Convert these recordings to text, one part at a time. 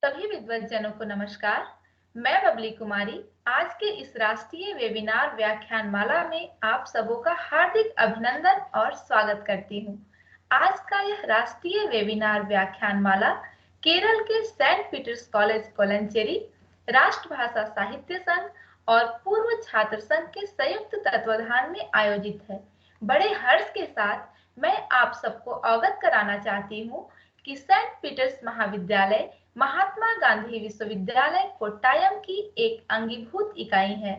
सभी विद्वज्जनों को नमस्कार। मैं बबली कुमारी आज के इस राष्ट्रीय वेबिनार व्याख्यान माला में आप सबों का हार्दिक अभिनंदन और स्वागत करती हूँ। आज का यह राष्ट्रीय वेबिनार व्याख्यान माला केरल के सेंट पीटर्स कॉलेज कोलंचेरी, राष्ट्रभाषा साहित्य संघ और पूर्व छात्र संघ के संयुक्त तत्वाधान में आयोजित है। बड़े हर्ष के साथ मैं आप सबको अवगत कराना चाहती हूँ कि सेंट पीटर्स महाविद्यालय महात्मा गांधी विश्वविद्यालय कोट्टायम की एक अंगीभूत इकाई है।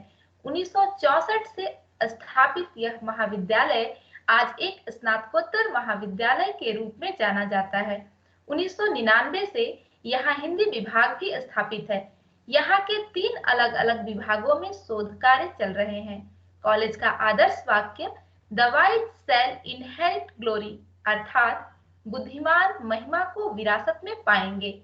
1964 से स्थापित यह महाविद्यालय आज एक स्नातकोत्तर महाविद्यालय के रूप में जाना जाता है। 1999 से यहाँ हिंदी विभाग भी स्थापित है। यहाँ के 3 अलग-अलग विभागों में शोध कार्य चल रहे हैं। कॉलेज का आदर्श वाक्य the wise shall inherit glory अर्थात बुद्धिमान महिमा को विरासत में पाएंगे।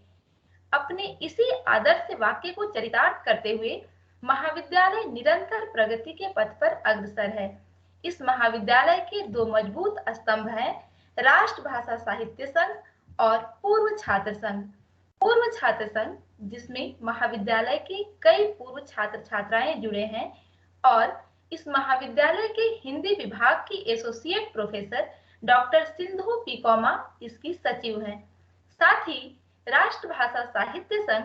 अपने इसी आदर्श वाक्य को चरितार्थ करते हुए महाविद्यालय निरंतर प्रगति के पथ पर अग्रसर है। इस महाविद्यालय के 2 मजबूत स्तंभ हैं, राष्ट्रभाषा साहित्य संघ और पूर्व छात्र संघ। पूर्व छात्र संघ जिसमें महाविद्यालय के कई पूर्व छात्र छात्राएं जुड़े हैं और इस महाविद्यालय के हिंदी विभाग की एसोसिएट प्रोफेसर डॉक्टर सिंधु पीकौमा इसकी सचिव हैं। साथ ही राष्ट्रभाषा साहित्य संघ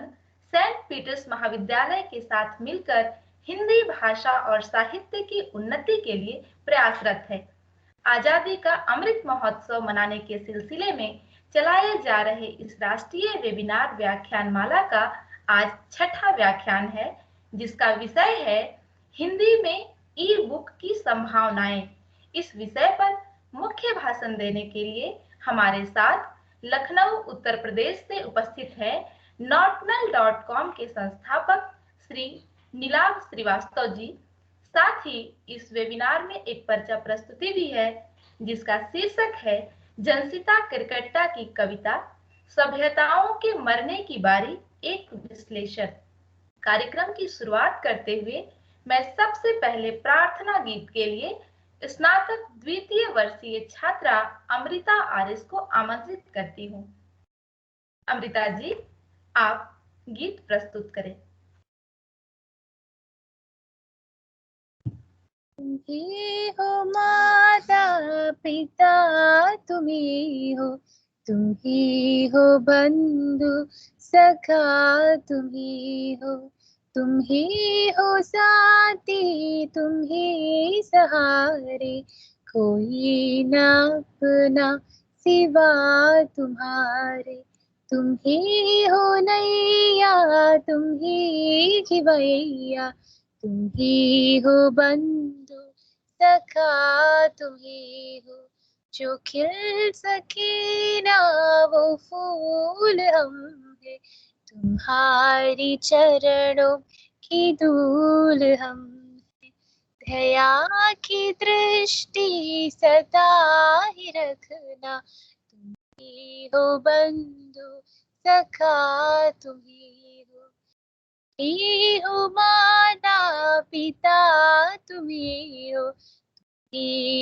सेंट पीटर्स महाविद्यालय के साथ मिलकर हिंदी भाषा और साहित्य की उन्नति के लिए प्रयासरत है। आजादी का अमृत महोत्सव मनाने के सिलसिले में चलाए जा रहे इस राष्ट्रीय वेबिनार व्याख्यान माला का आज 6ठा व्याख्यान है, जिसका विषय है हिंदी में ई बुक की संभावनाएं। इस विषय पर मुख्य भाषण देने के लिए हमारे साथ लखनऊ उत्तर प्रदेश से उपस्थित है नॉटनल.com के संस्थापक श्री नीलाभ श्रीवास्तव जी। साथ ही इस वेबिनार में एक पर्चा प्रस्तुति भी है, जिसका शीर्षक है जनसिता किरकेट्टा की कविता सभ्यताओं के मरने की बारी एक विश्लेषण। कार्यक्रम की शुरुआत करते हुए मैं सबसे पहले प्रार्थना गीत के लिए स्नातक द्वितीय वर्षीय छात्रा अमृता आरएस को आमंत्रित करती हूँ। अमृता जी, आप गीत प्रस्तुत करें। तुम ही हो माता पिता, तुम ही हो, तुम ही हो बंधु सखा, तुम ही हो, तुम ही हो साथी, तुम ही सहारे, कोई ना अपना सिवा तुम्हारे। तुम ही हो नैया, तुम ही खिवैया, तुम ही हो बंधु सखा, तुम ही हो, जो खिल सके ना वो फूल हम है, तुम्हारी चरणों की धूल हम है। दया की दृष्टि सदा ही रखना, तुम ही हो बंधु सखा, तुम ही हो माता पिता, तुम ही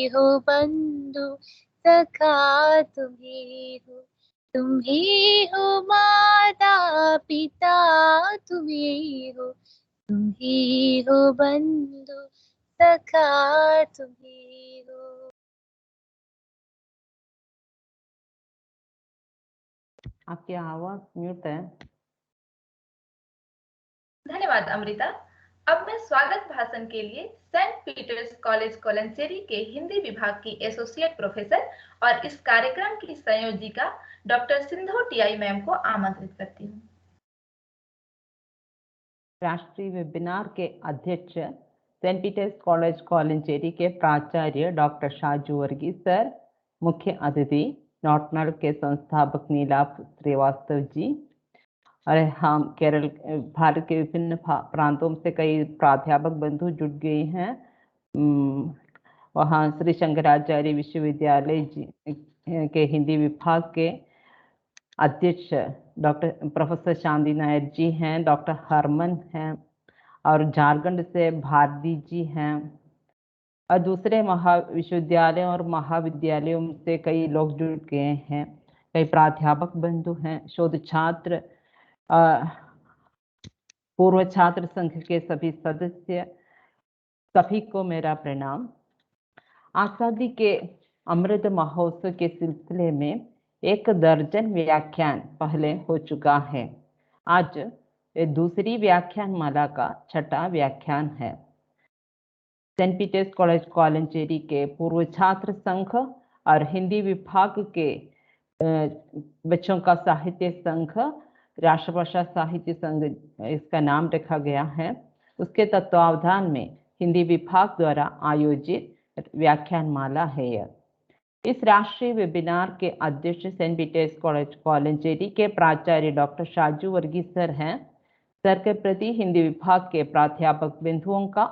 हो बंधु सखा, तुम ही हो माता पिता, तुम ही हो बंधु सखा, तुम ही हो। आपकी आवाज म्यूट है। धन्यवाद अमृता। अब मैं स्वागत भाषण के लिए सेंट पीटर्स कॉलेज कोलंचेरी के हिंदी विभाग की एसोसिएट प्रोफेसर और इस कार्यक्रम की संयोजिका डॉक्टर सिंधु टीआई मैम को आमंत्रित करती हूँ। राष्ट्रीय वेबिनार के अध्यक्ष सेंट पीटर्स कॉलेज कोलंचेरी के प्राचार्य डॉक्टर शाजू वर्गीस सर, मुख्य अतिथि नॉटनल के संस्थापक नीलाभ श्रीवास्तव जी, और हम केरल भारत के विभिन्न प्रांतों से कई प्राध्यापक बंधु जुड़ गए हैं। वहाँ श्री शंकराचार्य विश्वविद्यालय के हिंदी विभाग के अध्यक्ष डॉक्टर प्रोफेसर शांति नायर जी हैं, डॉक्टर हरमन हैं, और झारखंड से भारती जी हैं, और दूसरे विश्वविद्यालयों और महाविद्यालयों से कई लोग जुड़ गए हैं। कई प्राध्यापक बंधु हैं, शोध छात्र पूर्व छात्र संघ के सभी सदस्य, सभी को मेरा प्रणाम। आजादी के अमृत महोत्सव के सिलसिले में 1 दर्जन व्याख्यान पहले हो चुका है। आज दूसरी व्याख्यान माला का 6वां व्याख्यान है। सेंट पीटर्स कॉलेज कॉलंचेरी के पूर्व छात्र संघ और हिंदी विभाग के बच्चों का साहित्य संघ, राष्ट्रभाषा साहित्य संघ इसका नाम रखा गया है, उसके तत्वावधान में हिंदी विभाग द्वारा आयोजित व्याख्यान माला है यह। इस राष्ट्रीय वेबिनार के अध्यक्ष सेंट पीटर्स कॉलेज कॉलंचेरी के प्राचार्य डॉक्टर शाजू वर्गीस सर हैं। सर के प्रति हिंदी विभाग के प्राध्यापक बिंदुओं का,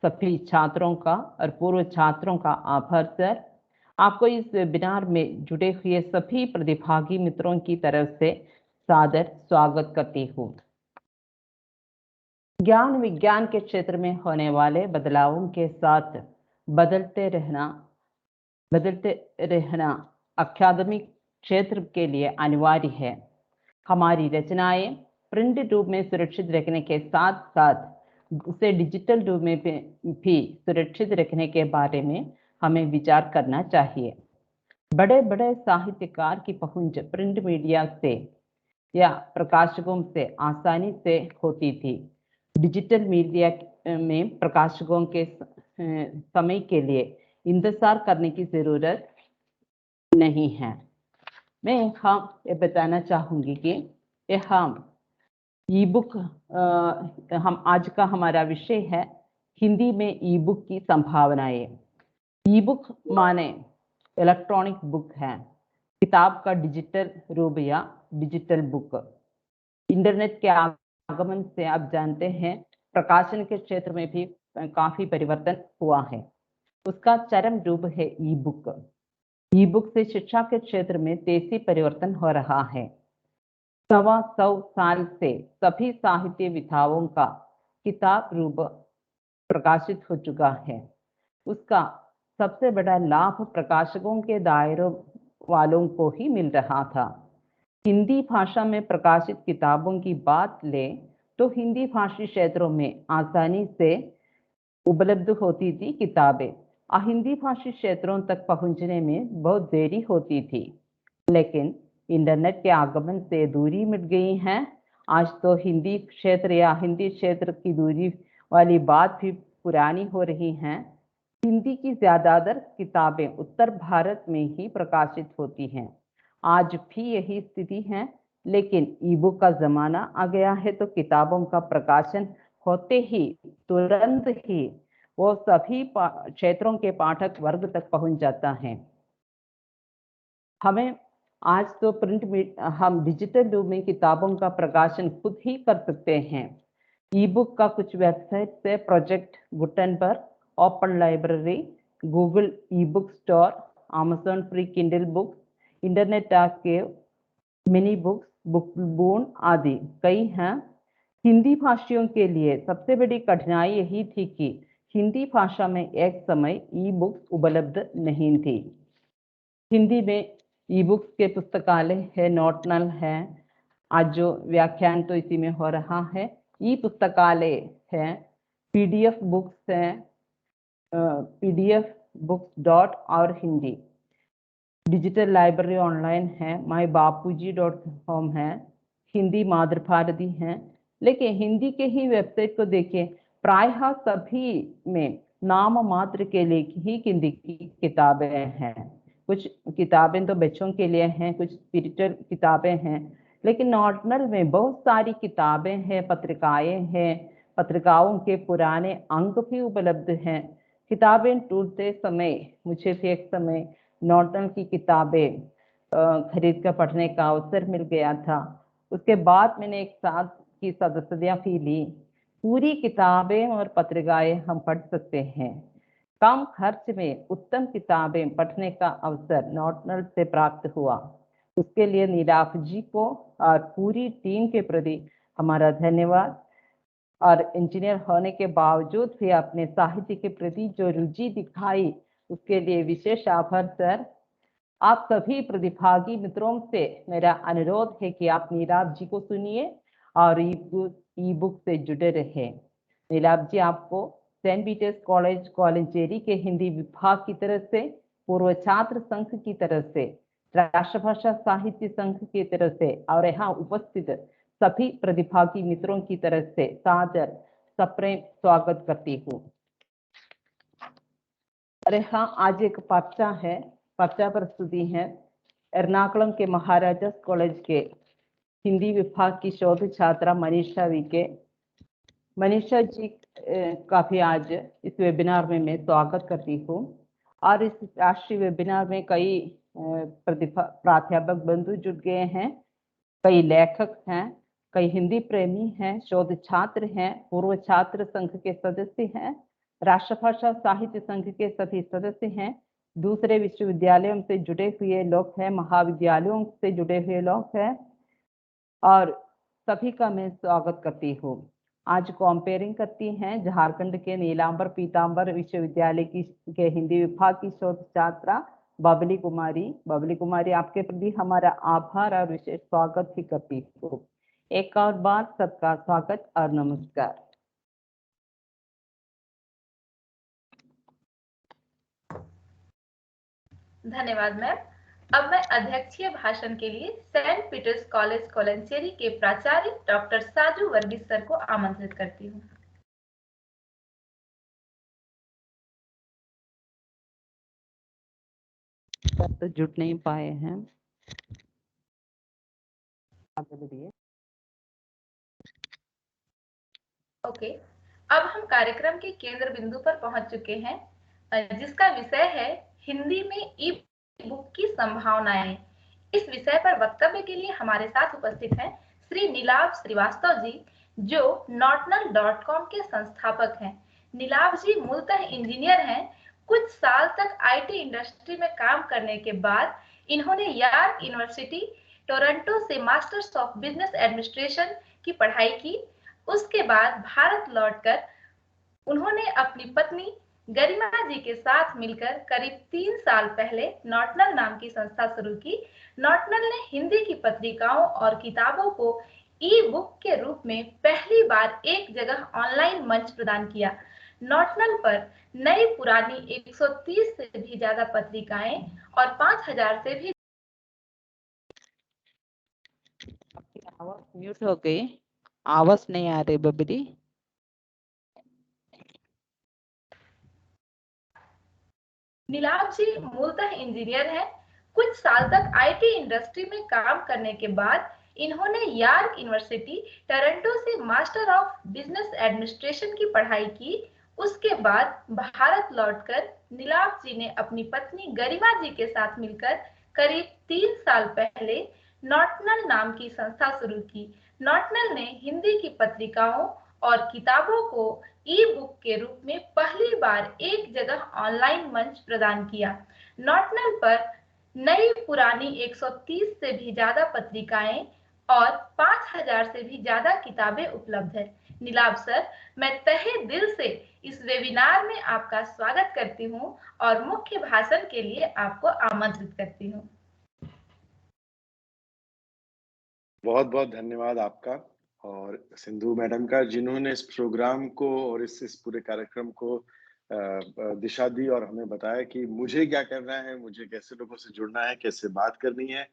सभी छात्रों का और पूर्व छात्रों का आभार सर। आपको इस वेबिनार में जुड़े हुए सभी प्रतिभागी मित्रों की तरफ से सादर स्वागत करती हूँ। ज्ञान विज्ञान के क्षेत्र में होने वाले बदलावों के साथ बदलते रहना अकादमिक क्षेत्र के लिए अनिवार्य है। हमारी रचनाएं प्रिंट रूप में सुरक्षित रखने के साथ साथ उसे डिजिटल रूप में भी सुरक्षित रखने के बारे में हमें विचार करना चाहिए। बड़े बड़े साहित्यकार की पहुंच प्रिंट मीडिया से या प्रकाशकों से आसानी से होती थी। डिजिटल मीडिया में प्रकाशकों के समय के लिए इंतजार करने की जरूरत नहीं है। मैं ये बताना चाहूंगी कि हम ई बुक, हम आज का हमारा विषय है हिंदी में ई बुक की संभावनाएं। ई बुक माने इलेक्ट्रॉनिक बुक है, किताब का डिजिटल रूप या डिजिटल बुक। इंटरनेट के आगमन से आप जानते हैं प्रकाशन के क्षेत्र में भी काफी परिवर्तन हुआ है। उसका चरम रूप है ई बुक। ई बुक से शिक्षा के क्षेत्र में तेजी परिवर्तन हो रहा है। 125 साल से सभी साहित्य विधाओं का किताब रूप प्रकाशित हो चुका है। उसका सबसे बड़ा लाभ प्रकाशकों के दायरे वालों को ही मिल रहा था। हिंदी भाषा में प्रकाशित किताबों की बात लें तो हिंदी भाषी क्षेत्रों में आसानी से उपलब्ध होती थी किताबें, हिंदी भाषी क्षेत्रों तक पहुंचने में बहुत देरी होती थी। लेकिन इंटरनेट के आगमन से दूरी मिट गई है। आज तो हिंदी क्षेत्र या हिंदी क्षेत्र की दूरी वाली बात भी पुरानी हो रही है। हिंदी की ज्यादातर किताबें उत्तर भारत में ही प्रकाशित होती हैं। आज भी यही स्थिति है, लेकिन ई बुक का जमाना आ गया है तो किताबों का प्रकाशन होते ही तुरंत ही वो सभी क्षेत्रों के पाठक वर्ग तक पहुंच जाता है। हमें आज तो हम डिजिटल रूप में किताबों का प्रकाशन खुद ही कर सकते हैं। ई बुक का कुछ वेबसाइट से Project Gutenberg, Open Library, Google ebook store, Amazon free Kindle books, Internet Archive, mini books, Bookboon आदि कई हैं। हिंदी भाषियों के लिए सबसे बड़ी कठिनाई यही थी कि हिंदी भाषा में एक समय ई बुक्स उपलब्ध नहीं थी। हिंदी में ई बुक्स के पुस्तकालय है, नोटनल है। आज जो व्याख्यान तो इसी में हो रहा है। ई पुस्तकालय है, पीडीएफ बुक्स है, pdfbooks.और हिंदी डिजिटल लाइब्रेरी ऑनलाइन है, mybapuji.com है, हिंदी मातृभारती है। लेकिन हिंदी के ही वेबसाइट को देखिए, प्रायः सभी में नाम मात्र के लिए ही हिंदी की किताबें हैं। कुछ किताबें तो बच्चों के लिए हैं, कुछ स्पिरिचुअल किताबें हैं, लेकिन नॉर्मल में बहुत सारी किताबें हैं, पत्रिकाएं हैं, पत्रिकाओं के पुराने अंक भी उपलब्ध हैं। किताबें ढूंढते समय मुझे भी एक समय नॉर्टन की किताबें खरीद कर पढ़ने का अवसर मिल गया था। उसके बाद मैंने एक साथ की सदस्यता भी ली। पूरी किताबें और पत्रिकाएं हम पढ़ सकते हैं। कम खर्च में उत्तम किताबें पढ़ने का अवसर नॉर्टन से प्राप्त हुआ। उसके लिए नीलाफ जी को और पूरी टीम के प्रति हमारा धन्यवाद। और इंजीनियर होने के बावजूद भी अपने साहित्य के प्रति जो रुचि दिखाई, उसके लिए विशेष आभार सर। आप सभी प्रतिभागी मित्रों से मेरा अनुरोध है कि आप नीलाभ जी को सुनिए और ई बुक से जुड़े रहे। नीलाभ जी आपको सेंट पीटर्स कॉलेज कॉलेंचेरी के हिंदी विभाग की तरफ से, पूर्व छात्र संघ की तरफ से, राष्ट्रभाषा साहित्य संघ की तरफ से और यहाँ उपस्थित सभी प्रतिभागी मित्रों की तरफ से सादर सप्रेम स्वागत करती हूँ। अरे हाँ, आज एक पर्चा है, पर्चा प्रस्तुति है। एर्नाकुलम के महाराजास कॉलेज के हिंदी विभाग की शोध छात्रा मनीषा विके। मनीषा जी का भी आज इस वेबिनार में मैं स्वागत करती हूँ। और इस राष्ट्रीय वेबिनार में कई प्राध्यापक बंधु जुड़ गए हैं, कई लेखक हैं, कई हिंदी प्रेमी हैं, शोध छात्र हैं, पूर्व छात्र संघ के सदस्य हैं, राष्ट्रभाषा साहित्य संघ के सभी सदस्य हैं, दूसरे विश्वविद्यालयों से जुड़े हुए लोग हैं, महाविद्यालयों से जुड़े हुए लोग हैं, और सभी का मैं स्वागत करती हूँ। आज कंपेयरिंग करती हैं झारखंड के नीलांबर पीतांबर विश्वविद्यालय के हिंदी विभाग की शोध छात्रा बबली कुमारी। बबली कुमारी, आपके प्रति हमारा आभार और विशेष स्वागत भी करती हूँ। एक और बार सबका स्वागत और नमस्कार। धन्यवाद मैम। अब मैं अध्यक्षीय भाषण के लिए सेंट पीटर्स कॉलेज कोलेंचेरी के प्राचार्य डॉक्टर साजू वर्गीस सर को आमंत्रित करती हूँ। तो जुड़ नहीं पाए हैं। ओके, अब हम कार्यक्रम के केंद्र बिंदु पर पहुंच चुके हैं, जिसका विषय है हिंदी में ई बुक की संभावनाएं। इस विषय पर वक्तव्य के लिए हमारे साथ उपस्थित हैं श्री नीलाभ श्रीवास्तव जी, जो नॉटनल.com के संस्थापक हैं। नीलाभ जी मूलतः इंजीनियर हैं। कुछ साल तक आईटी इंडस्ट्री में काम करने के बाद इन्होंने यॉर्क यूनिवर्सिटी टोरंटो से मास्टर्स ऑफ बिजनेस एडमिनिस्ट्रेशन की पढ़ाई की। उसके बाद भारत लौटकर उन्होंने अपनी पत्नी गरिमा जी के साथ मिलकर करीब 3 साल पहले नॉटनल नाम की संस्था शुरू की। नॉटनल ने हिंदी की पत्रिकाओं और किताबों को ई बुक के रूप में पहली बार एक जगह ऑनलाइन मंच प्रदान किया। नॉटनल पर नई पुरानी 130 से भी ज्यादा पत्रिकाएं और 5000 से भी। आवाज म्यूट हो गई, आवाज नहीं आ रही बबली। नीलाभ जी मूलतः इंजीनियर हैं। कुछ साल तक आईटी इंडस्ट्री में काम करने के बाद इन्होंने यॉर्क यूनिवर्सिटी टोरंटो से मास्टर ऑफ बिजनेस एडमिनिस्ट्रेशन की पढ़ाई की। उसके बाद भारत लौटकर नीलाभ जी ने अपनी पत्नी गरिमा जी के साथ मिलकर करीब 3 साल पहले नॉटनल नाम की संस्था शुरू की। नॉटनल ने हिंदी की पत्रिकाओं और किताबों को ई बुक के रूप में पहली बार एक जगह ऑनलाइन मंच प्रदान किया। नॉटनल पर नई पुरानी 130 से भी ज्यादा पत्रिकाएं और 5000 से भी ज्यादा किताबें उपलब्ध है। नीलाभ सर, मैं तहे दिल से इस वेबिनार में आपका स्वागत करती हूं और मुख्य भाषण के लिए आपको आमंत्रित करती हूं। बहुत बहुत धन्यवाद आपका और सिंधु मैडम का, जिन्होंने इस प्रोग्राम को और इस पूरे कार्यक्रम को दिशा दी और हमें बताया कि मुझे क्या करना है, मुझे कैसे लोगों से जुड़ना है, कैसे बात करनी है।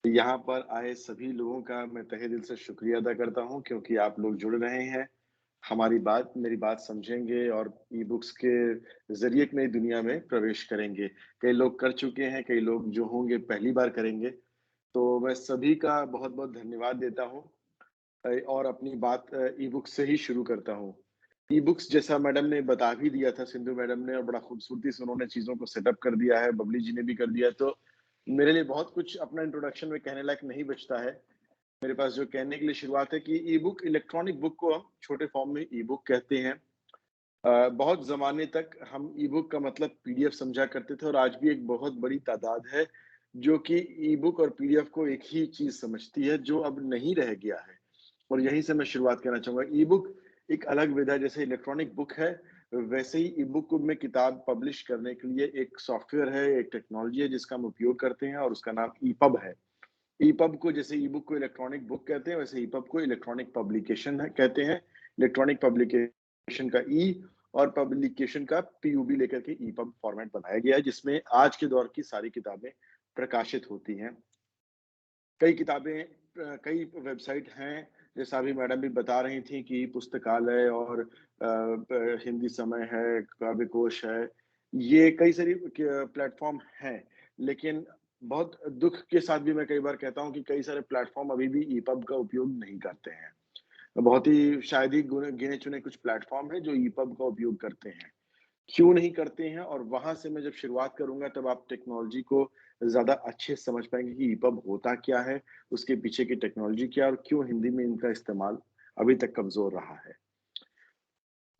यहाँ पर आए सभी लोगों का मैं तहे दिल से शुक्रिया अदा करता हूँ, क्योंकि आप लोग जुड़ रहे हैं, मेरी बात समझेंगे और ई बुक्स के जरिए एक नई दुनिया में प्रवेश करेंगे। कई लोग कर चुके हैं, कई लोग जो होंगे पहली बार करेंगे। तो मैं सभी का बहुत बहुत धन्यवाद देता हूँ और अपनी बात ई बुक्स से ही शुरू करता हूँ। ई बुक्स, जैसा मैडम ने बता भी दिया था, सिंधु मैडम ने, और बड़ा खूबसूरती से उन्होंने चीजों को सेटअप कर दिया है, बबली जी ने भी कर दिया। तो मेरे लिए बहुत कुछ अपना इंट्रोडक्शन में कहने लायक नहीं बचता है। मेरे पास जो कहने के लिए शुरुआत है कि ई बुक, इलेक्ट्रॉनिक बुक को हम छोटे फॉर्म में ई बुक कहते हैं। बहुत जमाने तक हम ई बुक का मतलब पीडीएफ समझा करते थे, और आज भी एक बहुत बड़ी तादाद है जो कि ई बुक और पीडीएफ को एक ही चीज समझती है, जो अब नहीं रह गया है। और यहीं से मैं शुरुआत करना चाहूंगा। ई बुक एक अलग विधा, जैसे इलेक्ट्रॉनिक बुक है, वैसे ही ई बुक में किताब पब्लिश करने के लिए एक सॉफ्टवेयर है, एक टेक्नोलॉजी है जिसका हम उपयोग करते हैं, और उसका नाम ईपब है। ईपब को जैसे ई बुक को इलेक्ट्रॉनिक बुक कहते हैं, वैसे ईपब को इलेक्ट्रॉनिक पब्लिकेशन कहते हैं। इलेक्ट्रॉनिक पब्लिकेशन का ई और पब्लिकेशन का पीयूबी लेकर के ईपब फॉर्मेट बनाया गया है, जिसमें आज के दौर की सारी किताबें प्रकाशित होती हैं। कई किताबें कई वेबसाइट हैं, जैसा अभी मैडम भी बता रही थी कि पुस्तकालय और हिंदी समय है, काव्यकोश है, ये कई सारी प्लेटफॉर्म हैं। लेकिन बहुत दुख के साथ भी मैं कई बार कहता हूँ कि कई सारे प्लेटफॉर्म अभी भी ईपब का उपयोग नहीं करते हैं। बहुत ही शायद ही गिने चुने कुछ प्लेटफॉर्म हैं जो ईपब का उपयोग करते हैं। क्यों नहीं करते हैं, और वहां से मैं जब शुरुआत करूंगा तब आप टेक्नोलॉजी को ज्यादा अच्छे से समझ पाएंगे कि ईपब होता क्या है, उसके पीछे की टेक्नोलॉजी क्या है और क्यों हिंदी में इनका इस्तेमाल अभी तक कमजोर रहा है।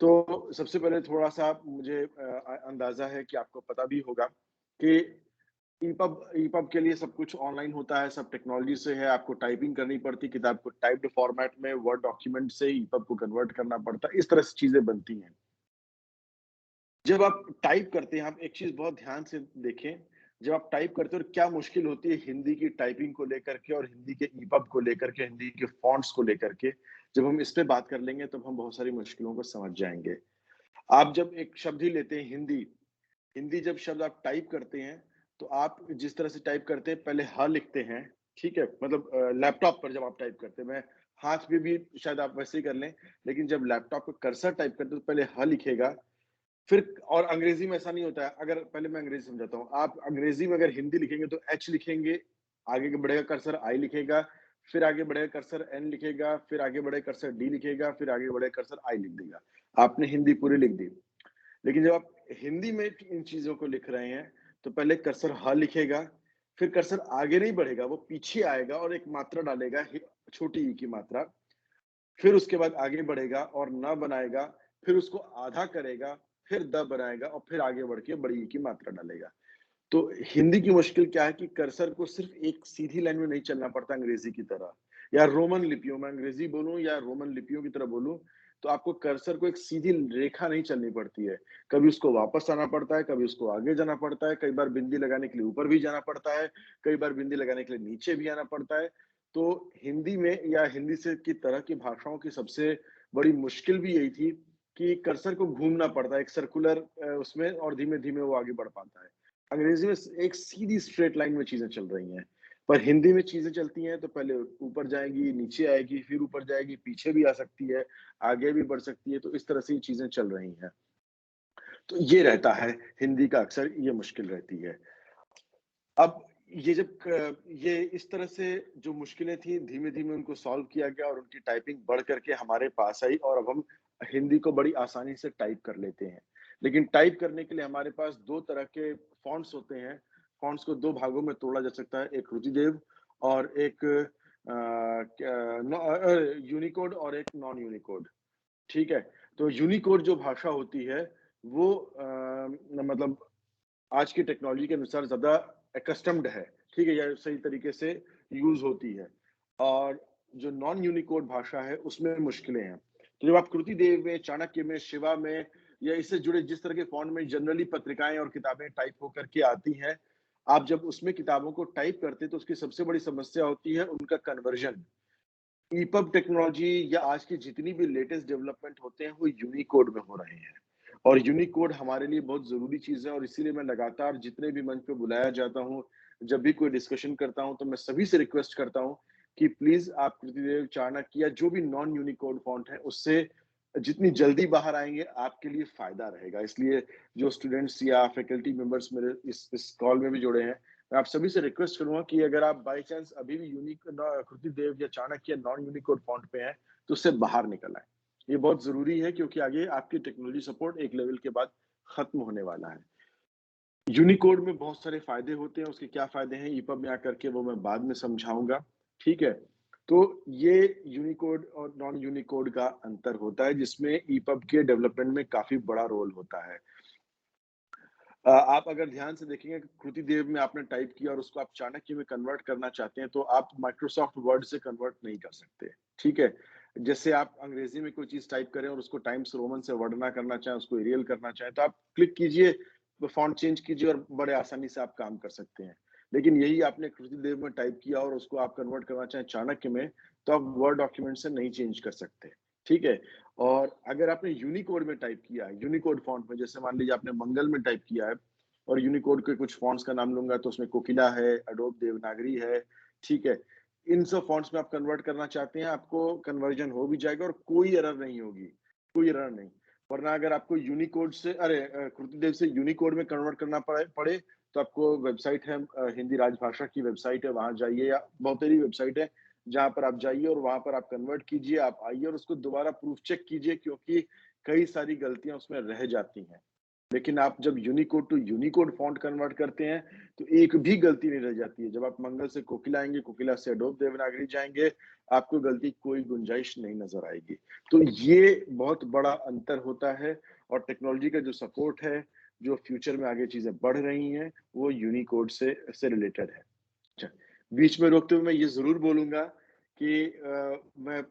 तो सबसे पहले थोड़ा सा मुझे अंदाजा है कि आपको पता भी होगा कि ईपब ईपब के लिए सब कुछ ऑनलाइन होता है, सब टेक्नोलॉजी से है। आपको टाइपिंग करनी पड़ती, किताब को टाइप्ड फॉर्मेट में वर्ड डॉक्यूमेंट से ईपब को कन्वर्ट करना पड़ता है, इस तरह से चीजें बनती हैं। जब आप टाइप करते हैं, आप एक चीज बहुत ध्यान से देखें, जब आप टाइप करते हो क्या मुश्किल होती है हिंदी की टाइपिंग को लेकर के और हिंदी के ईपब को लेकर के, हिंदी के फॉन्ट्स को लेकर के। जब हम इस पे बात कर लेंगे तब हम बहुत सारी मुश्किलों को समझ जाएंगे। आप जब एक शब्द ही लेते हैं हिंदी, हिंदी जब शब्द आप टाइप करते हैं तो आप जिस तरह से टाइप करते हैं, पहले ह लिखते हैं, ठीक है, मतलब लैपटॉप पर जब आप टाइप करते हैं, मैं हाथ में भी शायद आप वैसे ही कर लें, लेकिन जब लैपटॉप पर कर्सर टाइप करते हैं तो पहले ह लिखेगा, फिर और अंग्रेजी में ऐसा नहीं होता है। अगर पहले मैं अंग्रेजी समझाता हूँ, आप अंग्रेजी में अगर हिंदी लिखेंगे तो एच लिखेंगे, आगे बढ़ेगा कर्सर आई लिखेगा, फिर आगे बढ़ेगा कर्सर एन लिखेगा, फिर आगे बढ़ेगा कर्सर डी लिखेगा, फिर आगे बढ़ेगा कर्सर आई लिख देगा। आपने हिंदी पूरी लिख दी। लेकिन जब आप हिंदी में इन चीजों को लिख रहे हैं तो पहले कर्सर ह लिखेगा, फिर कर्सर आगे नहीं बढ़ेगा, वो पीछे आएगा और एक मात्रा डालेगा, छोटी ई की मात्रा, फिर उसके बाद आगे बढ़ेगा और न बनाएगा, फिर उसको आधा करेगा, फिर द बनाएगा और फिर आगे बढ़ के बड़ी ई की मात्रा डालेगा। तो हिंदी की मुश्किल क्या है कि कर्सर को सिर्फ एक सीधी लाइन में नहीं चलना पड़ता अंग्रेजी की तरह, या रोमन लिपियों में अंग्रेजी बोलूं या रोमन लिपियों की तरह बोलूं, तो आपको कर्सर को एक सीधी रेखा नहीं चलनी पड़ती है। कभी उसको वापस आना पड़ता है, कभी उसको आगे जाना पड़ता है, कई बार बिंदी लगाने के लिए ऊपर भी जाना पड़ता है, कई बार बिंदी लगाने के लिए नीचे भी आना पड़ता है। तो हिंदी में या हिंदी से की तरह की भाषाओं की सबसे बड़ी मुश्किल भी यही थी कि कर्सर को घूमना पड़ता है एक सर्कुलर उसमें, और धीमे धीमे वो आगे बढ़ पाता है। अंग्रेजी में एक सीधी स्ट्रेट लाइन में चीजें चल रही हैं, पर हिंदी में चीजें चलती हैं तो पहले ऊपर जाएगी, नीचे आएगी, फिर ऊपर जाएगी, पीछे भी आ सकती है, आगे भी बढ़ सकती है, तो इस तरह से ये चीजें चल रही हैं। तो ये रहता है हिंदी का, अक्सर ये मुश्किल रहती है। अब ये जब ये इस तरह से जो मुश्किलें थी, धीमे धीमे उनको सॉल्व किया गया और उनकी टाइपिंग बढ़ करके हमारे पास आई, और अब हम हिंदी को बड़ी आसानी से टाइप कर लेते हैं। लेकिन टाइप करने के लिए हमारे पास दो तरह के फॉन्ट्स होते हैं। फॉन्ट्स को दो भागों में तोड़ा जा सकता है, एक रुचिदेव और एक यूनिकोड और एक नॉन यूनिकोड, ठीक है। तो यूनिकोड जो भाषा होती है वो मतलब आज की टेक्नोलॉजी के अनुसार ज्यादा एकस्टम्ड है, ठीक है, या सही तरीके से यूज होती है। और जो नॉन यूनिकोड भाषा है उसमें मुश्किलें हैं। तो जब आप कृति देव में, चाणक्य में, शिवा में या इससे जुड़े जिस तरह के फॉन्ट में जनरली पत्रिकाएं और किताबें टाइप होकर के आती हैं, आप जब उसमें किताबों को टाइप करते हैं तो उसकी सबसे बड़ी समस्या होती है उनका कन्वर्जन। ईपब टेक्नोलॉजी या आज की जितनी भी लेटेस्ट डेवलपमेंट होते हैं वो यूनिकोड में हो रहे हैं, और यूनिकोड हमारे लिए बहुत जरूरी चीज है। और इसीलिए मैं लगातार जितने भी मंच पे बुलाया जाता हूँ, जब भी कोई डिस्कशन करता हूँ, तो मैं सभी से रिक्वेस्ट करता हूँ कि प्लीज आप कृतिदेव, चाणक्य या जो भी नॉन यूनिकोड फॉन्ट है उससे जितनी जल्दी बाहर आएंगे आपके लिए फायदा रहेगा। इसलिए जो स्टूडेंट्स या फैकल्टी मेंबर्स मेरे इस कॉल में भी जुड़े हैं, मैं आप सभी से रिक्वेस्ट करूंगा कि अगर आप बाई चांस अभी भी यूनिक कृति देव या चाणक्य नॉन यूनिकोड फॉन्ट पे हैं तो उससे बाहर निकल आए। ये बहुत जरूरी है क्योंकि आगे आपकी टेक्नोलॉजी सपोर्ट एक लेवल के बाद खत्म होने वाला है। यूनिकोड में बहुत सारे फायदे होते हैं, उसके क्या फायदे हैं ईपब में आकर के वो मैं बाद में समझाऊंगा, ठीक है। तो ये यूनिकोड और नॉन यूनिकोड का अंतर होता है जिसमें ईपब के डेवलपमेंट में काफी बड़ा रोल होता है। आप अगर ध्यान से देखेंगे, कृति देव में आपने टाइप किया और उसको आप चाणक्य में कन्वर्ट करना चाहते हैं तो आप माइक्रोसॉफ्ट वर्ड से कन्वर्ट नहीं कर सकते, ठीक है। जैसे आप अंग्रेजी में कोई चीज टाइप करें और उसको टाइम्स रोमन से वर्ड ना करना चाहें, उसको एरियल करना चाहें, तो आप क्लिक कीजिए, फॉन्ट चेंज कीजिए और बड़े आसानी से आप काम कर सकते हैं। लेकिन यही आपने कृतिदेव में टाइप किया और उसको आप कन्वर्ट करना चाहें चाणक्य में, तो आप वर्ड डॉक्यूमेंट से नहीं चेंज कर सकते, ठीक है। और अगर आपने यूनिकोड में टाइप किया है, यूनिकोड फॉन्ट में, जैसे मान लीजिए आपने मंगल में टाइप किया है और यूनिकोड के कुछ फॉन्ट्स का नाम लूंगा तो उसमें कोकिला है, एडोब देवनागरी है, ठीक है। इन सब फॉन्ट्स में आप कन्वर्ट करना चाहते हैं, आपको कन्वर्जन हो भी जाएगा और कोई एरर नहीं होगी, कोई एरर नहीं। वरना अगर आपको यूनिकोड से कृतिदेव से यूनिकोड में कन्वर्ट करना पड़े तो आपको वेबसाइट है, हिंदी राजभाषा की वेबसाइट है, वहां जाइए, या बहुत सारी वेबसाइट है जहां पर आप जाइए और वहां पर आप कन्वर्ट कीजिए, आप आइए और उसको दोबारा प्रूफ चेक कीजिए, क्योंकि कई सारी गलतियां उसमें रह जाती हैं। लेकिन आप जब Unicode to Unicode font convert करते हैं तो एक भी गलती नहीं रह जाती है। जब आप मंगल से कोकिला आएंगे, कोकिला से एडोब देवनागरी जाएंगे, आपको गलती कोई गुंजाइश नहीं नजर आएगी। तो ये बहुत बड़ा अंतर होता है और टेक्नोलॉजी का जो सपोर्ट है, जो फ्यूचर में आगे चीजें बढ़ रही हैं, वो यूनिकोड से रिलेटेड है। अच्छा, बीच में रोकते हुए मैं ये जरूर बोलूंगा कि मैं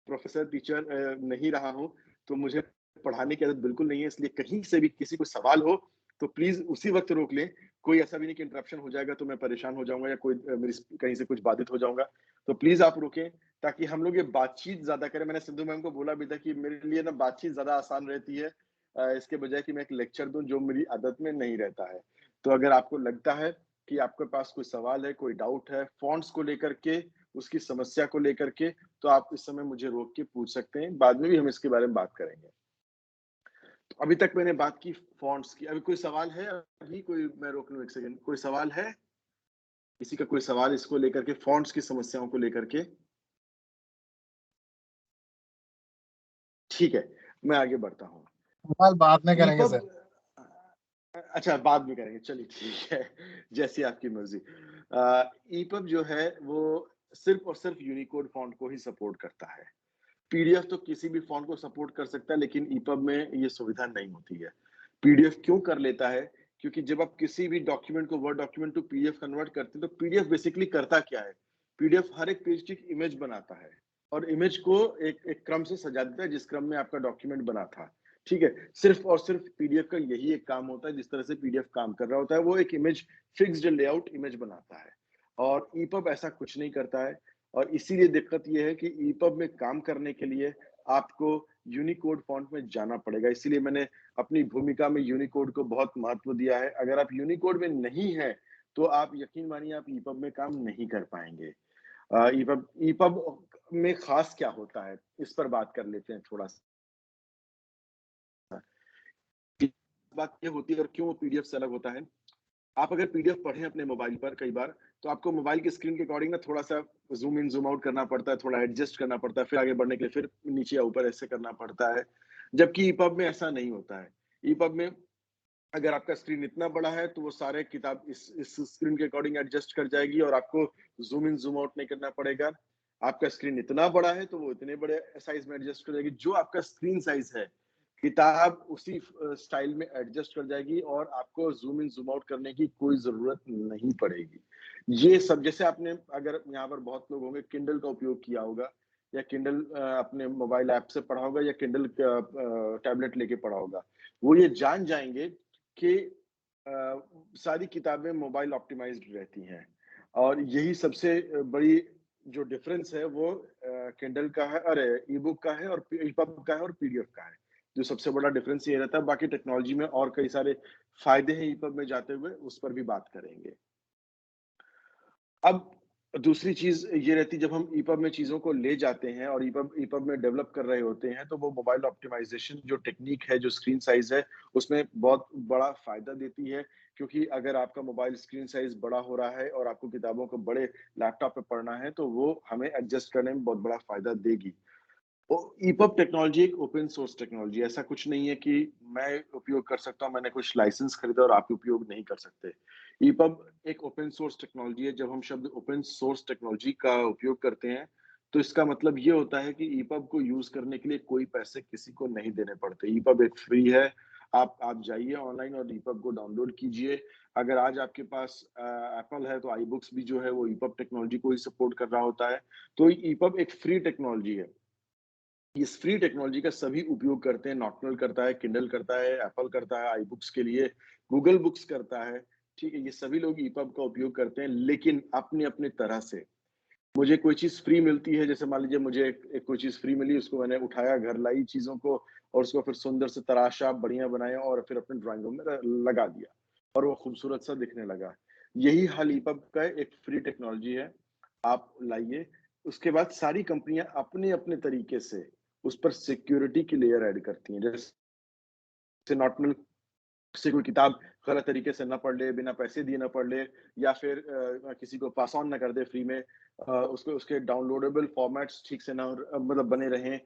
प्रोफेसर टीचर नहीं रहा हूं, तो मुझे पढ़ाने की आदत बिल्कुल नहीं है, इसलिए कहीं से भी किसी को सवाल हो तो प्लीज उसी वक्त रोक लें। कोई ऐसा भी नहीं कि इंटरप्शन हो जाएगा तो मैं परेशान हो जाऊंगा या कोई मेरी कहीं से कुछ बाधित हो जाऊंगा। तो प्लीज आप रोकें ताकि हम लोग ये बातचीत ज्यादा करें। मैंने सिंधु मैम को बोला भी था कि मेरे लिए ना बातचीत ज्यादा आसान रहती है इसके बजाय कि मैं एक लेक्चर दूं, जो मेरी आदत में नहीं रहता है। तो अगर आपको लगता है कि आपके पास कोई सवाल है, कोई डाउट है फॉन्ट्स को लेकर के, उसकी समस्या को लेकर के, तो आप इस समय मुझे रोक के पूछ सकते हैं। बाद में भी हम इसके बारे में बात करेंगे। तो अभी तक मैंने बात की फॉन्ट्स की। अभी कोई सवाल है? अभी कोई, मैं रोक लूं एक सेकंड, कोई सवाल है? किसी का कोई सवाल इसको लेकर के, फॉन्ट्स की समस्याओं को लेकर के? ठीक है, मैं आगे बढ़ता हूँ। सवाल बाद में करेंगे ईपब, सर। अच्छा बाद में करेंगे, चलिए ठीक है, जैसी आपकी मर्जी। ईपब जो है वो सिर्फ और सिर्फ यूनिकोड फॉन्ट को ही सपोर्ट करता है। पीडीएफ तो किसी भी फॉन्ट को सपोर्ट कर सकता है, लेकिन ईपब में ये सुविधा नहीं होती है। पीडीएफ क्यों कर लेता है? क्योंकि जब आप किसी भी डॉक्यूमेंट को word document to PDF convert करते हैं तो पीडीएफ बेसिकली करता क्या है? पीडीएफ हर एक पेज की एक इमेज बनाता है और इमेज को एक क्रम से सजा देता है जिस क्रम में आपका डॉक्यूमेंट बना था, ठीक है। सिर्फ और सिर्फ पीडीएफ का यही एक काम होता है, जिस तरह से पीडीएफ काम कर रहा होता है, वो एक इमेज, फिक्स्ड लेआउट इमेज बनाता है। और ईपब ऐसा कुछ नहीं करता है और इसीलिए दिक्कत ये है कि ईपब में काम करने के लिए आपको यूनिकोड फॉन्ट में जाना पड़ेगा। इसीलिए मैंने अपनी भूमिका में यूनिकोड को बहुत महत्व दिया है। अगर आप यूनिकोड में नहीं है तो आप यकीन मानिए आप ईपब में काम नहीं कर पाएंगे। ईपब ईपब में खास क्या होता है, इस पर बात कर लेते हैं थोड़ा सा। बात ये होती है और क्यों पीडीएफ से अलग होता है। आप अगर पीडीएफ पढ़ें अपने मोबाइल पर कई बार, तो आपको मोबाइल की स्क्रीन के अकॉर्डिंग ना थोड़ा सा जूम इन जूम आउट करना पड़ता है, थोड़ा एडजस्ट करना पड़ता है, फिर आगे बढ़ने के लिए फिर नीचे या ऊपर ऐसे करना पड़ता है। जबकि ईपब में ऐसा नहीं होता है। ईपब में अगर आपका स्क्रीन इतना बड़ा है तो वो सारे किताब इस स्क्रीन के अकॉर्डिंग एडजस्ट कर जाएगी और आपको जूम इन जूम आउट नहीं करना पड़ेगा। आपका स्क्रीन इतना बड़ा है तो वो इतने बड़े साइज में एडजस्ट कर जाएगी। जो आपका स्क्रीन साइज है, किताब उसी स्टाइल में एडजस्ट कर जाएगी और आपको जूम इन जूम आउट करने की कोई जरूरत नहीं पड़ेगी। ये सब, जैसे आपने, अगर यहाँ पर बहुत लोग होंगे किंडल का उपयोग किया होगा या किंडल अपने मोबाइल ऐप से पढ़ा होगा या किंडल टैबलेट लेके पढ़ा होगा, वो ये जान जाएंगे कि सारी किताबें मोबाइल ऑप्टिमाइज्ड रहती हैं और यही सबसे बड़ी जो डिफरेंस है वो किंडल का है, अरे ई बुक का है और ईपब का है और पीडीएफ का है। जो सबसे बड़ा डिफरेंस ये रहता है। बाकी टेक्नोलॉजी में और कई सारे फायदे हैं ईपब में जाते हुए, उस पर भी बात करेंगे। अब दूसरी चीज ये रहती, जब हम ईपब में चीजों को ले जाते हैं और ईपब में डेवलप कर रहे होते हैं, तो वो मोबाइल ऑप्टिमाइजेशन जो टेक्निक है, जो स्क्रीन साइज है, उसमें बहुत बड़ा फायदा देती है। क्योंकि अगर आपका मोबाइल स्क्रीन साइज बड़ा हो रहा है और आपको किताबों को बड़े लैपटॉप पे पढ़ना है, तो वो हमें एडजस्ट करने में बहुत बड़ा फायदा देगी। ईपब टेक्नोलॉजी एक ओपन सोर्स टेक्नोलॉजी, ऐसा कुछ नहीं है कि मैं उपयोग कर सकता हूं, मैंने कुछ लाइसेंस खरीदा और आप उपयोग नहीं कर सकते। ईपब एक ओपन सोर्स टेक्नोलॉजी है। जब हम शब्द ओपन सोर्स टेक्नोलॉजी का उपयोग करते हैं तो इसका मतलब ये होता है कि ईपब को यूज करने के लिए कोई पैसे किसी को नहीं देने पड़ते। ईपब एक फ्री है। आप जाइए ऑनलाइन और ईपब को डाउनलोड कीजिए। अगर आज आपके पास एप्पल है तो आई बुक्स भी जो है वो ईपब टेक्नोलॉजी को ही सपोर्ट कर रहा होता है। तो ईपब एक फ्री टेक्नोलॉजी है। इस फ्री टेक्नोलॉजी का सभी उपयोग करते हैं। नॉटनल करता है, किंडल करता है, एप्पल करता है आई बुक्स के लिए, गूगल बुक्स करता है, ठीक है, ये सभी लोग ईपब का उपयोग करते हैं, लेकिन अपनी अपनी तरह से। मुझे कोई चीज़ फ्री मिलती है, जैसे मान लीजिए मुझे एक कोई चीज़ फ्री मिली, उसको मैंने उठाया, घर लाई चीज़ों को और उसको फिर सुंदर से तराशा, बढ़िया बनाया और फिर अपने ड्राइंग रूम में लगा दिया और वो खूबसूरत सा दिखने लगा। यही हाल ईपब का एक फ्री टेक्नोलॉजी है, आप लाइए, उसके बाद सारी कंपनियाँ अपने-अपने तरीके से उस पर सिक्योरिटी की लेयर ऐड करती हैं। जैसे नॉर्टन से कोई किताब गलत तरीके से ना पढ़ ले, बिना पैसे दिए ना पढ़ ले या फिर किसी को पास ऑन ना कर दे फ्री में, उसको उसके डाउनलोडेबल फॉर्मेट्स ठीक से ना मतलब बने रहें।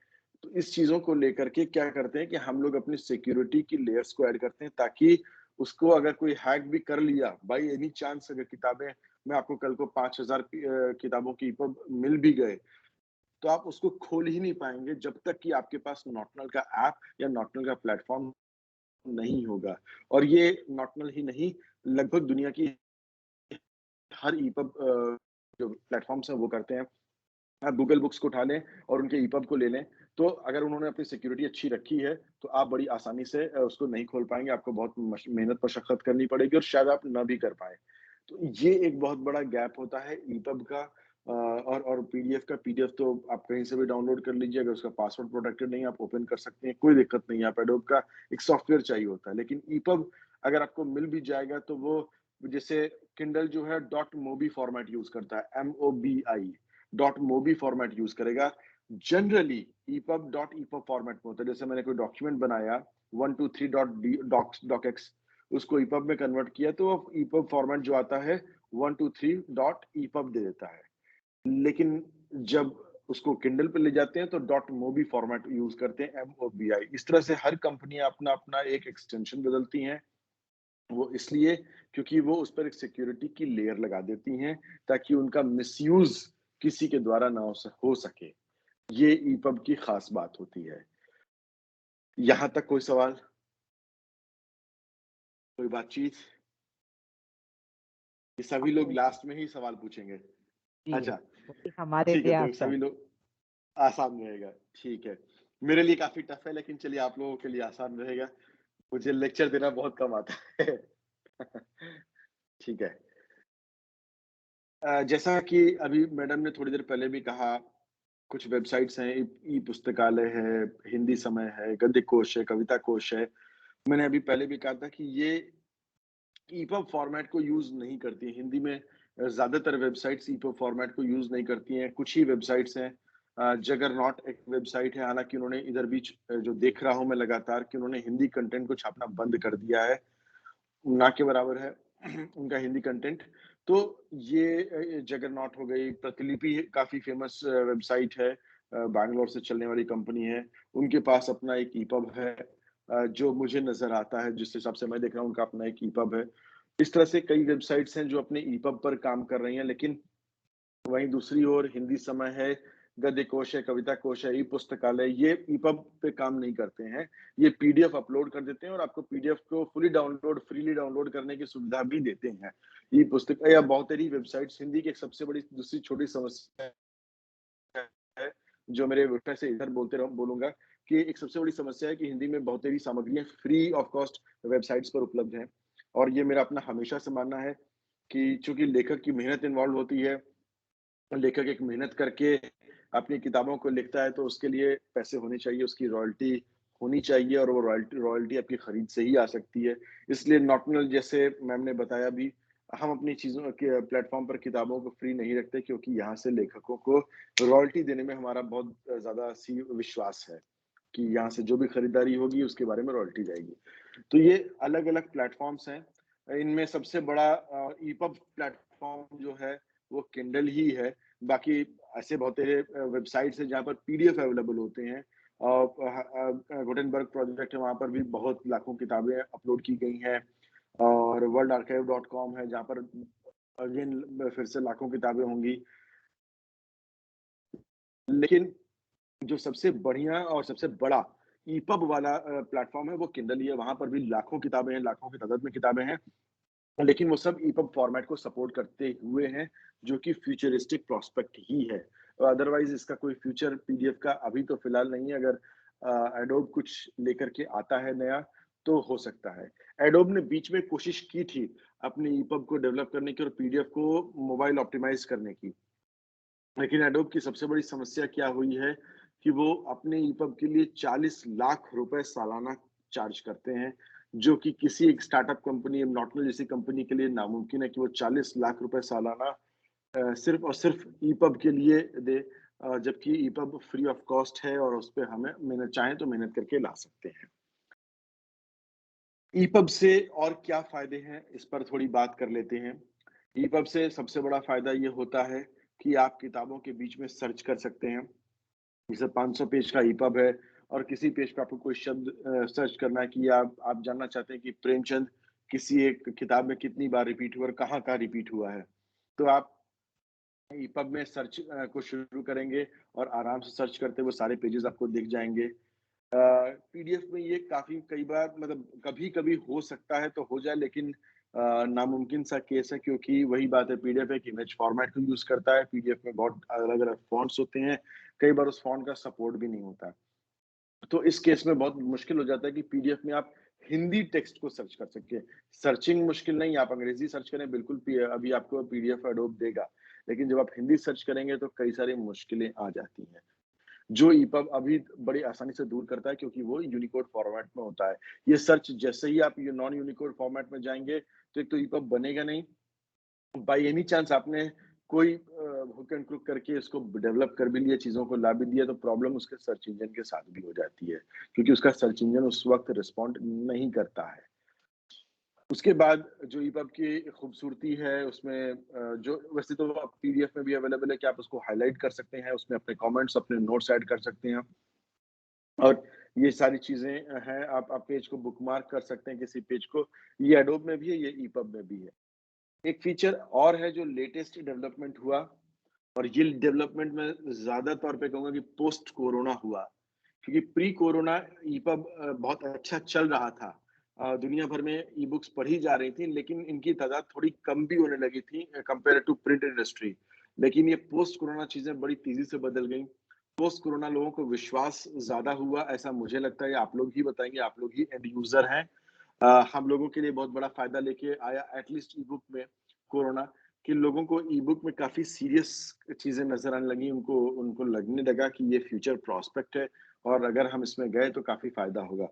तो इस चीज़ों को लेकर के क्या करते हैं कि हम लोग अपनी सिक्योरिटी की लेयर्स को ऐड करते हैं ताकि उसको अगर कोई हैक भी कर लिया, बाय एनी चांस अगर किताबें मैं आपको कल को 5000 किताबों की ईपब मिल भी गए, तो आप उसको खोल ही नहीं पाएँगे जब तक कि आपके पास नॉटनल का ऐप या नॉटनल का प्लेटफ़ॉर्म नहीं होगा। और ये नॉटनल ही नहीं, लगभग दुनिया की हर ईपब जो प्लेटफ़ॉर्म्स हैं वो करते हैं। आप गूगल बुक्स को उठा लें और उनके ईपब को ले लें, तो अगर उन्होंने अपनी सिक्योरिटी अच्छी रखी है, तो आप बड़ी आसानी से उसको नहीं खोल पाएँगे, आपको बहुत मेहनत मशक्कत करनी पड़ेगी और शायद आप ना भी कर पाएँ। तो ये एक बहुत बड़ा गैप होता है ईपब का, और पीडीएफ का। पीडीएफ तो आप कहीं से भी डाउनलोड कर लीजिए, अगर उसका पासवर्ड प्रोटेक्टेड नहीं है, आप ओपन कर सकते हैं, कोई दिक्कत नहीं है। आप एडोब का एक सॉफ्टवेयर चाहिए होता है, लेकिन ईपब अगर आपको मिल भी जाएगा, तो वो जैसे किंडल जो है डॉट मोबी फॉर्मेट यूज़ करता है, एमओबीआई, डॉट मोबी फॉर्मेट यूज़ करेगा। Generally EPUB dot EPUB format में होता है। जैसे मैंने कोई डॉक्यूमेंट बनाया 123 डॉट डी डॉक्स डॉकएक्स, उसको ईपब में कन्वर्ट किया, तो वो ईपब फॉर्मेट जो आता है 123 डॉट ईपब दे देता है। लेकिन जब उसको किंडल पे ले जाते हैं तो डॉट मोबी फॉर्मेट यूज करते हैं, एमओबीआई। इस तरह से हर कंपनियां अपना अपना एक एक्सटेंशन बदलती हैं। वो इसलिए क्योंकि वो उस पर एक सिक्योरिटी की लेयर लगा देती हैं ताकि उनका मिसयूज किसी के द्वारा ना हो सके। ये ईपब की खास बात होती है। यहां तक कोई सवाल, कोई बातचीत? ये सभी लोग आपने लास्ट में ही सवाल पूछेंगे। जी, अच्छा, वही हमारे ठीक है, लिए तो आसान। सभी लोग आसान रहेगा, ठीक है। मेरे लिए काफ़ी टफ़ है, लेकिन चलिए आप लोगों के लिए आसान रहेगा। मुझे लेक्चर देना बहुत कम आता है। ठीक है। जैसा कि अभी मैडम ने थोड़ी देर पहले भी कहा, कुछ वेबसाइट्स हैं, ई पुस्तकालय है, हिंदी समय है, गद्य कोश है, कविता कोश है। मैंने अभी पहले भी कहा था कि ये ईपब फॉर्मेट को यूज़ नहीं करती हैं। हिंदी में ज़्यादातर वेबसाइट्स ईपब फॉर्मेट को यूज़ नहीं करती हैं। कुछ ही वेबसाइट्स हैं, जगरनॉट एक वेबसाइट है, हालाँकि उन्होंने इधर बीच जो देख रहा हूँ मैं लगातार कि उन्होंने हिंदी कंटेंट को छापना बंद कर दिया है। ना के बराबर है उनका हिंदी कंटेंट। तो ये जगरनॉट हो गई, प्रतिलिपि काफ़ी फ़ेमस वेबसाइट है, बैंगलोर से चलने वाली कंपनी है। उनके पास अपना एक ईपब है, जो मुझे नज़र आता है, जिस हिसाब से मैं देख रहा हूँ उनका अपना एक ईपब है। इस तरह से कई वेबसाइट्स हैं जो अपने ईपब पर काम कर रही हैं, लेकिन वहीं दूसरी ओर हिंदी समय है, गद्य कोश है, कविता कोश है, ई-पुस्तकालय, ये ईपब पे काम नहीं करते हैं। ये पीडीएफ अपलोड कर देते हैं और आपको पीडीएफ को फ्रीली डाउनलोड करने की सुविधा भी देते हैं। ई-पुस्तक या बहुतेरी वेबसाइट्स। हिंदी की एक सबसे बड़ी दूसरी छोटी समस्या है, जो मेरे विषय से इधर बोलूँगा कि एक सबसे बड़ी समस्या है कि हिंदी में बहुतेरी सामग्रियाँ फ्री ऑफ कॉस्ट वेबसाइट्स पर उपलब्ध हैं। और ये मेरा अपना हमेशा से मानना है कि चूँकि लेखक की मेहनत इन्वॉल्व होती है, लेखक एक मेहनत करके अपनी किताबों को लिखता है, तो उसके लिए पैसे होने चाहिए, उसकी रॉयल्टी होनी चाहिए और वो रॉयल्टी रॉयल्टी आपकी खरीद से ही आ सकती है। इसलिए नॉटनल जैसे मैम ने बताया भी, हम अपनी चीज़ों के प्लेटफ़ॉर्म पर किताबों को फ्री नहीं रखते क्योंकि यहाँ से लेखकों को रॉयल्टी देने में हमारा बहुत ज़्यादा सी विश्वास है कि यहाँ से जो भी खरीदारी होगी उसके बारे में रॉयल्टी जाएगी। तो ये अलग-अलग प्लेटफ़ॉर्म्स हैं। इनमें सबसे बड़ा ईपब प्लेटफ़ॉर्म जो है वो किंडल ही है। बाकी ऐसे बहुत सारे वेबसाइट्स हैं जहाँ पर पीडीएफ अवेलेबल होते हैं। गुटेनबर्ग प्रोजेक्ट है, वहाँ पर भी बहुत लाखों किताबें अपलोड की गई हैं और worldarchive.com है जहाँ पर अगेन फिर से लाखों किताबें होंगी। लेकिन जो सबसे बढ़िया और सबसे बड़ा ईपब वाला प्लेटफ़ॉर्म है वो किंडल ही है। वहाँ पर भी लाखों किताबें हैं, लाखों की तादाद में किताबें हैं। लेकिन वो सब ईपब फॉर्मेट को सपोर्ट करते हुए हैं, जो कि फ्यूचरिस्टिक प्रोस्पेक्ट ही है। अदरवाइज़ इसका कोई फ्यूचर पीडीएफ का अभी तो फिलहाल नहीं है। अगर एडोब कुछ लेकर के आता है नया, तो हो सकता है। एडोब ने बीच में कोशिश की थी अपनी ईपब को डेवलप करने की और पीडीएफ को मोबाइल ऑप्टिमाइज करने की। लेकिन एडोब की सबसे बड़ी समस्या क्या हुई है कि वो अपने ईपब के लिए 40 लाख रुपए सालाना चार्ज करते हैं, जो कि किसी एक स्टार्टअप कंपनी, नॉटनल जैसी कंपनी के लिए नामुमकिन है कि वो 40 लाख रुपए सालाना सिर्फ और सिर्फ ईपब के लिए दे, जबकि ईपब फ्री ऑफ कॉस्ट है और उस पे हमें मेहनत चाहें तो मेहनत करके ला सकते हैं। ईपब से और क्या फायदे हैं, इस पर थोड़ी बात कर लेते हैं। ईपब से सबसे बड़ा फायदा ये होता है कि आप किताबों के बीच में सर्च कर सकते हैं। जैसे 500 पेज का ईपब है और किसी पेज पे आपको कोई शब्द सर्च करना है कि आप जानना चाहते हैं कि प्रेमचंद किसी एक किताब में कितनी बार रिपीट हुआ और कहाँ-कहाँ रिपीट हुआ है। तो आप ईपब में सर्च को शुरू करेंगे और आराम से सर्च करते हुए सारे पेजेस आपको दिख जाएँगे। पीडीएफ में ये काफ़ी कई बार मतलब कभी-कभी हो सकता है तो हो जाए, लेकिन नामुमकिन सा केस है, क्योंकि वही बात है, पीडीएफ एक इमेज फॉर्मेट को यूज़ करता है। पीडीएफ में बहुत अलग-अलग फ़ॉन्ट्स होते हैं, कई बार उस फ़ॉन्ट का सपोर्ट भी नहीं होता है। तो इस केस में बहुत मुश्किल हो जाता है कि पीडीएफ में आप हिंदी टेक्स्ट को सर्च कर सकें। सर्चिंग मुश्किल नहीं, आप अंग्रेज़ी सर्च करें, बिल्कुल अभी आपको पीडीएफ एडोब देगा। लेकिन जब आप हिंदी सर्च करेंगे तो कई सारी मुश्किलें आ जाती हैं। जो ईपब अभी बड़ी आसानी से दूर करता है, क्योंकि वो यूनिकोड फॉर्मेट में होता है। ये सर्च जैसे ही आप ये नॉन यूनिकोड फॉर्मेट में जाएँगे, तो एक तो ईपब बनेगा नहीं। बाय एनी चांस आपने कोई हुक एंड क्रुक करके इसको डेवलप कर भी लिया, चीज़ों को ला भी दिया, तो प्रॉब्लम उसके सर्च इंजन के साथ भी हो जाती है, क्योंकि उसका सर्च इंजन उस वक़्त रिस्पॉन्ड नहीं करता है। उसके बाद जो ईपब की खूबसूरती है उसमें जो वैसे तो पीडीएफ में भी अवेलेबल है कि आप उसको हाइलाइट कर सकते हैं, उसमें अपने कमेंट्स, अपने नोट्स ऐड कर सकते हैं। और ये सारी चीज़ें हैं, आप पेज को बुकमार्क कर सकते हैं किसी पेज को। ये एडोब में भी है, ये ईपब में भी है। एक फीचर और है जो लेटेस्ट डेवलपमेंट हुआ, और ये डेवलपमेंट मैं ज़्यादा तौर पे कहूँगा कि पोस्ट कोरोना हुआ। क्योंकि प्री कोरोना ईपब बहुत अच्छा चल रहा था। दुनिया भर में ई-बुक्स पढ़ी जा रही थी, लेकिन इनकी तादाद थोड़ी कम भी होने लगी थी कंपेयर टू प्रिंट इंडस्ट्री। लेकिन ये पोस्ट कोरोना चीज़ें बड़ी तेज़ी से बदल गईं। पोस्ट कोरोना लोगों को विश्वास ज़्यादा हुआ, ऐसा मुझे लगता है। आप लोग ही बताएँगे, आप लोग ही एंड यूज़र हैं। हम लोगों के लिए बहुत बड़ा फ़ायदा लेके आया एटलीस्ट ई-बुक में कोरोना, कि लोगों को ई-बुक में काफ़ी सीरियस चीज़ें नज़र आने लगी। उनको उनको लगने लगा कि ये फ्यूचर प्रॉस्पेक्ट है और अगर हम इसमें गए तो काफ़ी फ़ायदा होगा।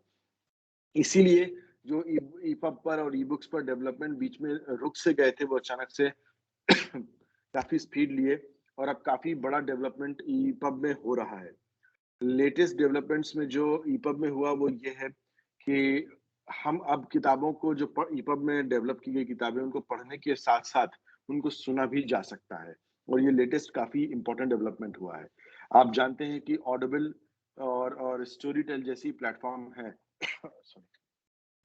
इसीलिए जो ईपब पर और ई-बुक्स पर डेवलपमेंट बीच में रुक से गए थे, वो अचानक से काफ़ी स्पीड लिए और अब काफ़ी बड़ा डेवलपमेंट ईपब में हो रहा है। लेटेस्ट डेवलपमेंट्स में जो ईपब में हुआ वो ये है कि हम अब किताबों को जो ईपब में डेवलप की गई किताबें, उनको पढ़ने के साथ-साथ उनको सुना भी जा सकता है, और ये लेटेस्ट काफ़ी इम्पोर्टेंट डेवलपमेंट हुआ है। आप जानते हैं कि ऑडिबल और स्टोरीटेल जैसी प्लेटफ़ॉर्म है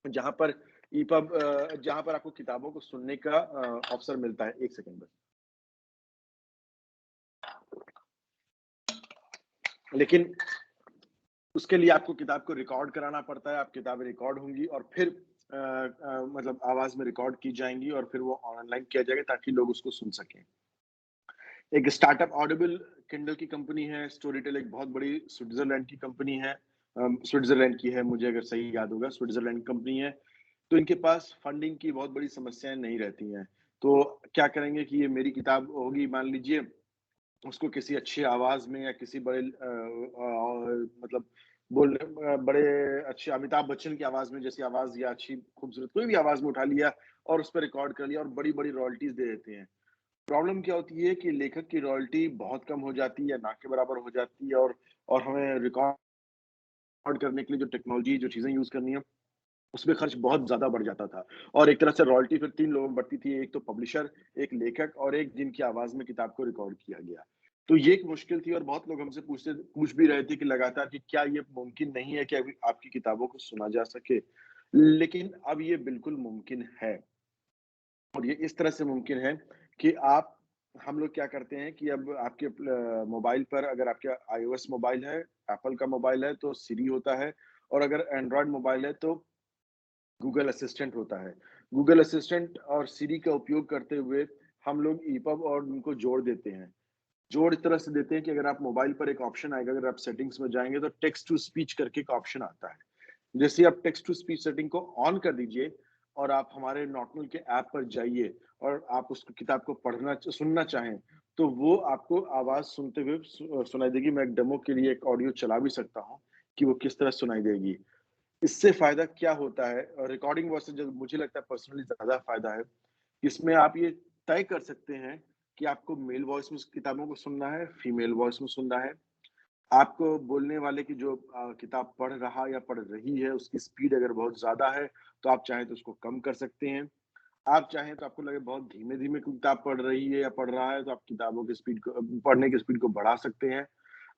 जहाँ पर जहाँ पर आपको किताबों को सुनने का अवसर मिलता है। 1 सेकंड बस। लेकिन उसके लिए आपको किताब को रिकॉर्ड कराना पड़ता है। आप किताबें रिकॉर्ड होंगी और फिर मतलब आवाज़ में रिकॉर्ड की जाएँगी और फिर वो ऑनलाइन किया जाएगा ताकि लोग उसको सुन सकें। एक स्टार्टअप ऑडिबल किंडल की कंपनी है, स्टोरीटेल एक बहुत बड़ी स्विट्ज़रलैंड की कंपनी है। स्विट्ज़रलैंड की है, मुझे अगर सही याद होगा, स्विट्ज़रलैंड कंपनी है। तो इनके पास फंडिंग की बहुत बड़ी समस्याएँ नहीं रहती हैं। तो क्या करेंगे कि ये मेरी किताब होगी, मान लीजिए, उसको किसी अच्छी आवाज़ में या किसी बड़े मतलब बड़े अच्छे अमिताभ बच्चन की आवाज़ में जैसी आवाज़ या अच्छी खूबसूरत कोई भी आवाज़ में उठा लिया और उस पे रिकॉर्ड कर लिया और बड़ी-बड़ी रॉयल्टीज़ दे देते हैं। प्रॉब्लम क्या होती है कि लेखक की रॉयल्टी बहुत कम हो जाती है या ना के बराबर हो जाती है, और हमें रिकॉर्ड करने के लिए जो टेक्नोलॉजी, जो चीज़ें यूज़ करनी है, उसमें खर्च बहुत ज़्यादा बढ़ जाता था। और एक तरह से रॉयल्टी फिर 3 लोगों में बढ़ती थी, एक तो पब्लिशर, एक लेखक और एक जिनकी आवाज़ में किताब को रिकॉर्ड किया गया। तो ये एक मुश्किल थी और बहुत लोग हमसे पूछ भी रहे थे कि लगातार कि क्या ये मुमकिन नहीं है कि अभी आपकी किताबों को सुना जा सके? लेकिन अब ये बिल्कुल मुमकिन है। और ये इस तरह से मुमकिन है कि हम लोग क्या करते हैं कि अब आपके मोबाइल पर, अगर आपके आईओएस मोबाइल है, एप्पल का मोबाइल है तो सिरी होता है, और अगर एंड्रॉयड मोबाइल है तो गूगल असिस्टेंट होता है। गूगल असिस्टेंट और सिरी का उपयोग करते हुए हम लोग ईपब और उनको जोड़ देते हैं। जोड़ इस तरह से देते हैं कि अगर आप मोबाइल पर एक ऑप्शन आएगा, अगर आप सेटिंग्स में जाएँगे तो टेक्स्ट टू स्पीच करके एक ऑप्शन आता है। जैसे आप टेक्स्ट टू स्पीच सेटिंग को ऑन कर दीजिए और आप हमारे नॉटनल के ऐप पर जाइए और आप उस किताब को सुनना चाहें, तो वो आपको आवाज सुनते हुए सुनाई देगी। मैं एक डेमो के लिए एक ऑडियो चला भी सकता हूँ कि वो किस तरह सुनाई देगी। इससे फायदा क्या होता है, रिकॉर्डिंग वॉइस से जो मुझे लगता है पर्सनली ज्यादा फायदा है, इसमें आप ये तय कर सकते हैं कि आपको मेल वॉइस में किताबों को सुनना है, फीमेल वॉइस में सुनना है। आपको बोलने वाले की जो किताब पढ़ रहा या पढ़ रही है, उसकी स्पीड अगर बहुत ज़्यादा है, तो आप चाहें तो उसको कम कर सकते हैं। आप चाहें तो आपको लगे बहुत धीमे-धीमे किताब पढ़ रही है या पढ़ रहा है, तो आप किताबों की स्पीड को पढ़ने की स्पीड को बढ़ा सकते हैं।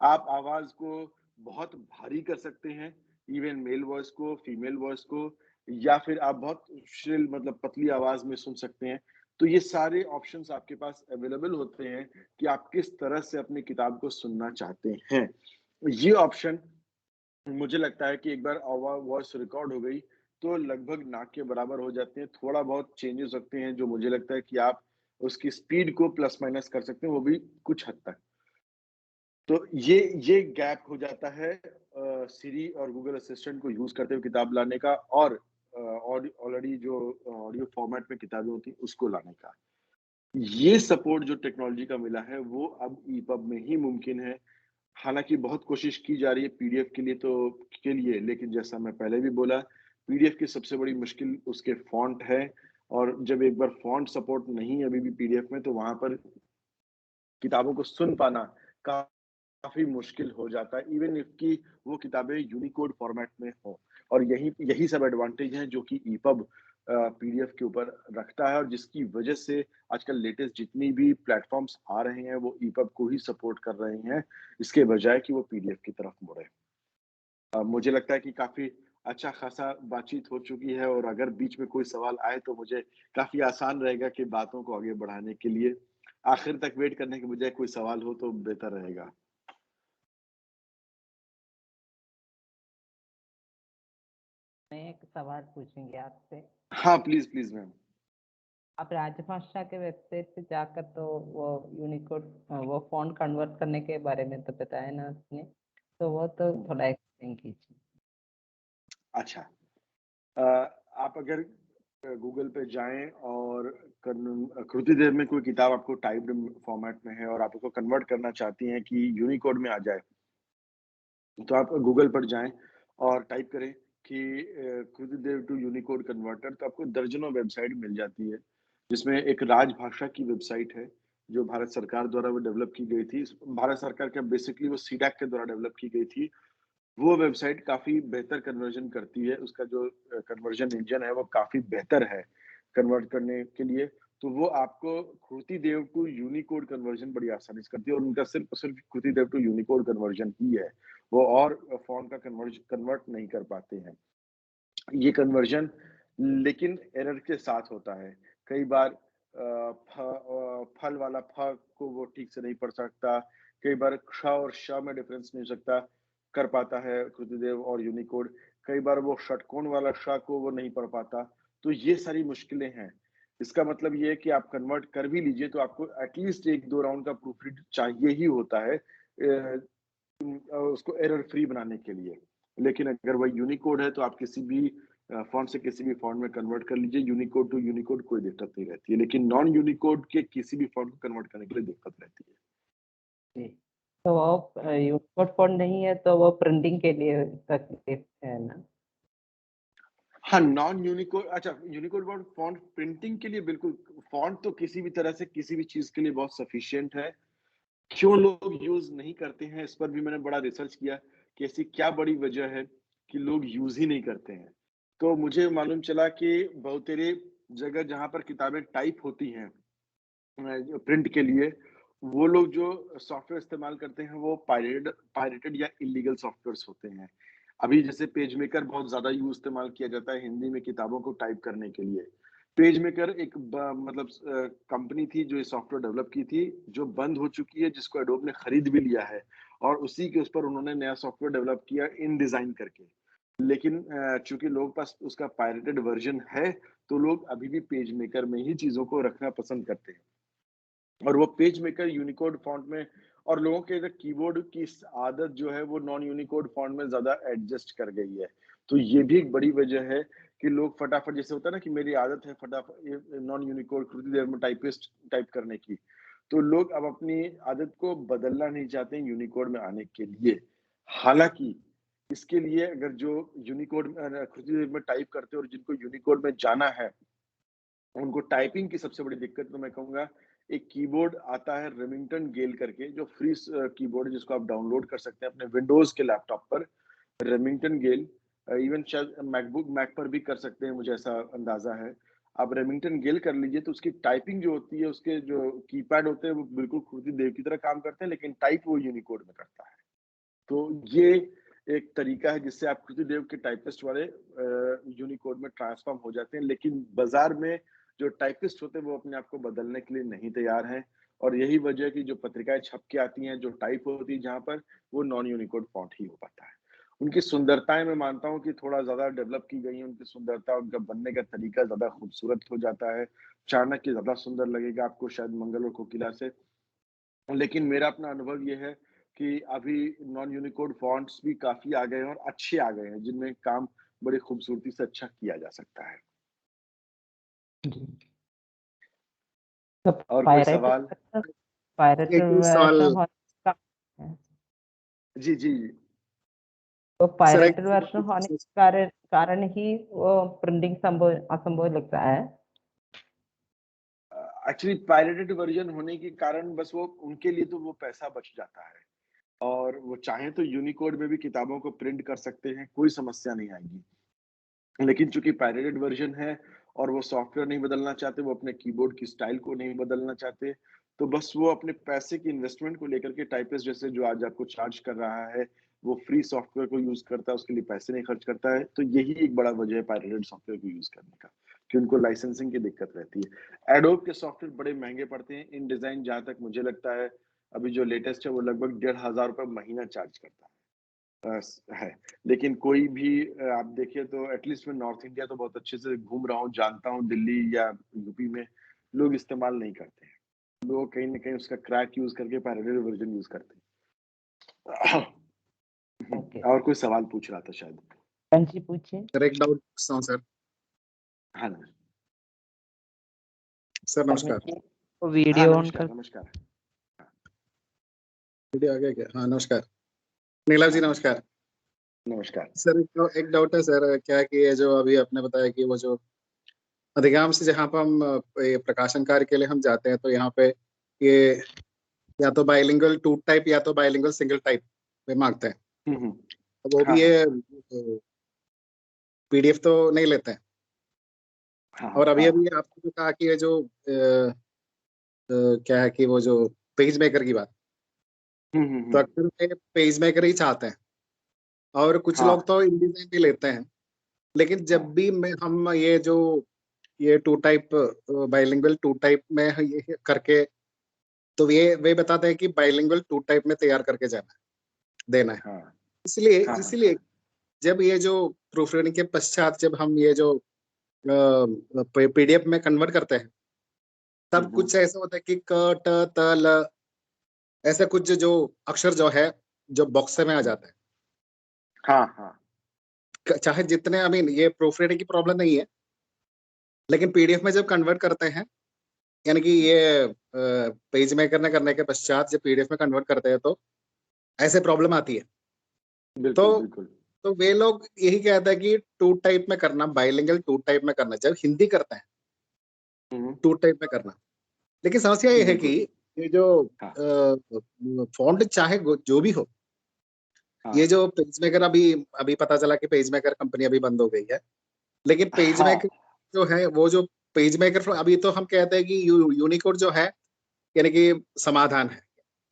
आप आवाज़ को बहुत भारी कर सकते हैं, इवन मेल वॉइस को, फीमेल वॉइस को, या फिर आप बहुत श्रिल मतलब पतली आवाज़ में सुन सकते हैं। तो ये सारे ऑप्शंस आपके पास अवेलेबल होते हैं कि आप किस तरह से अपनी किताब को सुनना चाहते हैं। ये ऑप्शन मुझे लगता है कि एक बार वॉइस रिकॉर्ड हो गई, तो लगभग ना के बराबर हो जाते हैं। थोड़ा बहुत चेंजेस होते हैं, जो मुझे लगता है कि आप उसकी स्पीड को प्लस माइनस कर सकते हैं, वो भी कुछ हद तक। तो ये गैप हो जाता है सिरी और गूगल असिस्टेंट को यूज़ करते हुए किताब लाने का और ऑलरेडी जो ऑडियो फॉर्मेट में किताबें होती हैं, उसको लाने का। ये सपोर्ट जो टेक्नोलॉजी का मिला है, वो अब ईपब में ही मुमकिन है। हालाँकि बहुत कोशिश की जा रही है पीडीएफ के लिए, लेकिन जैसा मैं पहले भी बोला, पीडीएफ की सबसे बड़ी मुश्किल उसके फ़ॉन्ट है और जब एक बार फ़ॉन्ट सपोर्ट नहीं है अभी भी पीडीएफ में, तो वहाँ पर किताबों को सुन पाना काफ़ी मुश्किल हो जाता है, इवन इफ कि वो किताबें यूनिकोड फ़ॉर्मेट में हों। और यही यही सब एडवांटेज हैं जो कि ईपब पीडीएफ के ऊपर रखता है और जिसकी वजह से आजकल लेटेस्ट जितनी भी प्लेटफ़ॉर्म्स आ रहे हैं, वो ईपब को ही सपोर्ट कर रहे हैं, इसके बजाय कि वो पीडीएफ की तरफ मुड़े। मुझे लगता है कि काफ़ी अच्छा खासा बातचीत हो चुकी है और अगर बीच में कोई सवाल आए तो मुझे काफ़ी आसान रहेगा कि बातों को आगे बढ़ाने के लिए। आखिर तक वेट करने के बजाय कोई सवाल हो तो बेहतर रहेगा। मैं एक सवाल पूछूंगी आपसे। हाँ, प्लीज़, प्लीज़ मैम। आप राजभाषा के वेबसाइट पे जाकर तो वो यूनिकोड वो फॉन्ट कन्वर्ट करने के बारे में तो बताया ना आपने, तो वो तो थोड़ा एक्सप्लेन कीजिए। अच्छा। आप अगर गूगल पे जाएँ और कृति देव में कोई किताब आपको टाइप्ड फॉर्मेट में है और आप उसको कन्वर्ट करना चाहती हैं कि यूनिकोड में आ जाए, तो आप गूगल पर जाएँ और टाइप करें कि कृतिदेव टू यूनिकोड कन्वर्टर, तो आपको दर्जनों वेबसाइट मिल जाती है, जिसमें एक राजभाषा की वेबसाइट है, जो भारत सरकार द्वारा वो डेवलप की गई थी। भारत सरकार क्या बेसिकली वो सीडैक के द्वारा डेवलप की गई थी। वो वेबसाइट काफ़ी बेहतर कन्वर्जन करती है, उसका जो कन्वर्जन इंजन है वो काफ़ी बेहतर है कन्वर्ट करने के लिए। तो वो आपको कृति देव टू यूनिकोड कन्वर्जन बड़ी आसानी से करती है और उनका सिर्फ़ और सिर्फ़ कृति देव टू यूनिकोड कन्वर्जन ही है। वो और फ़ॉन्ट का कन्वर्ट नहीं कर पाते हैं। ये कन्वर्जन लेकिन एरर के साथ होता है। कई बार फल वाला फ को वो ठीक से नहीं पढ़ सकता, कई बार क्ष और श में डिफरेंस नहीं कर पाता है कृतिदेव और यूनिकोड, कई बार वो षटकोण वाला श को वो नहीं पढ़ पाता, तो ये सारी मुश्किलें हैं। इसका मतलब ये है कि आप कन्वर्ट कर भी लीजिए तो आपको एटलीस्ट 1-2 राउंड का प्रूफ रीड चाहिए ही होता है उसको एरर फ्री बनाने के लिए। लेकिन अगर वह यूनिकोड है तो आप किसी भी फ़ॉन्ट से किसी भी फ़ॉन्ट में कन्वर्ट कर लीजिए, यूनिकोड टू यूनिकोड कोई दिक्कत नहीं रहती है, लेकिन नॉन यूनिकोड के किसी भी फ़ॉन्ट को कन्वर्ट करने के लिए दिक्कत रहती है। जी, तो वो यूनिकोड फॉन्ट नहीं है तो वो प्रिंटिंग के लिए तकलीफ है ना? हाँ, नॉन यूनिकोड अच्छा यूनिकोड फ़ॉन्ट प्रिंटिंग के लिए बिल्कुल फ़ॉन्ट तो किसी भी तरह से किसी भी चीज़ के लिए बहुत सफिशिएंट है। क्यों लोग यूज़ नहीं करते हैं, इस पर भी मैंने बड़ा रिसर्च किया कि ऐसी क्या बड़ी वजह है कि लोग यूज़ ही नहीं करते हैं। तो मुझे मालूम चला कि बहुतेरे जगह जहाँ पर किताबें टाइप होती हैं जो प्रिंट के लिए, वो लोग जो सॉफ्टवेयर इस्तेमाल करते हैं, वो पायरेटेड या इल्लीगल सॉफ्टवेयर्स होते हैं। अभी जैसे पेजमेकर बहुत ज़्यादा इस्तेमाल किया जाता है हिंदी में किताबों को टाइप करने के लिए। पेजमेकर एक मतलब कंपनी थी जो ये सॉफ्टवेयर डेवलप की थी, जो बंद हो चुकी है, जिसको एडोब ने खरीद भी लिया है और उसी के उस पर उन्होंने नया सॉफ्टवेयर डेवलप किया इन डिज़ाइन करके। लेकिन चूँकि लोगों के पास उसका पायरेटेड वर्ज़न है, तो लोग अभी भी पेजमेकर में ही चीज़ों को रखना पसंद करते हैं। और वो पेज मेकर यूनिकोड फ़ॉन्ट में और लोगों के कीबोर्ड की आदत जो है वो नॉन यूनिकोड फॉन्ट में ज्यादा एडजस्ट कर गई है। तो ये भी एक बड़ी वजह है कि लोग फटाफट, जैसे होता है ना कि मेरी आदत है फटाफट नॉन यूनिकोड थोड़ी देर में टाइप करने की, तो लोग अब अपनी आदत को बदलना नहीं चाहते हैं यूनिकोड में आने के लिए। हालांकि इसके लिए अगर जो यूनिकोड थोड़ी देर में टाइप करते हैं और जिनको यूनिकोड में जाना है, उनको टाइपिंग की सबसे बड़ी दिक्कत तो मैं कहूँगा, एक कीबोर्ड आता है रेमिंगटन गेल करके, जो फ्री कीबोर्ड है जिसको आप डाउनलोड कर सकते हैं अपने विंडोज के लैपटॉप पर। रेमिंगटन गेल, इवन शायद मैक पर भी कर सकते हैं, मुझे ऐसा अंदाजा है। आप रेमिंगटन गेल कर लीजिए तो उसकी टाइपिंग जो होती है, उसके जो कीपैड होते हैं वो बिल्कुल खुर्दी देव की तरह काम करते हैं, लेकिन टाइप वो यूनिकोड में करता है। तो ये एक तरीका है जिससे आप कृतिदेव के टाइपिस्ट वाले यूनिकोड में ट्रांसफॉर्म हो जाते हैं, लेकिन बाजार में जो टाइपिस्ट होते हैं वो अपने आप को बदलने के लिए नहीं तैयार हैं। और यही वजह है कि जो पत्रिकाएं छप के आती हैं, जो टाइप होती है जहां पर, वो नॉन यूनिकोड फॉन्ट ही हो पाता है। उनकी सुंदरताएं मैं मानता हूँ कि थोड़ा ज्यादा डेवलप की गई है, उनकी सुंदरता, उनका बनने का तरीका ज्यादा खूबसूरत हो जाता है। चाणक्य ज्यादा सुंदर लगेगा आपको शायद मंगल और कोकिला से। लेकिन मेरा अपना अनुभव ये है कि अभी नॉन यूनिकोड फॉन्ट्स भी काफी आ गए हैं और अच्छे आ गए हैं, जिनमें काम बड़ी खूबसूरती से अच्छा किया जा सकता है। जी। तो और कोई पायरेटेड सवाल? पायरेटेड एक सवाल वर्जन होने का जी जी जी। तो सर, एक पायरेटेड वर्जन होने के कारण ही वो प्रिंटिंग असंभव लगता है। एक्चुअली पायरेटेड वर्जन होने के कारण बस वो उनके लिए तो वो पैसा बच जाता है, और वो चाहे तो यूनिकोड में भी किताबों को प्रिंट कर सकते हैं, कोई समस्या नहीं आएगी। लेकिन चूंकि पायरेटेड वर्जन है और वो सॉफ्टवेयर नहीं बदलना चाहते, वो अपने कीबोर्ड की स्टाइल को नहीं बदलना चाहते, तो बस वो अपने पैसे की इन्वेस्टमेंट को लेकर के टाइपिस्ट जैसे जो आज आपको चार्ज कर रहा है, वो फ्री सॉफ्टवेयर को यूज करता है, उसके लिए पैसे नहीं खर्च करता है। तो यही एक बड़ा वजह है पायरेटेड सॉफ्टवेयर को यूज करने का, कि उनको लाइसेंसिंग की दिक्कत रहती है। एडोब के सॉफ्टवेयर बड़े महंगे पड़ते हैं। इन डिजाइन जहां तक मुझे लगता है अभी जो लेटेस्ट है वो लगभग 1500 महीना चार्ज करता है। है। लेकिन कोई भी आप देखिए तो एटलीस्ट मैं नॉर्थ इंडिया तो बहुत अच्छे से घूम रहा हूँ, जानता हूँ, दिल्ली या यूपी में लोग इस्तेमाल नहीं करते हैं। लोग कहीं ना कहीं उसका क्रैक यूज करके पैरेलल वर्जन यूज करते हैं। ओके, और कोई सवाल पूछ रहा था शायद। जी पूछिए। सर, एक डाउट पूछता हूँ सर। हाँ नमस्कार। सर नमस्कार। तो हाँ वीडियो ऑन नमस्कार कर। नमस्कार। वीडियो आ गया क्या? हाँ नमस्कार नीलम जी, हाँ नमस्कार नमस्कार। सर। एक डाउट है सर, क्या है कि ये जो अभी आपने बताया कि वो जो अधिकांश जहाँ पर हम ये प्रकाशन कार्य के लिए हम जाते हैं, तो यहाँ पे ये या तो बाइलिंगुअल 2 टाइप या तो बाइलिंगुअल सिंगल टाइप में मांगते हैं। हम्म। वो हाँ भी हाँ ये पीडीएफ तो नहीं लेते हैं। हाँ और अभी हाँ। अभी आपने जो कहा कि ये जो क्या है कि वो जो पेज मेकर की बात, तो अक्सर पेज मेकर ही चाहते हैं, और कुछ हाँ लोग तो इंडिजाइन भी लेते हैं। लेकिन हाँ। जब भी हम ये 2 टाइप बाइलिंगुअल 2 टाइप में ये करके, तो ये वे बताते हैं कि बाइलिंगुअल 2 टाइप में तैयार करके देना है। हाँ इसलिए हाँ इसलिए हाँ। जब ये जो प्रूफ रीडिंग के पश्चात जब हम ये जो पीडीएफ में कन्वर्ट करते हैं, तब कुछ ऐसा होता है कि क ट त ल ऐसे कुछ जो अक्षर जो है जो बॉक्स में आ जाता है। हाँ हाँ। चाहे जितने, आई मीन, ये प्रूफ रीडिंग की प्रॉब्लम नहीं है, लेकिन पीडीएफ में जब कन्वर्ट करते हैं, यानी कि ये पेज मेकर ने करने के पश्चात जब पीडीएफ में कन्वर्ट करते हैं, तो ऐसे प्रॉब्लम आती है। बिल्कुल तो बिल्कुल। तो वे लोग यही कहते हैं कि 2 टाइप में करना, बाइलिंगुअल 2 टाइप में करना। जब हिंदी करते हैं 2 टाइप में करना। लेकिन समस्या ये है कि बिल्कुल। ये जो हाँ फॉन्ट चाहे जो भी हो, हाँ ये जो पेज मेकर अभी अभी पता चला कि पेज मेकर कंपनी अभी बंद हो गई है। लेकिन पेज हाँ। मेकर जो है, वो जो पेज मेकर अभी तो हम कहते हैं कि यूनिकोड जो है, यानी कि समाधान है।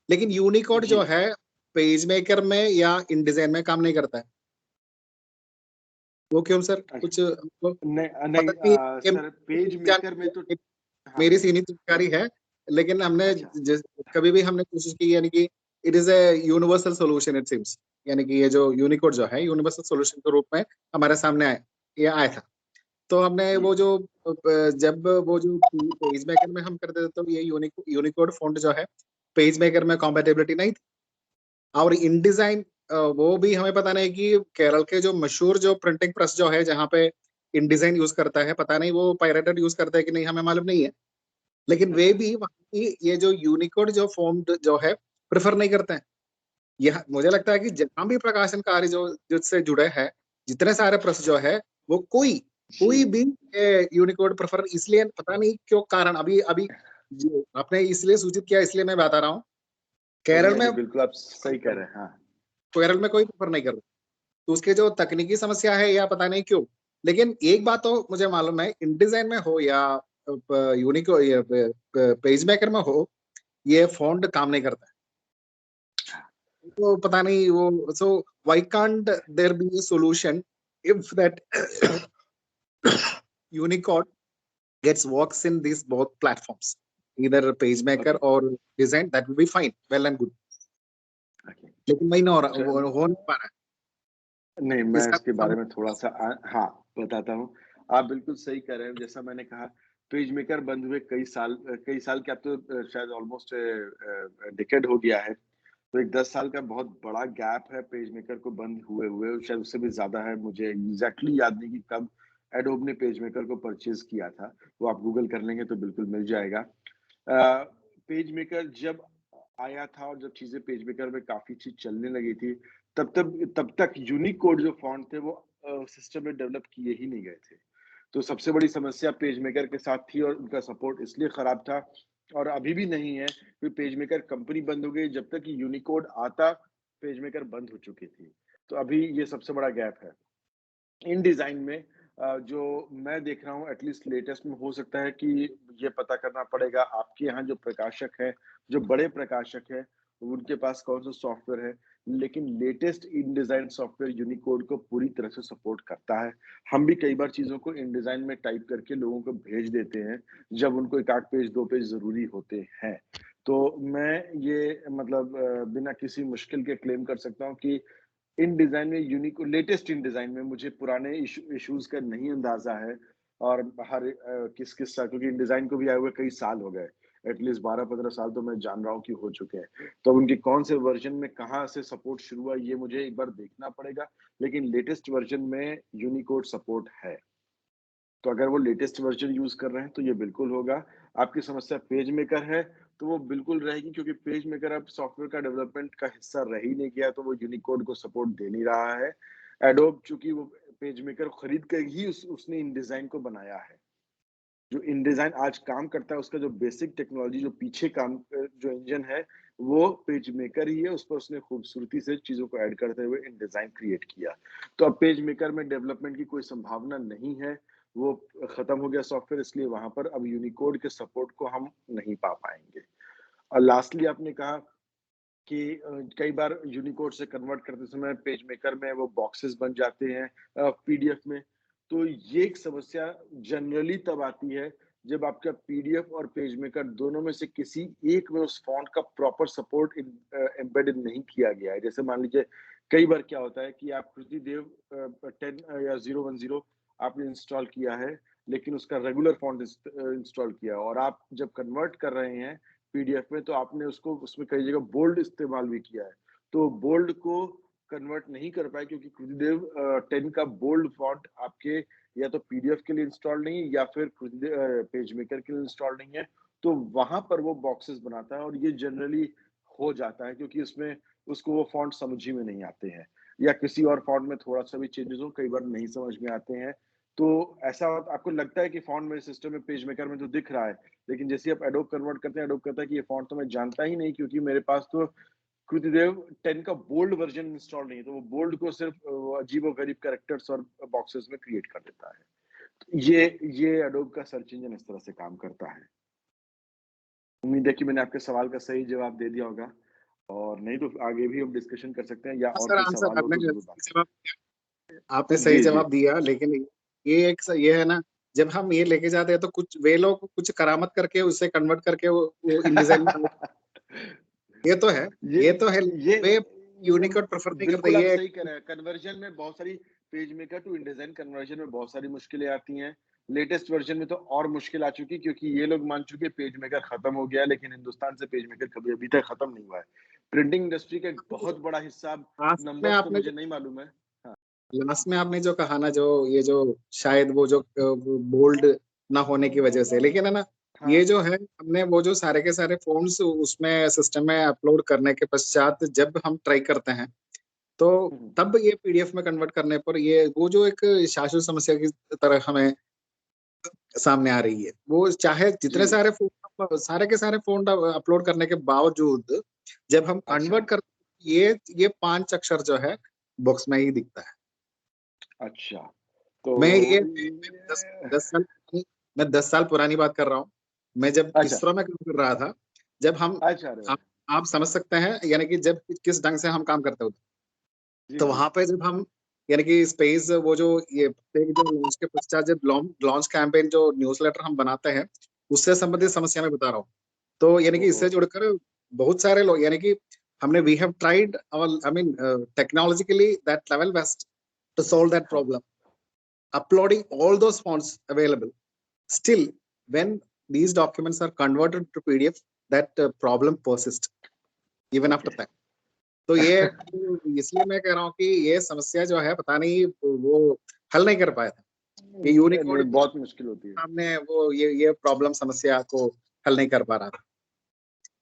लेकिन यूनिकोड जी। जो है पेज मेकर में या इंडिजाइन में काम नहीं करता है। वो क्यों सर? कुछ हमको नहीं पता नहीं नहीं, ये सर, पेज मेकर में तो हाँ मेरी सीमित जानकारी है। लेकिन हमने अच्छा कभी भी हमने कोशिश की, यानी कि it is a universal solution it seems, यानी कि ये जो यूनिकोड जो है यूनिवर्सल सॉल्यूशन के रूप में हमारे सामने ये आया था। तो हमने जी। वो जो जब वो जो पेज मेकर में हम करते थे, तो ये यूनिकोड फॉन्ट जो है पेज मेकर में कॉम्पेटेबिलिटी नहीं थी। और इन डिजाइन वो भी हमें पता नहीं कि केरल के जो मशहूर जो प्रिंटिंग प्रेस जो है जहाँ पे इन डिजाइन यूज करता है, पता नहीं वो पायरेटेड यूज करता है कि नहीं, हमें मालूम नहीं है। लेकिन वे भी वहाँ की ये जो यूनिकोड जो फॉर्म जो है प्रेफर नहीं करते हैं। यह मुझे लगता है कि जहां भी प्रकाशन कार्य जो जिससे जुड़े हैं, जितने सारे प्रेस जो है, वो कोई भी यूनिकोड प्रेफर, इसलिए पता नहीं क्यों कारण, अभी अभी आपने इसलिए सूचित किया इसलिए मैं बता रहा हूँ। केरल में बिल्कुल आप सही कह रहे हैं। हाँ, केरल में कोई प्रेफर नहीं कर रहा, तो उसके जो तकनीकी समस्या है या पता नहीं क्यों। लेकिन एक बात तो मुझे मालूम है, इन डिजाइन में हो या यूनिको पेज मेकर में हो, ये फॉन्ट काम नहीं करता है। तो पता नहीं वो, so why can't there be a solution if that Unicode gets works in these both platforms, either PageMaker or design, that will be fine, well and good. लेकिन वही ना हो रहा, हो नहीं पा रहा है। नहीं, मैं इसका इसके बारे में थोड़ा सा हाँ बताता हूँ। आप बिल्कुल सही कह रहे हैं। जैसा मैंने कहा, पेज मेकर बंद हुए कई साल क्या, तो शायद ऑलमोस्ट डिकेड हो गया है। तो एक 10 साल का बहुत बड़ा गैप है पेज मेकर को बंद हुए, शायद उससे भी ज्यादा है। मुझे एग्जैक्टली याद नहीं कि कब एडोब ने पेज मेकर को परचेज किया था। वो आप गूगल कर लेंगे तो बिल्कुल मिल जाएगा। पेज मेकर जब आया था और जब चीजें पेज मेकर में काफी चीज चलने लगी थी, तब तक यूनिकोड जो फॉन्ट थे वो सिस्टम में डेवलप किए ही नहीं गए थे। तो सबसे बड़ी समस्या पेज मेकर के साथ थी और उनका सपोर्ट इसलिए खराब था, और अभी भी नहीं है, कि पेज मेकर कंपनी बंद हो गई। जब तक यूनिकोड आता, पेज मेकर बंद हो चुकी थी। तो अभी ये सबसे बड़ा गैप है इन डिजाइन में। जो मैं देख रहा हूँ एटलीस्ट लेटेस्ट में, हो सकता है कि ये पता करना पड़ेगा आपके यहाँ जो प्रकाशक है, जो बड़े प्रकाशक है, उनके पास कौन सा सॉफ्टवेयर है। लेकिन लेटेस्ट इन डिजाइन सॉफ्टवेयर यूनिकोड को पूरी तरह से सपोर्ट करता है। हम भी कई बार चीजों को इन डिजाइन में टाइप करके लोगों को भेज देते हैं जब उनको 1-8 पेज 2 पेज जरूरी होते हैं। तो मैं ये मतलब बिना किसी मुश्किल के क्लेम कर सकता हूँ कि इन डिजाइन में लेटेस्ट इन डिजाइन में मुझे पुराने इश्यूज का नहीं अंदाजा है। और हर किस साल, क्योंकि इन डिजाइन को भी आए हुए कई साल हो गए, एटलीस्ट 12-15 साल तो मैं जान रहा हूँ कि हो चुके हैं। तो उनकी कौन से वर्जन में कहाँ से सपोर्ट शुरू हुआ, ये मुझे एक बार देखना पड़ेगा। लेकिन लेटेस्ट वर्जन में यूनिकोड सपोर्ट है। तो अगर वो लेटेस्ट वर्जन यूज कर रहे हैं तो ये बिल्कुल होगा। आपकी समस्या पेज मेकर है तो वो बिल्कुल रहेगी, क्योंकि पेज मेकर अब सॉफ्टवेयर का डेवलपमेंट का हिस्सा रह ही नहीं गया, तो वो यूनिकोड को सपोर्ट दे नहीं रहा है। एडोब चूंकि वो पेज मेकर खरीद कर ही उसने इन डिजाइन को बनाया है। जो इन डिजाइन आज काम करता है, उसका जो बेसिक टेक्नोलॉजी, जो पीछे काम जो इंजन है, वो पेज मेकर ही है। उस पर उसने खूबसूरती से चीजों को ऐड करते हुए इन डिजाइन क्रिएट किया। तो अब पेज मेकर में डेवलपमेंट की कोई संभावना नहीं है, वो खत्म हो गया सॉफ्टवेयर, इसलिए वहां पर अब यूनिकोड के सपोर्ट को हम नहीं पा पाएंगे। और लास्टली आपने कहा कि कई बार यूनिकोड से कन्वर्ट करते समय पेज मेकर में वो बॉक्सेस बन जाते हैं पीडीएफ में। तो ये एक समस्या जनरली तब आती है जब आपका पीडीएफ और पेज मेकर दोनों में से किसी एक में उस फॉन्ट का प्रॉपर सपोर्ट एम्बेडेड नहीं किया गया है। जैसे मान लीजिए कई बार क्या होता है कि आप कृतिदेव 10 या 010 आपने इंस्टॉल किया है, लेकिन उसका रेगुलर फॉन्ट इंस्टॉल किया, और आप जब कन्वर्ट कर रहे हैं पीडीएफ में तो आपने उसको उसमें कई जगह बोल्ड इस्तेमाल भी किया है। तो बोल्ड को कन्वर्ट नहीं कर पाए क्योंकि कृतिदेव 10 का बोल्ड फॉन्ट आपके या तो पीडीएफ के लिए इंस्टॉल नहीं है या फिर पेज मेकर के लिए इंस्टॉल नहीं है। तो वहां पर वो बॉक्सेस बनाता है, और ये जनरली हो जाता है क्योंकि उसमें उसको वो फॉन्ट समझ ही में नहीं आते हैं, या किसी और फॉन्ट में थोड़ा सा भी चेंजेस हो कई बार नहीं समझ में आते हैं। तो ऐसा आपको लगता है कि फॉन्ट मेरे सिस्टम में पेज मेकर में तो दिख रहा है, लेकिन जैसे आप एडोब कन्वर्ट करते हैं, एडोब कहता है कि ये फॉन्ट तो मैं जानता ही नहीं क्योंकि मेरे पास तो कृतिदेव 10 का बोल्ड वर्जन इंस्टॉल नहीं है। तो वो बोल्ड को सिर्फ अजीबोगरीब कैरेक्टर्स और बॉक्सेस में क्रिएट कर देता है। तो ये एडोब का सर्च इंजन इस तरह से काम करता है। उम्मीद है कि मैंने आपके सवाल का सही जवाब दे दिया होगा, और नहीं तो आगे भी हम डिस्कशन कर सकते हैं, या और कोई सवाल हो तो जरूर बात। आपने सही जवाब दिया, लेकिन ये है ना, जब हम ये लेके जाते हैं तो कुछ वे लोग कुछ करामत करके उसे कन्वर्ट करके वो इन डिजाइन में ये तो है वे यूनिकोड प्रेफर नहीं करते। ये सही कह रहे हैं। कन्वर्जन में बहुत सारी PageMaker to InDesign conversion में बहुत सारी मुश्किलें आती हैं। लेटेस्ट वर्जन में तो और मुश्किल आ चुकी, क्योंकि ये लोग मान चुके पेज मेकर खत्म हो गया, लेकिन हिंदुस्तान से पेज मेकर कभी अभी तक खत्म नहीं हुआ है। प्रिंटिंग इंडस्ट्री का एक बहुत बड़ा हिस्सा, लास्ट में नंबर्स तो आपने मुझे नहीं मालूम है। लास्ट में आपने जो कहा ना, जो ये जो शायद वो जो बोल्ड ना होने की वजह से, लेकिन है ना, हाँ ये जो है हमने वो जो सारे के सारे फॉन्ट्स उसमें सिस्टम में अपलोड करने के पश्चात जब हम ट्राई करते हैं, तो तब ये पीडीएफ में कन्वर्ट करने पर ये वो जो एक शाश्वत समस्या की तरह हमें सामने आ रही है, वो चाहे जितने जी। सारे सारे के सारे फोन अपलोड करने के बावजूद जब हम अच्छा कन्वर्ट कर, ये 5 अक्षर जो है बॉक्स में ही दिखता है। अच्छा, तो मैं ये 10 साल मैं 10 साल पुरानी बात कर रहा हूँ। मैं जब अच्छा इसरो में काम कर रहा था, जब हम अच्छा, अरे वाह, आप समझ सकते हैं, यानी कि जब किस ढंग से हम काम करते होते, जी तो जी, वहां पे जब हम, यानी कि स्पेस वो जो ये जो लॉन्च के पश्चात जब लॉन्च कैंपेन जो न्यूज़लेटर हम बनाते हैं, उससे संबंधित हाँ, समस्या मैं बता रहा हूँ। तो यानी कि ओहो, इससे जुड़कर बहुत सारे लोग, यानी कि हमने we have tried I mean technologically that level best to solve that हाँ, problem, uploading all those fonts available. Still, when these documents are converted to PDF, that problem persists even after okay. that. तो ये इसलिए मैं कह रहा हूँ कि ये समस्या जो है पता नहीं वो हल नहीं कर पाया था। ये यूनिकोड नहीं, बहुत मुश्किल होती है। सामने वो ये प्रॉब्लम समस्या को हल नहीं कर पा रहा था।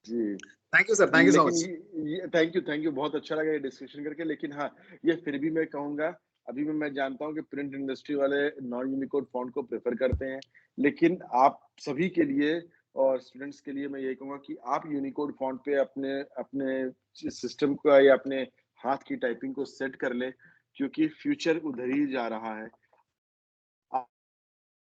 जी, thank you sir, thank you so लेकिन मच। ये थैंक यू, बहुत अच्छा लगा ये डिस्कशन करके। लेकिन हाँ, ये फिर भी मैं कहूँगा, अभी भी मैं जानता हूँ कि प्रिंट इंडस्ट्री वाले नॉन यूनिकोड फ़ॉन्ट को प्रेफ़र करते हैं, लेकिन आप सभी के लिए और स्टूडेंट्स के लिए मैं यही कहूँगा कि आप यूनिकोड फ़ॉन्ट पे अपने अपने सिस्टम का या अपने हाथ की टाइपिंग को सेट कर लें, क्योंकि फ्यूचर उधर ही जा रहा है। आ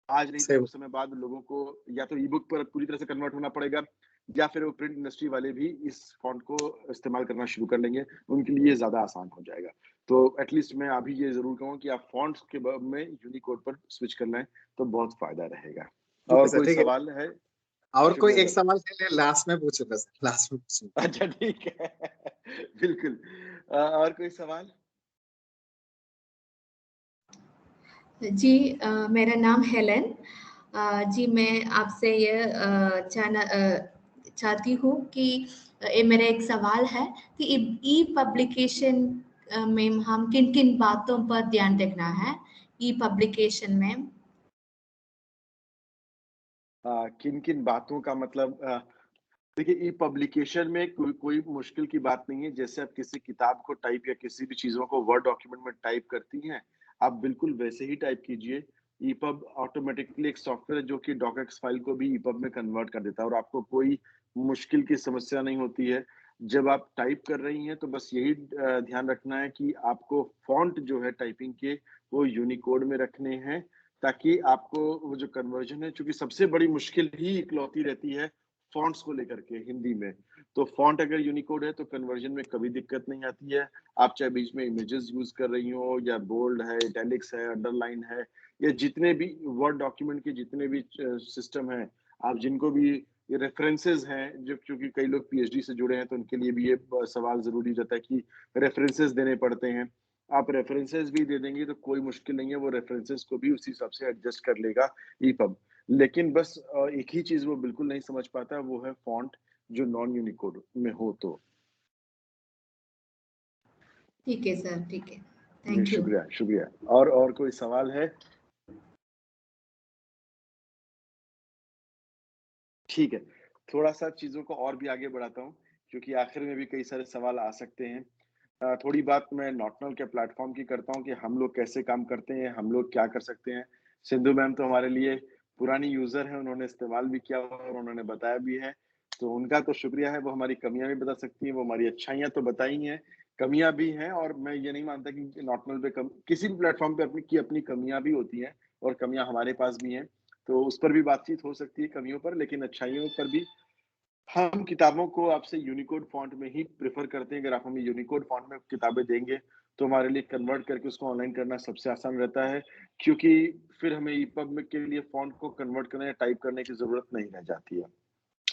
आज नहीं तो सही कुछ समय बाद लोगों को या तो ई-बुक पर पूरी तरह से कन्वर्ट होना पड़ेगा, या फिर वो प्रिंट इंडस्ट्री वाले भी इस फ़ॉन्ट को इस्तेमाल करना शुरू कर लेंगे, उनके लिए ज़्यादा आसान हो जाएगा। तो एट लीस्ट मैं अभी ये ज़रूर कहूँगा कि आप फ़ॉन्ट्स के में यूनिकोड पर स्विच कर लें, तो बहुत फ़ायदा रहेगा। ठीक है और सर, कोई ठीक है। सवाल है? और कोई शुक्रिया एक सर। सवाल है, लास्ट में पूछूंगा सर, लास्ट में पूछूंगा। अच्छा ठीक है। बिल्कुल। और कोई सवाल? जी मेरा नाम हेलेन। जी मैं आपसे ये चाहती हूँ कि ये मेरा एक सवाल है कि ई पब्लिकेशन में हम किन-किन बातों पर ध्यान रखना है ई पब्लिकेशन में? किन-किन बातों का मतलब देखिए, ई पब्लिकेशन में कोई मुश्किल की बात नहीं है। जैसे आप किसी किताब को टाइप या किसी भी चीज़ों को वर्ड डॉक्यूमेंट में टाइप करती हैं, आप बिल्कुल वैसे ही टाइप कीजिए। ईपब ऑटोमैटिकली एक सॉफ्टवेयर है जो कि डॉकएक्स फाइल को भी ईपब में कन्वर्ट कर देता है, और आपको कोई मुश्किल की समस्या नहीं होती है। जब आप टाइप कर रही हैं तो बस यही ध्यान रखना है कि आपको फ़ॉन्ट जो है टाइपिंग के, वो यूनिकोड में रखने हैं, ताकि आपको वो जो कन्वर्जन है, चूँकि सबसे बड़ी मुश्किल ही इकलौती रहती है फ़ॉन्ट्स को लेकर के हिंदी में। तो फ़ॉन्ट अगर यूनिकोड है तो कन्वर्जन में कभी दिक्कत नहीं आती है। आप चाहे बीच में इमेजेस यूज़ कर रही हो, या बोल्ड है, इटैलिक्स है, अंडरलाइन है, या जितने भी वर्ड डॉक्यूमेंट के जितने भी सिस्टम हैं, आप जिनको भी ये रेफरेंसेस हैं, जो क्योंकि कई लोग पीएचडी से जुड़े हैं तो उनके लिए भी ये सवाल ज़रूरी रहता है कि रेफरेंसेस देने पड़ते हैं। आप रेफरेंसेस भी दे देंगी तो कोई मुश्किल नहीं है, वो रेफरेंसेस को भी उसी हिसाब से एडजस्ट कर लेगा ईपब। लेकिन बस एक ही चीज़ वो बिल्कुल नहीं समझ पाता, वो है फ़ॉन्ट जो नॉन यूनिकोड में हो तो। ठीक है सर, ठीक है। जी, थैंक यू। शुक्रिया, शुक्रिया। और कोई सवाल है? ठीक है, थोड़ा-सा चीज़ों को और भी आगे बढ़ाता हूँ, क्योंकि आखिर में भी कई सारे सवाल आ सकते हैं। थोड़ी बात मैं नॉटनल के प्लेटफ़ॉर्म की करता हूँ कि हम लोग कैसे काम करते हैं, हम लोग क्या कर सकते हैं। सिंधु मैम तो हमारे लिए पुरानी यूज़र हैं, उन्होंने इस्तेमाल भी किया हुआ है और उन्होंने बताया भी है, तो उनका तो शुक्रिया है, वो हमारी कमियाँ भी बता सकती हैं, वो हमारी अच्छाइयाँ तो बताई ही हैं, कमियाँ भी हैं, और मैं ये नहीं मानता कि नॉटनल पे किसी भी प्लेटफ़ॉर्म पे अपनी कमियाँ भी होती हैं, और कमियाँ हमारे पास भी हैं। तो उस पर भी बातचीत हो सकती है कमियों पर, लेकिन अच्छाइयों पर भी। हम किताबों को आपसे यूनिकोड फ़ॉन्ट में ही प्रेफ़र करते हैं। अगर आप हमें यूनिकोड फ़ॉन्ट में किताबें देंगे, तो हमारे लिए कन्वर्ट करके उसको ऑनलाइन करना सबसे आसान रहता है, क्योंकि फिर हमें ईपब में के लिए फ़ॉन्ट को कन्वर्ट करने या टाइप करने की ज़रूरत नहीं रह जाती है।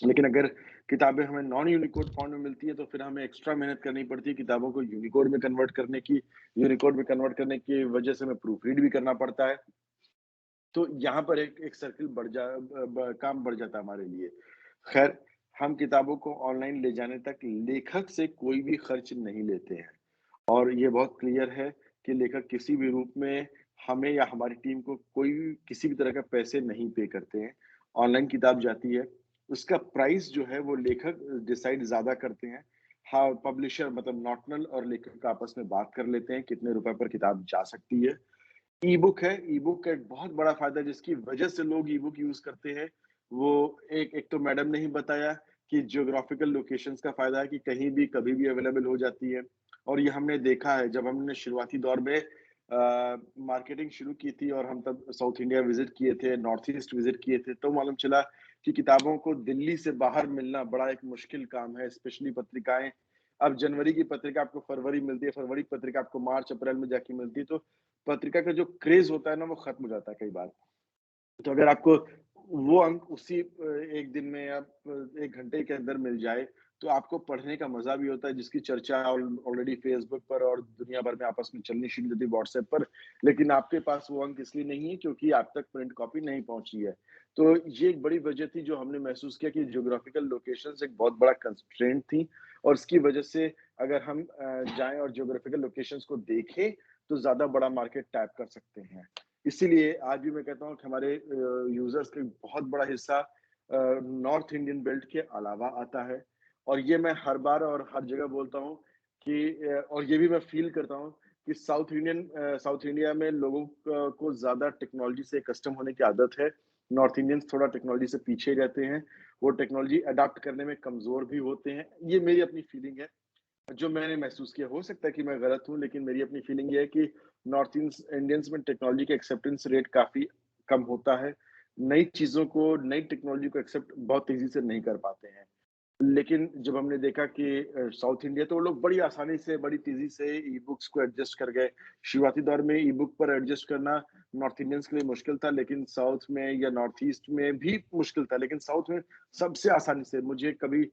लेकिन अगर किताबें हमें नॉन यूनिकोड फ़ॉन्ट में मिलती हैं, तो फिर हमें एक्स्ट्रा मेहनत करनी पड़ती है किताबों को यूनिकोड में कन्वर्ट करने की। यूनिकोड में कन्वर्ट करने की वजह से हमें प्रूफ रीड भी करना पड़ता है। तो यहाँ पर एक सर्किल काम बढ़ जाता है हमारे लिए। खैर, हम किताबों को ऑनलाइन ले जाने तक लेखक से कोई भी खर्च नहीं लेते हैं और ये बहुत क्लियर है कि लेखक किसी भी रूप में हमें या हमारी टीम को कोई भी किसी भी तरह का पैसे नहीं पे करते हैं। ऑनलाइन किताब जाती है, उसका प्राइस जो है वो लेखक डिसाइड ज़्यादा करते हैं। हाँ, पब्लिशर मतलब नॉटनल और लेखक आपस में बात कर लेते हैं कितने रुपए पर किताब जा सकती है। ई-बुक है, ई-बुक का एक बहुत बड़ा फ़ायदा जिसकी वजह से लोग ई-बुक यूज़ करते हैं, वो एक तो मैडम ने ही बताया कि ज्योग्राफिकल लोकेशंस का फ़ायदा है कि कहीं भी, कभी भी अवेलेबल हो जाती है और ये हमने देखा है जब हमने शुरुआती दौर में मार्केटिंग शुरू की थी और हम तब साउथ इंडिया विज़िट किए थे, नॉर्थ ईस्ट विज़िट किए थे, तो मालूम चला कि किताबों को दिल्ली से बाहर मिलना बड़ा एक मुश्किल काम है, स्पेशली पत्रिकाएँ। अब जनवरी की पत्रिका आपको फरवरी मिलती है, फरवरी की पत्रिका आपको मार्च, अप्रैल में जाके मिलती है, तो पत्रिका का जो क्रेज़ होता है ना, वो खत्म हो जाता है कई बार। तो अगर आपको वो अंक उसी 1 दिन में या 1 घंटे के अंदर मिल जाए, तो आपको पढ़ने का मज़ा भी होता है, जिसकी चर्चा ऑलरेडी फ़ेसबुक पर और दुनिया भर में आपस में चलनी शुरू हो जाती है व्हाट्सएप पर। लेकिन आपके पास वो अंक इसलिए नहीं है क्योंकि आप तक प्रिंट कॉपी नहीं पहुँची है। तो ये एक बड़ी वजह थी जो हमने महसूस किया कि ज्योग्राफिकल लोकेशंस एक बहुत बड़ा कंस्ट्रेंट थी और इसकी वजह से अगर हम जाएँ और ज्योग्राफिकल लोकेशंस को देखें, तो ज़्यादा बड़ा मार्केट टैप कर सकते हैं। इसीलिए आज भी मैं कहता हूँ कि हमारे यूजर्स का एक बहुत बड़ा हिस्सा नॉर्थ इंडियन बेल्ट के अलावा आता है और ये मैं हर बार और हर जगह बोलता हूँ कि और ये भी मैं फील करता हूँ कि साउथ इंडिया में लोगों को ज्यादा टेक्नोलॉजी से कस्टम होने की आदत है। नॉर्थ इंडियंस थोड़ा टेक्नोलॉजी से पीछे रहते हैं, वो टेक्नोलॉजी अडाप्ट करने में कमजोर भी होते हैं। ये मेरी अपनी फीलिंग है जो मैंने महसूस किया। हो सकता है कि मैं गलत हूँ, लेकिन मेरी अपनी फीलिंग ये है कि नॉर्थ इंडियंस में टेक्नोलॉजी का एक्सेप्टेंस रेट काफ़ी कम होता है। नई चीज़ों को, नई टेक्नोलॉजी को एक्सेप्ट बहुत तेज़ी से नहीं कर पाते हैं। लेकिन जब हमने देखा कि साउथ इंडिया तो वो लोग बड़ी आसानी से, बड़ी तेज़ी से ई-बुक्स को एडजस्ट कर गए। शुरुआती दौर में ई-बुक पर एडजस्ट करना नॉर्थ इंडियंस के लिए मुश्किल था, लेकिन साउथ में या नॉर्थ ईस्ट में भी मुश्किल था। लेकिन साउथ में सबसे आसानी से मुझे कभी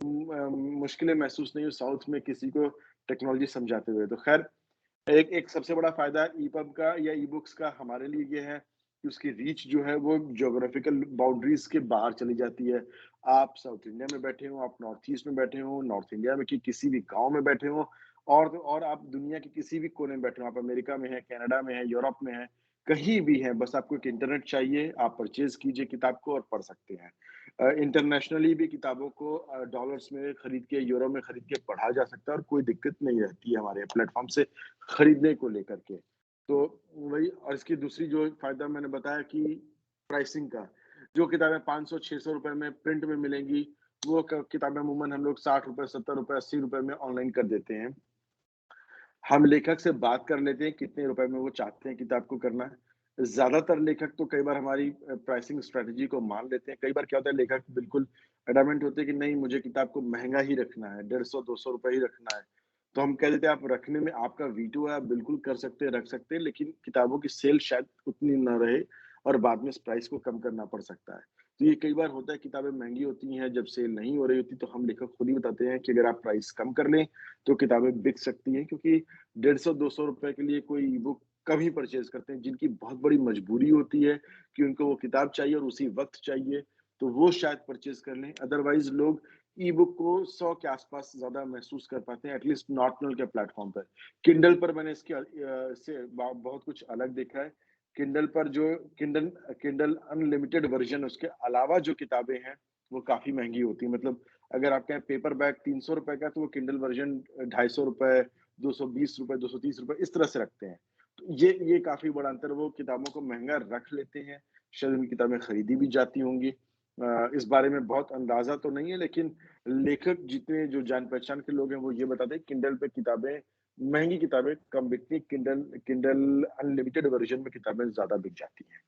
मुश्किलें महसूस नहीं हुई साउथ में किसी को टेक्नोलॉजी समझाते हुए। तो खैर एक एक सबसे बड़ा फ़ायदा ईपब का या ई-बुक्स का हमारे लिए ये है कि उसकी रीच जो है वो ज्योग्राफिकल बाउंड्रीज़ के बाहर चली जाती है। आप साउथ इंडिया में बैठे हो, आप नॉर्थ ईस्ट में बैठे हो, नॉर्थ इंडिया में किसी भी गाँव में बैठे हो और आप दुनिया के किसी भी कोने में बैठे हो, आप अमेरिका में हैं, कनाडा में हैं, यूरोप में हैं, कहीं भी हैं, बस आपको एक इंटरनेट चाहिए, आप परचेज़ कीजिए किताब को और पढ़ सकते हैं। इंटरनेशनली भी किताबों को डॉलर्स में खरीद के, यूरो में खरीद के पढ़ा जा सकता है और कोई दिक्कत नहीं रहती है हमारे प्लेटफ़ॉर्म से खरीदने को लेकर के। तो वही और इसकी दूसरी जो फ़ायदा मैंने बताया कि प्राइसिंग का, जो किताबें 500-600 रुपए में प्रिंट में मिलेंगी, वो क किताबें अमूमन हम लोग ₹60, ₹70, ₹80 में ऑनलाइन कर देते हैं। हम लेखक से बात कर लेते हैं कितने रुपए में वो चाहते हैं किताब को करना है। ज़्यादातर लेखक तो कई बार हमारी प्राइसिंग स्ट्रैटेजी को मान लेते हैं। कई बार क्या होता है लेखक बिल्कुल एडamant होते हैं कि नहीं मुझे किताब को महँगा ही रखना है, 150-200 रुपए ही रखना है। तो हम कह देते हैं आप रखने में आपका वीटो है, आप बिल्कुल कर सकते हैं, रख सकते हैं, लेकिन किताबों की सेल शायद उतनी ना रहे और बाद में इस प्राइस को कम करना पड़ सकता है। तो ये कई बार होता है किताबें महँगी होती हैं, जब सेल नहीं हो रही होती तो हम लेखक खुद ही बताते हैं कि अगर आप प्राइस कम कर लें, तो किताबें बिक सकती हैं क्योंकि 150-200 रुपए के लिए कोई ई-बुक कम ही परचेज़ करते हैं, जिनकी बहुत बड़ी मजबूरी होती है कि उनको वो किताब चाहिए और उसी वक़्त चाहिए, तो वो शायद परचेज़ कर लें। अदरवाइज़ लोग ई-बुक को 100 के आस-पास ज़्यादा महसूस कर पाते हैं, एटलीस्ट नॉर्टनल के प्लेटफ़ॉर्म पर। किंडल पर मैंने इससे बहुत कुछ अलग देखा है। किंडल पर जो किंडल किंडल अनलिमिटेड वर्ज़न उसके अलावा जो किताबें हैं, वो काफ़ी महँगी होती हैं। मतलब अगर आपके यहाँ पेपर बैग ₹300 का, तो वो किंडल वर्ज़न ₹250 ₹220, ₹230 इस तरह से रखते हैं। तो ये काफ़ी बड़ा अंतर है, वो किताबों को महँगा रख लेते हैं, शायद उनकी किताबें खरीदी भी जाती होंगी। इस बारे में बहुत अंदाज़ा तो नहीं है, लेकिन लेखक जितने जो जान-पहचान के लोग हैं, वो ये बताते हैं किंडल पे किताबें महँगी किताबें कम बिकती हैं, किंडल किंडल अनलिमिटेड वर्ज़न में किताबें ज़्यादा बिक जाती हैं।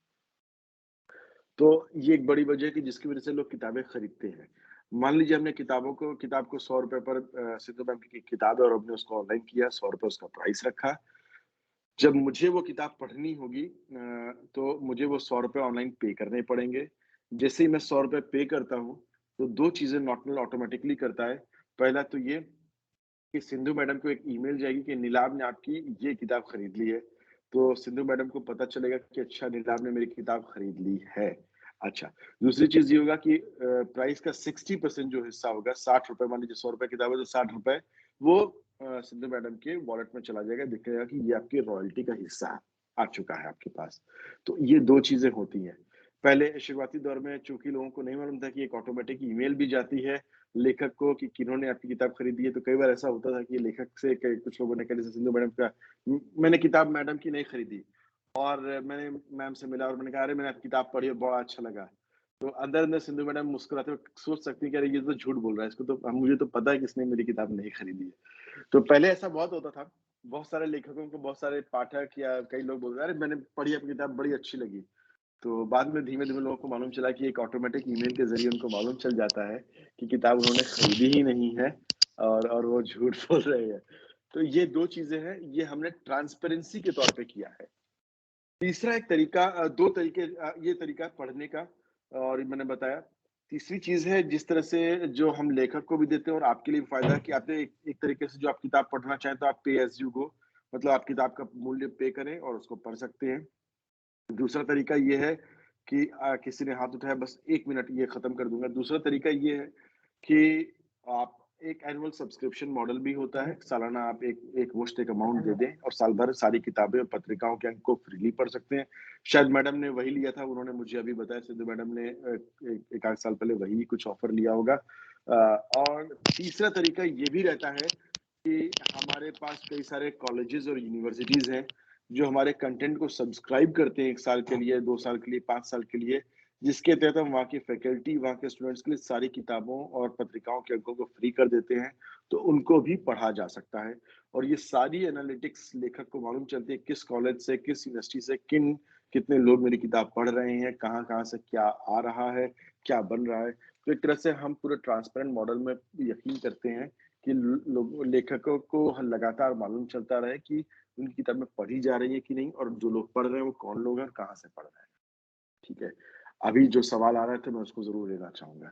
तो ये एक बड़ी वजह है कि जिसकी वजह से लोग किताबें खरीदते हैं। मान लीजिए हमने किताब को ₹100 पर सिद्धू मैम की किताब है और हमने उसको ऑनलाइन किया, ₹100 उसका प्राइस रखा। जब मुझे वो किताब पढ़नी होगी तो मुझे वो ₹100 ऑनलाइन पे करने पड़ेंगे। जैसे ही मैं ₹100 पे करता हूँ, तो 2 चीज़ें नॉटनल ऑटोमैटिकली करता है। पहला तो ये कि सिंधु मैडम को एक ईमेल जाएगी कि नीलाभ ने आपकी ये किताब खरीद ली है। तो सिंधु मैडम को पता चलेगा कि अच्छा नीलाभ ने मेरी किताब खरीद ली है। अच्छा, दूसरी चीज ये होगा कि प्राइस का 60% जो हिस्सा होगा, 60 रुपए, मान लीजिए 100 रुपए किताब है तो 60 रुपए वो सिंधु मैडम के वॉलेट में चला जाएगा, दिखेगा कि ये आपकी रॉयल्टी का हिस्सा आ चुका है आपके पास। तो ये 2 चीजें होती हैं। पहले शुरुआती दौर में चूंकि लोगों को नहीं मालूम था कि एक ऑटोमेटिक ईमेल भी जाती है लेखक को कि किन्होंने आपकी किताब खरीदी है, तो कई बार ऐसा होता था कि लेखक से कुछ लोगों ने कहा, जैसे सिंधु मैडम का, मैंने किताब मैडम की नहीं खरीदी और मैंने मैम से मिला और मैंने कहा, अरे मैंने आपकी किताब पढ़ी और बड़ा अच्छा लगा। तो अंदर अंदर सिंधु मैडम मुस्कुराते हुए सोच सकती है कि अरे ये तो झूठ बोल रहा है, इसको तो मुझे तो पता है कि इसने मेरी किताब नहीं खरीदी है। तो पहले ऐसा बहुत होता था, बहुत सारे लेखकों को, बहुत सारे पाठक या कई लोग बोलते अरे मैंने पढ़ी आपकी किताब, बड़ी अच्छी लगी। तो बाद में धीमे-धीमे लोगों को मालूम चला कि एक ऑटोमेटिक ईमेल के ज़रिए उनको मालूम चल जाता है कि किताब उन्होंने खरीदी ही नहीं है और वो झूठ बोल रहे हैं। तो ये 2 चीज़ें हैं, ये हमने ट्रांसपेरेंसी के तौर पे किया है। तीसरा एक तरीका 2 तरीके ये तरीका है पढ़ने का और मैंने बताया। तीसरी चीज़ है जिस तरह से जो हम लेखक को भी देते हैं और आपके लिए भी फ़ायदा है कि आपने एक तरीके से जो आप किताब पढ़ना चाहें तो आप पे एज़ यू गो, मतलब आप किताब का मूल्य पे करें और उसको पढ़ सकते हैं। दूसरा तरीका ये है कि किसी ने हाथ उठाया, बस 1 मिनट, ये खत्म कर दूँगा। दूसरा तरीका ये है कि आप एक एनुअल सब्सक्रिप्शन मॉडल भी होता है। सालाना आप एक मुश्त एक अमाउंट दे दें और साल भर सारी किताबें और पत्रिकाओं के अंक को फ्रीली पढ़ सकते हैं। शायद मैडम ने वही लिया था, उन्होंने मुझे अभी बताया, सिद्धू मैडम ने एक आध साल पहले वही कुछ ऑफर लिया होगा। और तीसरा तरीका ये भी रहता है कि हमारे पास कई सारे कॉलेजेस और यूनिवर्सिटीज़ हैं, जो हमारे कंटेंट को सब्सक्राइब करते हैं 1 साल के लिए, 2 साल के लिए, 5 साल के लिए, जिसके तहत हम वहाँ की फैकल्टी, वहाँ के स्टूडेंट्स के लिए सारी किताबों और पत्रिकाओं के अंकों को फ्री कर देते हैं, तो उनको भी पढ़ा जा सकता है। और ये सारी एनालिटिक्स लेखक को मालूम चलती है किस कॉलेज से, किस यूनिवर्सिटी से कितने लोग मेरी किताब पढ़ रहे हैं, कहाँ-कहाँ से क्या आ रहा है, क्या बन रहा है। तो एक तरह से हम पूरे ट्रांसपेरेंट मॉडल में यकीन करते हैं कि लेखकों को लगातार मालूम चलता रहे कि उनकी किताबें पढ़ी जा रही है कि नहीं और जो लोग पढ़ रहे हैं वो कौन लोग हैं और कहाँ से पढ़ रहे हैं। ठीक है, अभी जो सवाल आ रहे थे मैं उसको जरूर लेना चाहूंगा।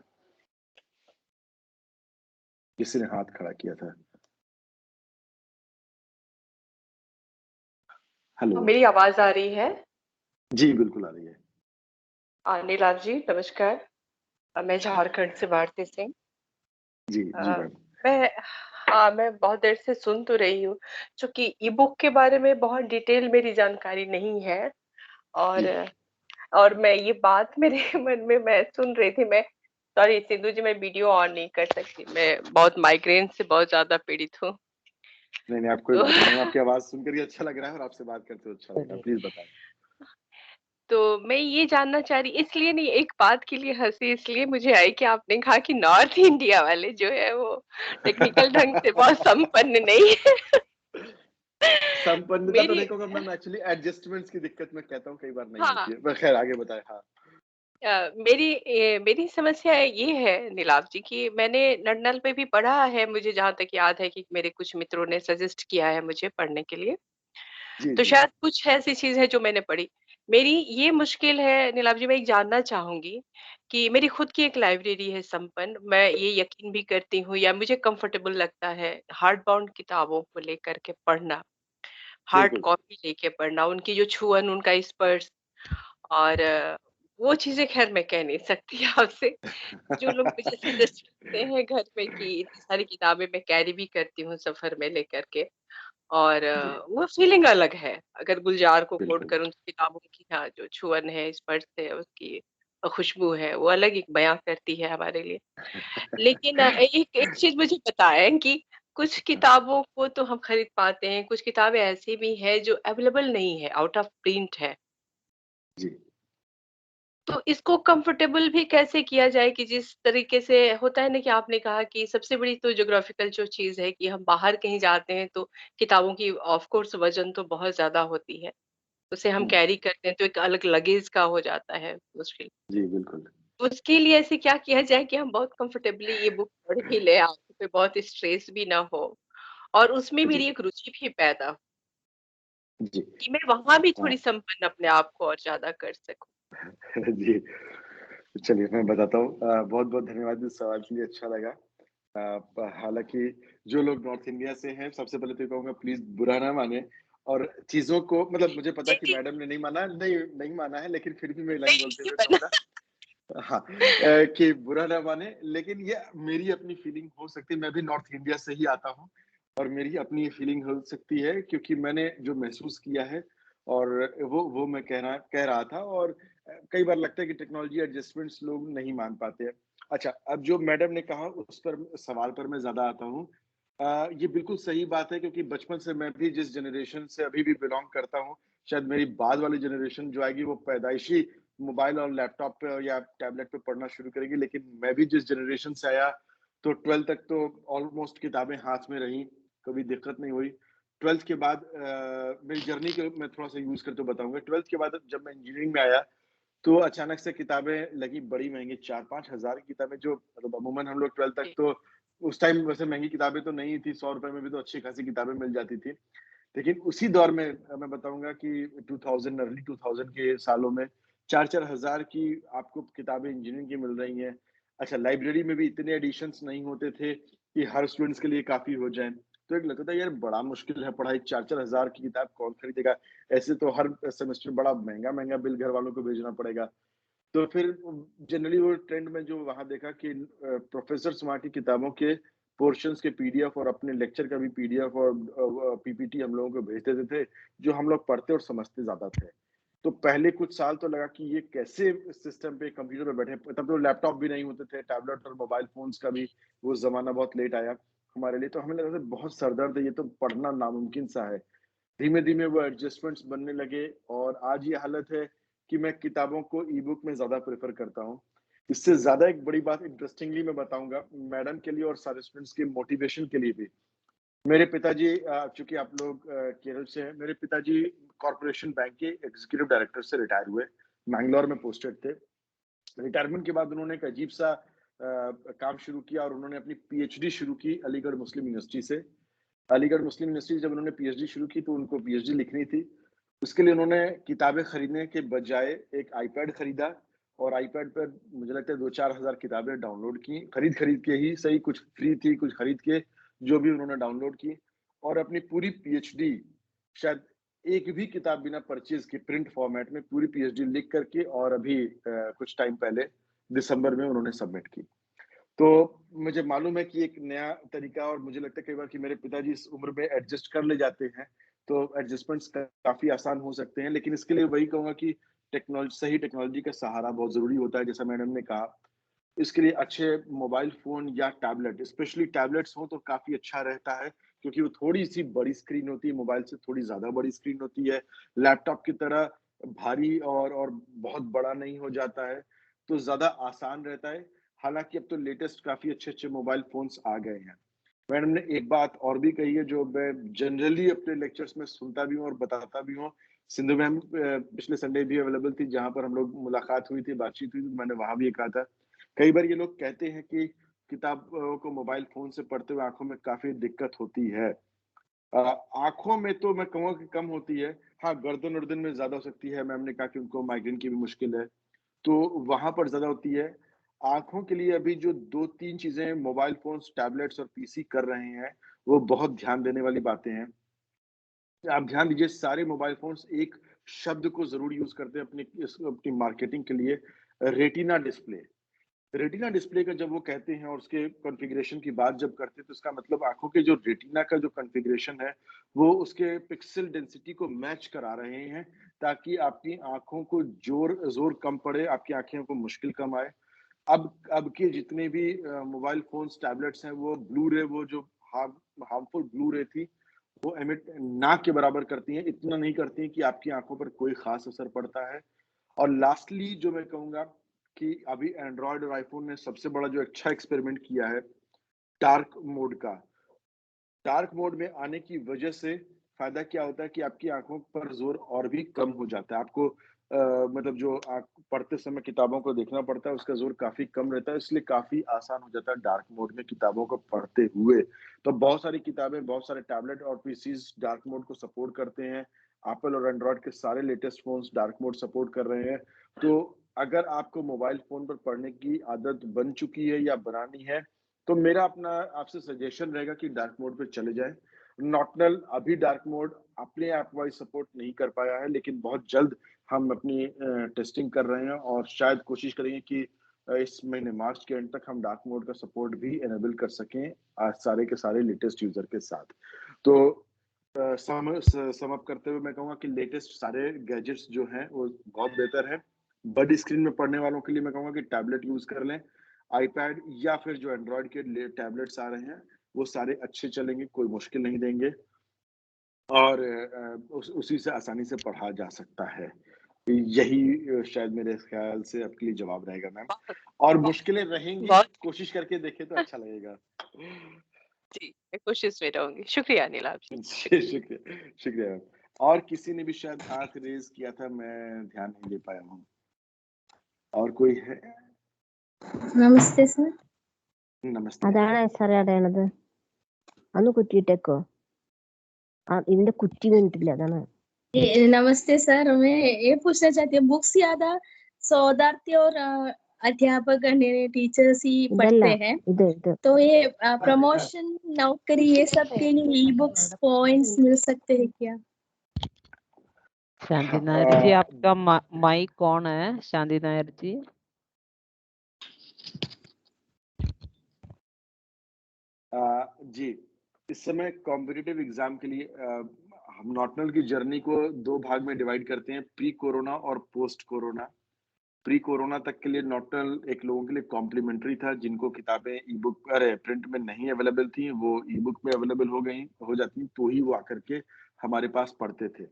किसी ने हाथ खड़ा किया था। हेलो। मेरी आवाज आ रही है? जी बिल्कुल आ रही है। नीलाभ जी नमस्कार। मैं झारखंड से भारती सिंह। जी जी मैम। मैं बहुत देर से सुन तो रही हूँ, क्योंकि ई बुक के बारे में बहुत डिटेल मेरी जानकारी नहीं है। और और मैं ये बात मेरे मन में मैं सुन रही थी। मैं सॉरी सिंधु जी, मैं वीडियो ऑन नहीं कर सकती, मैं बहुत माइग्रेन से बहुत ज्यादा पीड़ित हूँ। नहीं आप कोई तो बात नहीं, आपकी आवाज सुनकर ही अच्छा लग रहा है और आपसे बात करते हुए अच्छा लगा। प्लीज बताएं। तो मैं ये जानना चाह रही, इसलिए नहीं, एक बात के लिए हंसी इसलिए मुझे आई कि आपने कहा कि नॉर्थ इंडिया वाले जो है वो टेक्निकल ढंग से बहुत संपन्न नहीं है। संपन्नता तो मेरी नहीं कहूंगा मैम, एक्चुअली एडजस्टमेंट्स की दिक्कत मैं कहता हूँ, कई बार नहीं हाँ होती है। पर खैर आगे बताएं। हाँ मेरी समस्या ये है नीलाभ जी कि मैंने नन्नल पे भी पढ़ा है, मुझे जहां तक याद है कि मेरे कुछ मित्रों ने सजेस्ट किया है मुझे पढ़ने के लिए। जी तो जी। शायद कुछ ऐसी चीज है जो मैंने पढ़ी। मेरी ये मुश्किल है नीलाभ जी, मैं एक जानना चाहूंगी कि मेरी खुद की एक लाइब्रेरी है संपन्न, मैं ये यकीन भी करती हूँ या मुझे कंफर्टेबल लगता है हार्ड बाउंड किताबों को लेकर के पढ़ना, हार्ड बिल्कुल। कॉपी लेके पढ़ना, उनकी जो छुअन, उनका स्पर्श। और वो चीजें खैर मैं कह नहीं सकती आपसे। जो लोग मुझे सजेस्ट करते हैं घर में कि इतनी सारी किताबें मैं कैरी भी करती हूँ सफर में लेकर के। और जी वो फीलिंग अलग है। अगर गुलजार को कोट बिल्कुल। करूँ तो किताबों की, हाँ, जो छुअन है, स्पर्श है, उसकी खुशबू है, वो अलग एक बयां करती है हमारे लिए। लेकिन एक एक चीज मुझे बताएं कि कुछ किताबों को तो हम खरीद पाते हैं, कुछ किताबें ऐसी भी हैं जो अवेलेबल नहीं है, आउट ऑफ प्रिंट है। जी तो इसको कंफर्टेबल भी कैसे किया जाए कि जिस तरीके से होता है ना, कि आपने कहा कि सबसे बड़ी तो ज्योग्राफिकल जो चीज है कि हम बाहर कहीं जाते हैं तो किताबों की ऑफ कोर्स वजन तो बहुत ज्यादा होती है, उसे हम कैरी करते हैं तो एक अलग लगेज का हो जाता है मुश्किल। जी बिल्कुल। तो उसके लिए ऐसे क्या किया जाए कि हम बहुत कंफर्टेबली ये बुक पढ़ भी ले, आंखों पे बहुत स्ट्रेस भी ना हो और उसमें जी मेरी एक रुचि भी पैदा हो, जी। कि मैं वहां भी हाँ थोड़ी संपन्न अपने आप को और ज्यादा कर सकूं। जी। चलिए मैं बताता हूँ। बहुत-बहुत धन्यवाद इस सवाल के लिए, अच्छा लगा। हालाँकि जो लोग नॉर्थ इंडिया से हैं, सबसे पहले तो ये कहूँगा प्लीज़ बुरा ना मानें और चीजों को मतलब मुझे पता कि यही मैडम ने नहीं माना है, लेकिन फिर भी मैं लाइन बोलते नहीं हुए बना। कहूंगा हाँ कि बुरा ना माने, लेकिन ये मेरी अपनी फीलिंग हो सकती है। मैं भी नॉर्थ इंडिया से ही आता हूँ और मेरी अपनी फीलिंग हो सकती है, क्योंकि मैंने जो महसूस किया है और वो मैं कह रहा था। और कई बार लगता है कि टेक्नोलॉजी एडजस्टमेंट्स लोग नहीं मान पाते हैं। अच्छा, अब जो मैडम ने कहा उस पर सवाल पर मैं ज्यादा आता हूँ। ये बिल्कुल सही बात है, क्योंकि बचपन से मैं भी जिस जनरेशन से अभी भी बिलोंग करता हूँ, शायद मेरी बाद वाली जनरेशन जो आएगी वो पैदाइशी मोबाइल और लैपटॉप पे या टैबलेट पे पढ़ना शुरू करेगी, लेकिन मैं भी जिस जनरेशन से आया तो 12th तक तो ऑलमोस्ट किताबें हाथ में रही, कभी दिक्कत नहीं हुई। 12th के बाद मेरी जर्नी के मैं थोड़ा सा यूज करके बताऊंगा। 12th के बाद जब मैं इंजीनियरिंग में आया तो अचानक से किताबें लगी बड़ी महंगी, 4-5 हजार की किताबें, जो मतलब अमूमन हम लोग 12th तक तो उस टाइम वैसे महंगी किताबें तो नहीं थी, 100 रुपए में भी तो अच्छी खासी किताबें मिल जाती थी। लेकिन उसी दौर में मैं बताऊंगा कि 2000 अर्ली 2000 के सालों में 4-4 हजार की आपको किताबें इंजीनियरिंग की मिल रही हैं। अच्छा, लाइब्रेरी में भी इतने एडिशंस नहीं होते थे कि हर स्टूडेंट्स के लिए काफी हो जाए। तो एक लगता था यार बड़ा मुश्किल है पढ़ाई, 4-4 हजार की किताब कौन खरीदेगा। ऐसे तो हर सेमेस्टर बड़ा महंगा महंगा बिल घर वालों को भेजना पड़ेगा। तो फिर जनरली वो ट्रेंड में जो वहां देखा कि प्रोफेसर वहां की किताबों के पोर्शंस के पीडीएफ और अपने लेक्चर का भी पीडीएफ और पीपीटी हम लोगों को भेज देते थे, जो हम लोग पढ़ते और समझते ज्यादा थे। तो पहले कुछ साल तो लगा कि ये कैसे सिस्टम पे कंप्यूटर पे बैठे, तब तो लैपटॉप भी नहीं होते थे, टैबलेट और मोबाइल फोन्स का भी वो जमाना बहुत लेट आया हमारे लिए। तो हमें लगा था बहुत सरदर्द है, ये तो पढ़ना नामुमकिन सा है। धीमे धीमे वो एडजस्टमेंट्स बनने लगे और आज ये हालत है कि मैं किताबों को ई बुक में ज्यादा प्रेफर करता हूँ। इससे ज्यादा एक बड़ी बात इंटरेस्टिंगली मैं बताऊंगा मैडम के लिए और सारे स्टूडेंट्स के मोटिवेशन के लिए भी। मेरे पिताजी, चूंकि आप लोग केरल से हैं, मेरे पिताजी कॉर्पोरेशन बैंक के एग्जीक्यूटिव डायरेक्टर से रिटायर हुए, मैंगलोर में पोस्टेड थे। रिटायरमेंट के बाद उन्होंने एक अजीब सा काम शुरू किया और उन्होंने अपनी पीएचडी शुरू की अलीगढ़ मुस्लिम यूनिवर्सिटी से। अलीगढ़ मुस्लिम यूनिवर्सिटी जब उन्होंने पीएचडी शुरू की तो उनको पीएचडी लिखनी थी। उसके लिए उन्होंने किताबें खरीदने के बजाय एक आईपैड खरीदा और आईपैड पर मुझे लगता है 2-4 हजार किताबें डाउनलोड की, खरीद खरीद के ही सही, कुछ फ्री थी कुछ खरीद के, जो भी उन्होंने डाउनलोड की। और अपनी पूरी पीएचडी शायद एक भी किताब बिना परचेज की प्रिंट फॉर्मेट में पूरी पीएचडी लिख करके और अभी कुछ टाइम पहले दिसंबर में उन्होंने सबमिट की। तो मुझे मालूम है कि एक नया तरीका, और मुझे लगता है कई बार कि मेरे पिताजी इस उम्र में एडजस्ट कर ले जाते हैं, तो एडजस्टमेंट्स काफी आसान हो सकते हैं। लेकिन इसके लिए वही कहूंगा कि सही टेक्नोलॉजी का सहारा बहुत जरूरी होता है, जैसा मैडम ने कहा। इसके लिए अच्छे मोबाइल फोन या टैबलेट, स्पेशली टैबलेट्स हो तो काफी अच्छा रहता है, क्योंकि वो थोड़ी सी बड़ी स्क्रीन होती है, मोबाइल से थोड़ी ज्यादा बड़ी स्क्रीन होती है, लैपटॉप की तरह भारी और बहुत बड़ा नहीं हो जाता है, तो ज्यादा आसान रहता है। हालांकि अब तो लेटेस्ट काफी अच्छे अच्छे मोबाइल फोन्स आ गए हैं। मैडम ने एक बात और भी कही है जो मैं जनरली अपने लेक्चर्स में सुनता भी हूँ और बताता भी हूँ। सिंधु मैम पिछले संडे भी अवेलेबल थी, जहां पर हम लोग मुलाकात हुई थी, बातचीत हुई थी, मैंने वहां भी ये कहा था। कई बार ये लोग कहते हैं कि किताबों को मोबाइल फोन से पढ़ते हुए आंखों में काफी दिक्कत होती है। आंखों में तो मैं कहूँगा कि कम होती है, हाँ गर्दन उर्दन में ज्यादा हो सकती है। मैम ने कहा कि उनको माइग्रेन की भी मुश्किल है, तो वहां पर ज्यादा होती है। आंखों के लिए अभी जो 2-3 चीजें मोबाइल फोन्स, टैबलेट्स और पीसी कर रहे हैं, वो बहुत ध्यान देने वाली बातें हैं। आप ध्यान दीजिए, सारे मोबाइल फोन्स एक शब्द को जरूर यूज करते हैं अपनी मार्केटिंग के लिए, रेटिना डिस्प्ले। रेटिना डिस्प्ले का जब वो कहते हैं और उसके कॉन्फ़िगरेशन की बात जब करते हैं, तो इसका मतलब आंखों के जो रेटिना का जो कॉन्फ़िगरेशन है, वो उसके पिक्सल डेंसिटी को मैच करा रहे हैं, ताकि आपकी आंखों को जोर जोर कम पड़े, आपकी आंखों को मुश्किल कम आए। अब के जितने भी मोबाइल फोन्स, टैबलेट्स हैं, वो ब्लू रे, वो जो हार्मफुल ब्लू रे थी, वो एमिट ना के बराबर करती हैं, इतना नहीं करती हैं कि आपकी आंखों पर कोई खास असर पड़ता है। और लास्टली जो मैं कहूंगा कि अभी एंड्रॉयड और आईफोन ने सबसे बड़ा जो अच्छा एक्सपेरिमेंट किया है, डार्क मोड का। डार्क मोड में आने की वजह से फायदा क्या होता है कि आपकी आंखों पर जोर और भी कम हो जाता है। आपको मतलब जो पढ़ते समय किताबों को देखना पड़ता है, उसका जोर काफी कम रहता है, इसलिए काफी आसान हो जाता है डार्क मोड में किताबों को पढ़ते हुए। तो बहुत सारी किताबें, बहुत सारे टैबलेट और पीसीज डार्क मोड को सपोर्ट करते हैं। एप्पल और एंड्रॉयड के सारे latest phones dark mode support कर रहे हैं। तो अगर आपको मोबाइल फोन पर पढ़ने की आदत बन चुकी है या बनानी है, तो मेरा अपना आपसे सजेशन रहेगा कि डार्क मोड पे चले जाएं। नॉटनल अभी डार्क मोड अपने आप वाइज सपोर्ट नहीं कर पाया है, लेकिन बहुत जल्द हम अपनी टेस्टिंग कर रहे हैं और शायद कोशिश करेंगे कि इस महीने मार्च के एंड तक हम डार्क मोड का सपोर्ट भी एनेबल कर सकें सारे के सारे लेटेस्ट यूजर के साथ। तो सम अप करते हुए मैं कहूँगा कि लेटेस्ट सारे गैजेट्स जो हैं वो बहुत बेहतर है। बड़ी स्क्रीन में पढ़ने वालों के लिए मैं कहूँगा कि टैबलेट यूज कर लें, आईपैड या फिर जो एंड्रॉयड के टैबलेट्स आ रहे हैं वो सारे अच्छे चलेंगे, कोई मुश्किल नहीं देंगे और उसी से आसानी से पढ़ा जा सकता है। यही शायद मेरे ख्याल से आपके लिए जवाब रहेगा मैम। बहुत और बहुत मुश्किलें रहेंगी, बहुत कोशिश करके देखें तो अच्छा लगेगा। जी, मैं कोशिश में रहूंगी। शुक्रिया अनिल आप जी। शुक्रिया शुक्रिया मैम। और किसी ने भी शायद हाथ रेज किया था, मैं ध्यान नहीं दे पाया हूँ। और कोई है? നമസ്തേ സർ. नमस्ते। അതാണ് സാറേ അറിയണത്. അന്ന് കുറ്റിയിട്ടേക്കോ. ഇതിന്റെ കുറ്റി വീണിട്ടില്ല, അതാണ്. नमस्ते सर, मैं ये पूछना चाहती हूँ बुक्स ज्यादा शोधार्थी और अध्यापक टीचर्स ही ഇതല്ല, पढ़ते हैं, ഇത് तो ये प्रमोशन नौकरी ये सब के लिए ई बुक्स पॉइंट्स मिल सकते हैं क्या? शांति नायर जी, आपका माइक कौन है? शांति नायर जी। जी, इस समय कॉम्पिटिटिव एग्जाम के लिए हम नॉटनल की जर्नी को 2 भाग में डिवाइड करते हैं, प्री कोरोना और पोस्ट कोरोना। प्री कोरोना तक के लिए नॉटनल एक लोगों के लिए कॉम्प्लीमेंट्री था, जिनको किताबें ई बुक प्रिंट में नहीं अवेलेबल थी, वो ई बुक में अवेलेबल हो जाती तो ही वो आकर के हमारे पास पढ़ते थे।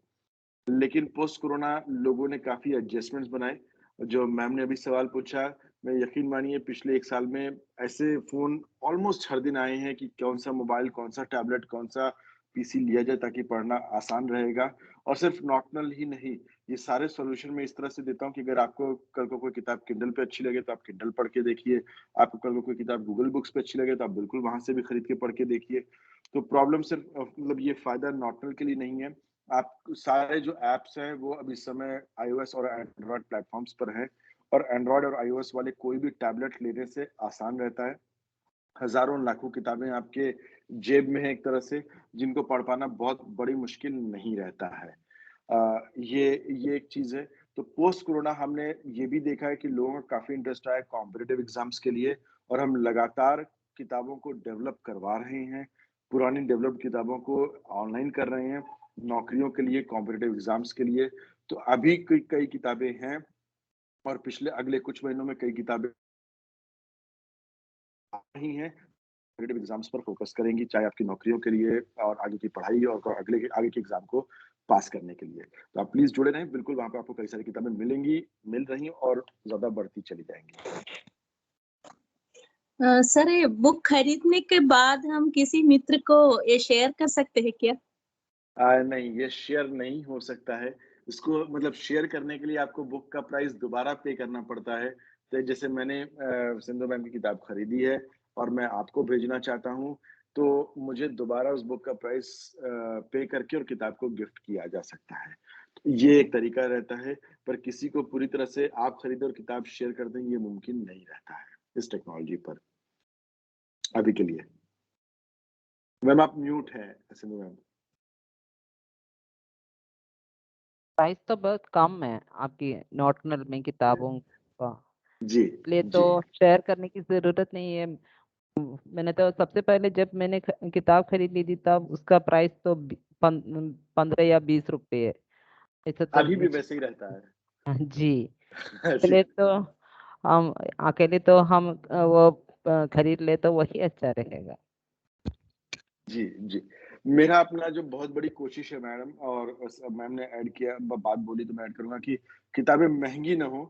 लेकिन पोस्ट कोरोना लोगों ने काफी एडजस्टमेंट्स बनाए। जो मैम ने अभी सवाल पूछा, मैं यकीन मानिए पिछले 1 साल में ऐसे फोन ऑलमोस्ट हर दिन आए हैं कि कौन सा मोबाइल, कौन सा टैबलेट, कौन सा पीसी लिया जाए ताकि पढ़ना आसान रहेगा। और सिर्फ नॉटनल ही नहीं, ये सारे सॉल्यूशन मैं इस तरह से देता हूँ कि अगर आपको कल को कोई किताब किंडल पे अच्छी लगे तो आप किंडल पढ़ के देखिए, आपको कल को कोई किताब गूगल बुक्स पे अच्छी लगे तो आप बिल्कुल वहां से भी खरीद के पढ़ के देखिए। तो प्रॉब्लम सिर्फ मतलब ये फायदा नॉटनल के लिए नहीं है, आप सारे जो एप्स हैं वो अब इस समय iOS और एंड्रॉयड प्लेटफॉर्म्स पर हैं और एंड्रॉयड और iOS वाले कोई भी टैबलेट लेने से आसान रहता है। हजारों लाखों किताबें आपके जेब में है एक तरह से, जिनको पढ़ पाना बहुत बड़ी मुश्किल नहीं रहता है। ये एक चीज है। तो पोस्ट कोरोना हमने ये भी देखा है कि लोगों का काफी इंटरेस्ट आया कॉम्पिटिटिव एग्जाम्स के लिए और हम लगातार किताबों को डेवलप करवा रहे हैं, पुरानी डेवलप्ड किताबों को ऑनलाइन कर रहे हैं नौकरियों के लिए, कॉम्पिटिटिव एग्जाम्स के लिए। तो अभी कई किताबें हैं और पिछले अगले कुछ महीनों में कई किताबें आ रही हैं, कॉम्पिटिटिव एग्जाम्स पर फोकस करेंगी, चाहे आपकी नौकरियों के लिए और आगे की पढ़ाई और आगे के एग्जाम को पास करने के लिए। तो आप प्लीज जुड़े रहें, बिल्कुल वहां पे आपको कई सारी किताबें मिल रही और ज्यादा बढ़ती चली जाएंगी। सर, ये बुक खरीदने के बाद हम किसी मित्र को ये शेयर कर सकते हैं क्या? नहीं, ये शेयर नहीं हो सकता है। इसको मतलब शेयर करने के लिए आपको बुक का प्राइस दोबारा पे करना पड़ता है। तो जैसे मैंने सिंधु मैम की किताब खरीदी है और मैं आपको भेजना चाहता हूँ, तो मुझे दोबारा उस बुक का प्राइस पे करके और किताब को गिफ्ट किया जा सकता है। ये एक तरीका रहता है, पर किसी को पूरी तरह से आप खरीदें और किताब शेयर कर दें, ये मुमकिन नहीं रहता है इस टेक्नोलॉजी पर अभी के लिए। मैम आप म्यूट हैं सिंधु मैम। प्राइस तो बहुत कम है आपकी नॉटनल में किताबों का, जी इसलिए तो शेयर करने की जरूरत नहीं है। मैंने तो सबसे पहले जब मैंने किताब खरीद ली थी तब उसका प्राइस तो 15 या 20 रुपए है। ऐसा तो अभी भी वैसे ही रहता है। जी, इसलिए तो हम अकेले तो हम वो खरीद ले तो वही अच्छा रहेगा। जी जी, मेरा अपना जो बहुत बड़ी कोशिश है मैडम, और मैम ने ऐड किया बात बोली तो मैं ऐड करूंगा कि किताबें महंगी ना हो,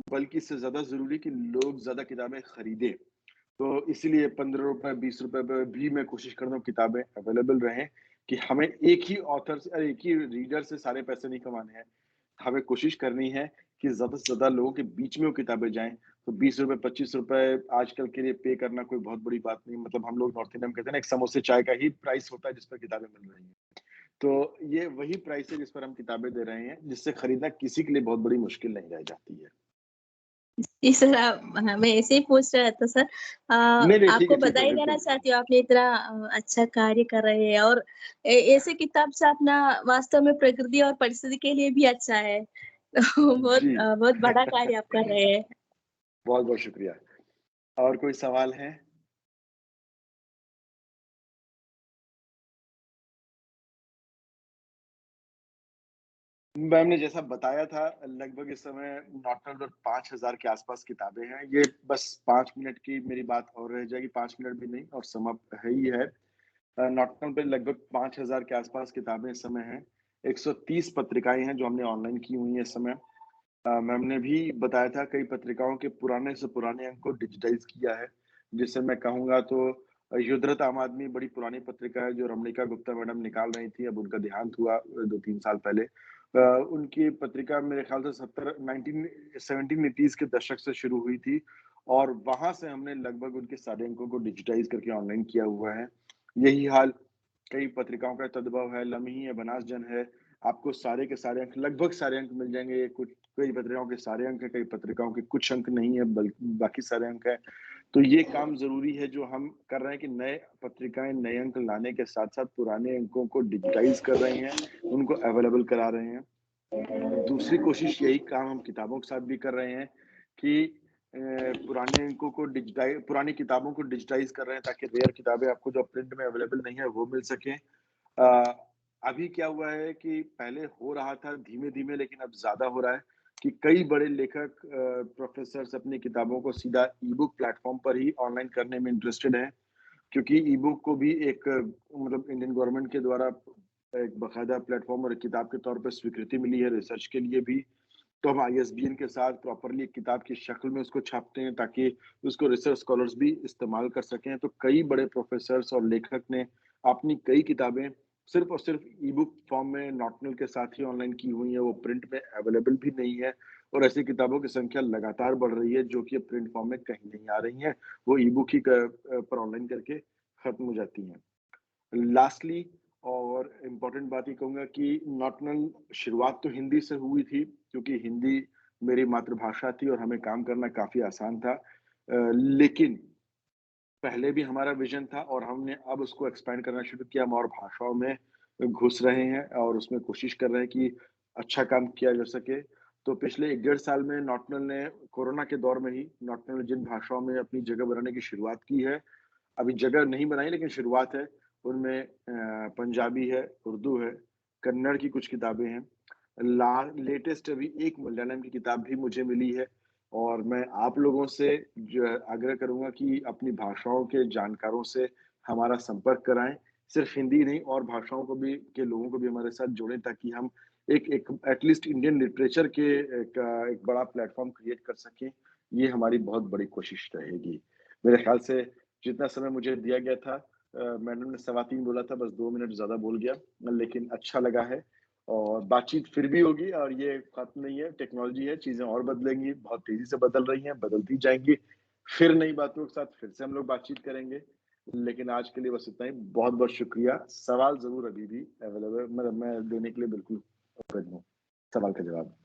बल्कि इससे ज्यादा जरूरी कि लोग ज्यादा किताबें खरीदें। तो इसीलिए 15 रुपए 20 रुपए पे भी मैं कोशिश करता हूँ किताबें अवेलेबल रहें, कि हमें एक ही ऑथर से एक ही रीडर से सारे पैसे नहीं कमाने हैं। हमें कोशिश करनी है कि ज्यादा से ज्यादा लोगों के बीच में वो किताबें जाएं। तो 20 रुपए 25 रुपए आजकल के लिए पे करना कोई बहुत बड़ी बात नहीं। मतलब हम लोग नॉर्थ इंडिया में कहते हैं ना, एक समोसे चाय का ही प्राइस होता है जिस पर किताबें मिल रही हैं। तो ये वही प्राइस है जिस पर हम किताबें दे रहे हैं, जिससे खरीदना किसी के लिए बहुत बड़ी मुश्किल नहीं रह जाती है। जी सर, हाँ, मैं ऐसे ही पूछ रहा था सर। नहीं नहीं, ठीक आपको है, ठीक है, बधाई देना बिल्कुल। चाहती हूँ, आपने इतना अच्छा कार्य कर रहे हैं, और ऐसे किताब से अपना वास्तव में प्रकृति और परिस्थिति के लिए भी अच्छा है। तो जी। बहुत बड़ा कार्य आप कर रहे हैं। बहुत बहुत शुक्रिया। और कोई सवाल है? मैम ने जैसा बताया था, लगभग इस समय नॉट 5000 के आसपास किताबें हैं। ये बस 5 मिनट की मेरी बात और रह जाएगी, 5 मिनट भी नहीं और समाप्त है ही है। नॉट पे लगभग 5000 के आसपास किताबें इस समय हैं। 130 पत्रिकाएं हैं जो हमने ऑनलाइन की हुई है इस समय। मैम ने भी बताया था कई पत्रिकाओं के पुराने से पुराने अंक को डिजिटाइज किया है, जिससे मैं कहूँगा तो युद्धरत आम आदमी बड़ी पुरानी पत्रिका है जो रमणिका गुप्ता मैडम निकाल रही थी। अब उनका देहांत हुआ 2-3 साल पहले। उनकी पत्रिका मेरे ख्याल से 1780s के दशक से शुरू हुई थी और वहाँ से हमने लगभग उनके सारे अंकों को डिजिटाइज करके ऑनलाइन किया हुआ है। यही हाल कई पत्रिकाओं का तद्भव है, लम्ही है, बनास जन है। आपको सारे के सारे अंक, लगभग सारे अंक मिल जाएंगे। कुछ कई पत्रिकाओं के सारे अंक है, कई पत्रिकाओं के कुछ अंक नहीं है, बल्कि बाकी सारे अंक है। तो ये काम जरूरी है जो हम कर रहे हैं कि नए पत्रिकाएं नए अंक लाने के साथ साथ पुराने अंकों को डिजिटाइज कर रहे हैं, उनको अवेलेबल करा रहे हैं। दूसरी कोशिश यही काम हम किताबों के साथ भी कर रहे हैं कि पुराने अंकों को डिजिटाइज, पुरानी किताबों को डिजिटाइज कर रहे हैं ताकि रेयर किताबें आपको जो प्रिंट में अवेलेबल नहीं है वो मिल सके। अभी क्या हुआ है कि पहले हो रहा था धीमे धीमे, लेकिन अब ज्यादा हो रहा है कि कई बड़े लेखक प्रोफेसर्स अपनी किताबों को सीधा ई बुक प्लेटफॉर्म पर ही ऑनलाइन करने में इंटरेस्टेड हैं, क्योंकि ई बुक को भी एक मतलब इंडियन गवर्नमेंट के द्वारा एक बाकायदा प्लेटफॉर्म और किताब के तौर पर स्वीकृति मिली है रिसर्च के लिए भी। तो हम आईएसबीएन के साथ प्रॉपरली एक किताब की शक्ल में उसको छापते हैं ताकि उसको रिसर्च स्कॉलर्स भी इस्तेमाल कर सकें। तो कई बड़े प्रोफेसर्स और लेखक ने अपनी कई किताबें सिर्फ और सिर्फ ई बुक फॉर्म में नॉटनल के साथ ही ऑनलाइन की हुई है, वो प्रिंट में अवेलेबल भी नहीं है। और ऐसी किताबों की संख्या लगातार बढ़ रही है जो कि प्रिंट फॉर्म में कहीं नहीं आ रही है, वो ई बुक ही पर ऑनलाइन करके खत्म हो जाती हैं। लास्टली और इम्पोर्टेंट बात ये कहूंगा कि नॉटनल शुरुआत तो हिंदी से हुई थी, क्योंकि हिंदी मेरी मातृभाषा थी और हमें काम करना काफी आसान था। लेकिन पहले भी हमारा विजन था और हमने अब उसको एक्सपैंड करना शुरू किया। हम और भाषाओं में घुस रहे हैं और उसमें कोशिश कर रहे हैं कि अच्छा काम किया जा सके। तो पिछले 1 डेढ़ साल में नॉटनल ने कोरोना के दौर में ही नॉटनल जिन भाषाओं में अपनी जगह बनाने की शुरुआत की है, अभी जगह नहीं बनाई लेकिन शुरुआत है, उनमें पंजाबी है, उर्दू है, कन्नड़ की कुछ किताबें हैं। लेटेस्ट अभी एक मलयालम की किताब भी मुझे मिली है और मैं आप लोगों से जो है आग्रह करूंगा कि अपनी भाषाओं के जानकारों से हमारा संपर्क कराएं। सिर्फ हिंदी नहीं और भाषाओं को भी के लोगों को भी हमारे साथ जोड़ें ताकि हम एक एक एटलीस्ट इंडियन लिटरेचर के एक बड़ा प्लेटफॉर्म क्रिएट कर सकें। ये हमारी बहुत बड़ी कोशिश रहेगी। मेरे ख्याल से जितना समय मुझे दिया गया था, मैडम ने 3.15 बोला था, बस 2 मिनट ज्यादा बोल गया, लेकिन अच्छा लगा है। और बातचीत फिर भी होगी और ये खत्म नहीं है, टेक्नोलॉजी है, चीजें और बदलेंगी, बहुत तेजी से बदल रही हैं, बदलती जाएंगी। फिर नई बातों के साथ फिर से हम लोग बातचीत करेंगे, लेकिन आज के लिए बस इतना ही। बहुत बहुत शुक्रिया। सवाल जरूर अभी भी अवेलेबल, मतलब मैं देने के लिए बिल्कुल ओपन हूँ सवाल का जवाब।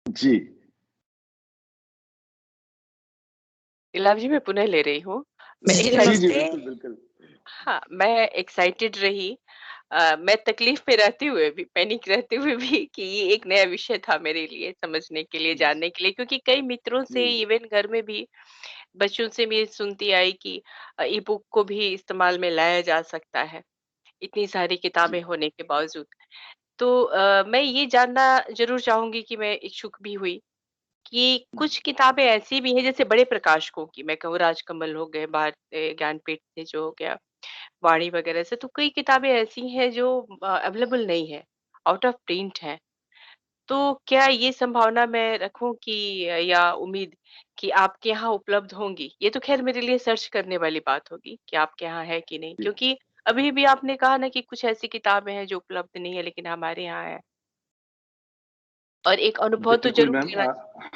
जी इलाव जी, मैं पुनः ले रही हूँ। मैं जी जी जी, नमस्ते। बिल्कुल बिल्कुल। हाँ, मैं एक्साइटेड रही। मैं तकलीफ में रहते हुए भी, पैनिक रहते हुए भी कि ये एक नया विषय था मेरे लिए समझने के लिए, जानने के लिए, क्योंकि कई मित्रों से, जी इवन घर में भी बच्चों से मैं सुनती आई कि ई बुक को भी इस्तेमाल में लाया जा सकता है, इतनी सारी जी किताबें होने के बावजूद। तो मैं ये जानना ज़रूर चाहूँगी कि मैं इच्छुक भी हुई कि कुछ किताबें ऐसी भी हैं जैसे बड़े प्रकाशकों की, मैं कहूँ राजकमल हो गए, ज्ञानपीठ से जो हो गया, वाणी वगैरह से, तो कई किताबें ऐसी हैं जो अवेलेबल नहीं है, आउट ऑफ प्रिंट है। तो क्या ये संभावना मैं रखूँ कि या उम्मीद कि आपके यहाँ उपलब्ध होंगी? ये तो ख़ैर मेरे लिए सर्च करने वाली बात होगी कि आपके यहाँ है कि नहीं? जी क्योंकि अभी भी आपने कहा ना कि कुछ ऐसी किताबें हैं जो उपलब्ध नहीं है, लेकिन हमारे यहाँ है। और एक अनुभव तो बिल्कुल ज़रूर मैम। लेना।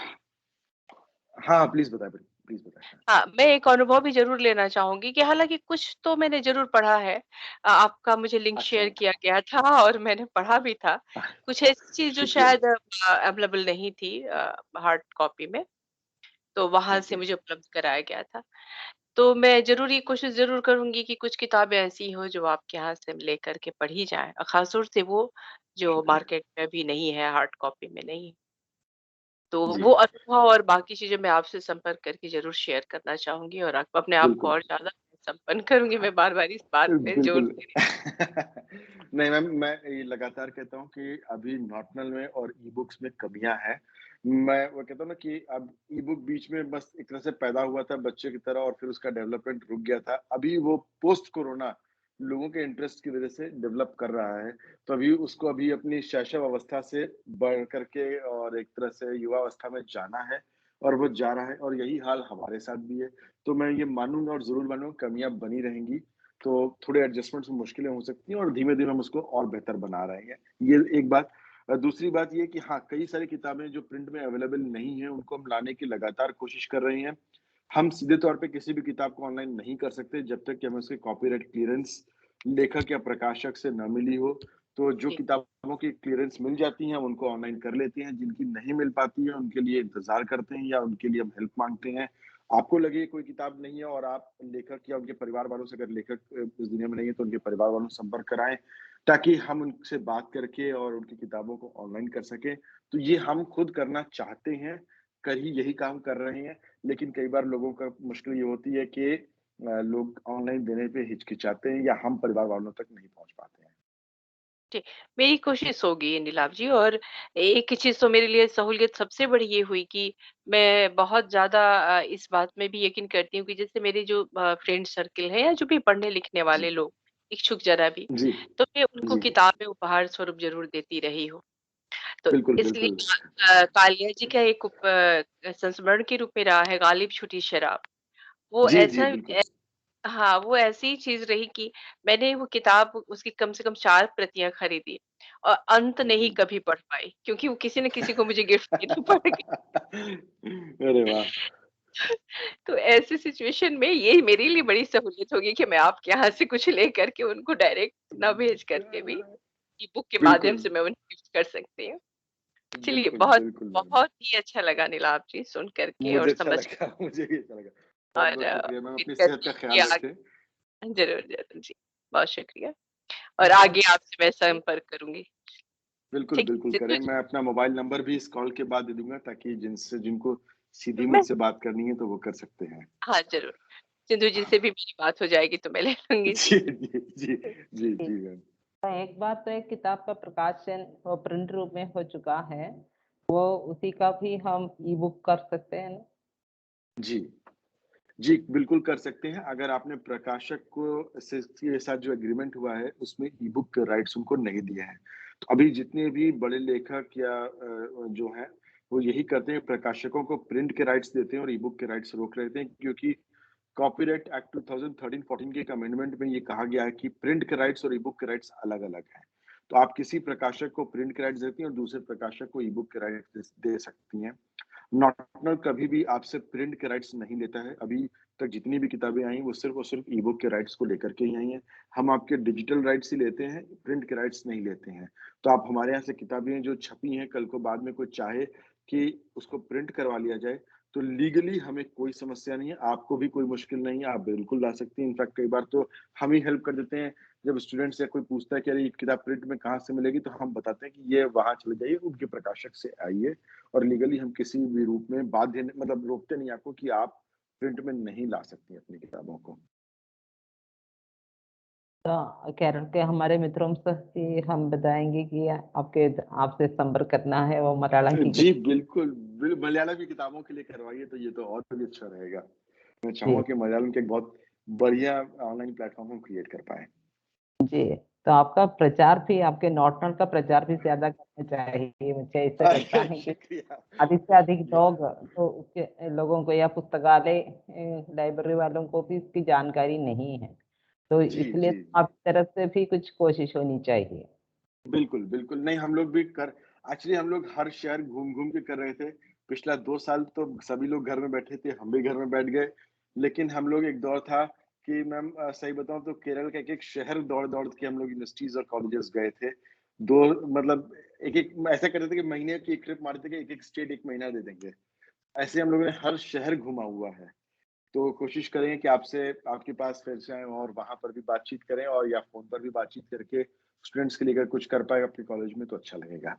हाँ प्लीज बताएं। प्लीज बताएं। हाँ, मैं एक अनुभव भी ज़रूर लेना चाहूँगी कि हालाँकि कुछ तो मैंने ज़रूर पढ़ा है। आपका मुझे लिंक अच्छा। शेयर किया गया था और मैंने पढ़ा भी था। कुछ ऐसी चीज़ जो शुक्रिया। शायद अवेलेबल नहीं थी हार्ड कॉपी में, तो वहाँ से ओके। मुझे उपलब्ध कराया गया था। तो मैं ज़रूर ये कोशिश ज़रूर करूँगी कि कुछ किताबें ऐसी हो जो आपके यहाँ से लेकर के पढ़ी जाएँ, ख़ास तौर से वो जो शुक्रिया। मार्केट में अभी नहीं है, हार्ड कॉपी में नहीं है। तो जी वो अनुभव और बाकी चीज़ें मैं आपसे संपर्क करके ज़रूर शेयर करना चाहूँगी और आप अपने आप को बिल्कुल। और ज़्यादा संपन्न करूँगी। मैं बार-बार इस बात पे जोर बिल्कुल। दे रही नहीं मैम, मैं ये लगातार कहता हूँ कि अभी नॉर्टनल में और ई बुक्स में कमियां हैं। मैं वो कहता हूँ ना कि अब ई बुक बीच में बस एक तरह से पैदा हुआ था बच्चे की तरह, और फिर उसका डेवलपमेंट रुक गया था। अभी वो पोस्ट कोरोना लोगों के इंटरेस्ट की वजह से डेवलप कर रहा है। तो अभी उसको अभी अपनी शैशव अवस्था से बढ़ करके और एक तरह से युवा अवस्था में जाना है, और वो जा रहा है, और यही हाल हमारे साथ भी है। तो मैं ये मानूंगा और जरूर मानूंगा कमियां बनी रहेंगी, तो थोड़े एडजस्टमेंट्स में मुश्किलें हो सकती हैं, और धीमे-धीमे हम उसको और बेहतर बना रहे हैं। ये एक बात। दूसरी बात ये कि हाँ, कई सारी किताबें जो प्रिंट में अवेलेबल नहीं हैं, उनको हम लाने की लगातार कोशिश कर रहे हैं। हम सीधे तौर पे किसी भी किताब को ऑनलाइन नहीं कर सकते जब तक कि हमें उसकी कॉपीराइट क्लीयरेंस लेखक या प्रकाशक से न मिली हो। तो जो थी। किताबों की क्लीयरेंस मिल जाती हैं, हम उनको ऑनलाइन कर लेते हैं। जिनकी नहीं मिल पाती है, उनके लिए इंतज़ार करते हैं या उनके लिए हम हेल्प माँगते हैं। आपको लगे कोई किताब नहीं है और आप लेखक या उनके परिवार वालों से, अगर लेखक इस दुनिया में नहीं है, तो उनके परिवार वालों से संपर्क कराएं, ताकि हम उनसे बात करके और उनकी किताबों को ऑनलाइन कर सकें। तो ये हम खुद करना चाहते हैं, कर ही यही काम कर रहे हैं, लेकिन कई बार लोगों का मुश्किल ये होती है कि लोग ऑनलाइन देने पे हिचकिचाते हैं, या हम परिवार वालों तक नहीं पहुंच पाते हैं। जी, मेरी कोशिश होगी नीलाभ जी। और एक चीज़ तो मेरे लिए सहूलियत सबसे बड़ी ये हुई कि मैं बहुत ज़्यादा इस बात में भी यकीन करती हूँ कि जैसे मेरे जो फ्रेंड सर्किल है या जो भी पढ़ने-लिखने जी वाले लोग, इच्छुक ज़रा भी, जी तो मैं उनको जी। किताबें उपहार स्वरूप ज़रूर देती रही हूँ। तो बिल्कुल इसलिए बिल्कुल। कालिया जी का एक संस्मरण के रूप में रहा है गालिब छूटी शराब। वो जी जी ऐसा बिल्कुल। हाँ, वो ऐसी चीज़ रही कि मैंने वो किताब उसकी कम से कम 4 प्रतियाँ खरीदी और अंत नहीं हम्म। कभी पढ़ पाई, क्योंकि वो किसी न किसी को मुझे गिफ्ट देनी पड़ गई। अरे वाह। तो ऐसी सिचुएशन में ये मेरे लिए बड़ी सहूलियत होगी कि मैं आपके यहाँ से कुछ लेकर के उनको डायरेक्ट ना भेज करके भी ई-बुक के माध्यम बिल्कुल से मैं उन्हें गिफ्ट कर सकती हूँ। चलिए, बिल्कुल बहुत बिल्कुल मैम। बहुत ही अच्छा लगा नीलाभ जी सुन करके और मुझे अच्छा समझ लगा, मुझे भी अच्छा लगा। बहुत और बहुत शुक्रिया मैम, उम्मीद अपनी सेहत करती का हूँ कि ख्याल आगे रखें। ज़रूर, ज़रूर जी, बहुत शुक्रिया और बहुत आगे आपसे मैं संपर्क करूँगी। बिल्कुल ठीक, बिल्कुल सिंधु करें। जी, मैं अपना मोबाइल नंबर भी इस कॉल के बाद दे दूंगा, ताकि जिनको सीधी मैं मुझसे बात करनी है तो वो कर सकते हैं। हाँ, ज़रूर। सिंधु जी से भी मेरी बात हो जाएगी तो मैं ले लूँगी जी। जी जी जी जी जी। जी मैम। एक बार तो एक किताब का प्रकाशन वो प्रिंट रूप में हो चुका है, वो उसी का भी हम ई बुक कर सकते हैं ना? जी जी, बिल्कुल कर सकते हैं। अगर आपने प्रकाशक को से के साथ जो एग्रीमेंट हुआ है, उसमें ई-बुक राइट्स उनको नहीं दिए हैं। तो अभी जितने भी बड़े लेखक या जो हैं, वो यही करते हैं, प्रकाशकों को प्रिंट के राइट्स देते हैं और ई-बुक के राइट्स रोक लेते हैं, क्योंकि कॉपीराइट एक्ट 2013-14 के एक अमेंडमेंट में ये कहा गया है कि प्रिंट के राइट्स और ई-बुक के राइट्स अलग-अलग हैं। तो आप किसी प्रकाशक को प्रिंट के राइट्स देती हैं और दूसरे प्रकाशक को ई-बुक के राइट्स दे सकती हैं। नॉर्टनल कभी भी आपसे प्रिंट के राइट्स नहीं लेता है। अभी तक जितनी भी किताबें आई हैं, वो सिर्फ़ और सिर्फ़ ई-बुक के राइट्स को लेकर के ही आई हैं। हम आपके डिजिटल राइट्स ही लेते हैं, प्रिंट के राइट्स नहीं लेते हैं। तो आप हमारे यहाँ से किताबें जो छपी हैं, कल को बाद में कोई चाहे कि उसको प्रिंट करवा लिया जाए, तो लीगली हमें कोई समस्या नहीं है, आपको भी कोई मुश्किल नहीं है, आप बिल्कुल ला सकती हैं। इनफैक्ट कई बार तो हम ही हेल्प कर देते हैं। जब स्टूडेंट्स या कोई पूछता है कि अरे ये किताब प्रिंट में कहाँ से मिलेगी? तो हम बताते हैं कि ये वहाँ चले जाइए, उनके प्रकाशक से आइए, और लीगली हम किसी भी रूप में बाध्य मतलब रोकते नहीं आपको कि आप प्रिंट में नहीं ला सकती अपनी किताबों को। तो केरल के हमारे मित्रों से भी हम बताएंगे कि आपके आपसे संपर्क करना है, वो मलाला की जी, बिल्कुल। मलयालम की किताबों के लिए करवाइए तो ये तो और भी अच्छा रहेगा। मैं चाहूँगा जी कि मलयालम के एक बहुत बढ़िया ऑनलाइन प्लेटफ़ॉर्म हम क्रिएट कर पाएँ। जी। तो आपका प्रचार भी, आपके नॉर्टनल का प्रचार भी ज्यादा करना चाहिए, मुझे ऐसा लगता अरे है कि शुक्रिया। अधिक से अधिक ये लोग तो उसके लोगों को या पुस्तकालय लाइब्रेरी वालों को भी इसकी जानकारी नहीं है, तो जी, इसलिए जी, जी। आपकी तरफ से भी कुछ कोशिश होनी चाहिए। बिल्कुल, बिल्कुल। नहीं, हम लोग भी कर एक्चुअली हम लोग हर शहर घूम-घूम के कर रहे थे। पिछला 2 साल तो सभी लोग घर में बैठे थे, हम भी घर में बैठ गए। लेकिन हम लोग एक दौर था कि मैम सही बताऊँ तो केरल का एक-एक शहर दौड़-दौड़ के हम लोग यूनिवर्सिटीज़ और कॉलेजेस गए थे। 2 मतलब एक-एक ऐसा करते थे कि महीने की एक ट्रिप मारते थे कि एक-एक स्टेट 1 महीना दे देंगे। ऐसे हम लोगों ने हर शहर घूमा हुआ है। तो कोशिश करेंगे कि आपसे आपके पास फिर से आएँ और वहाँ पर भी बातचीत करें और या फ़ोन पर भी बातचीत करके स्टूडेंट्स के लिए अगर कुछ कर पाएँ आपके कॉलेज में तो अच्छा लगेगा।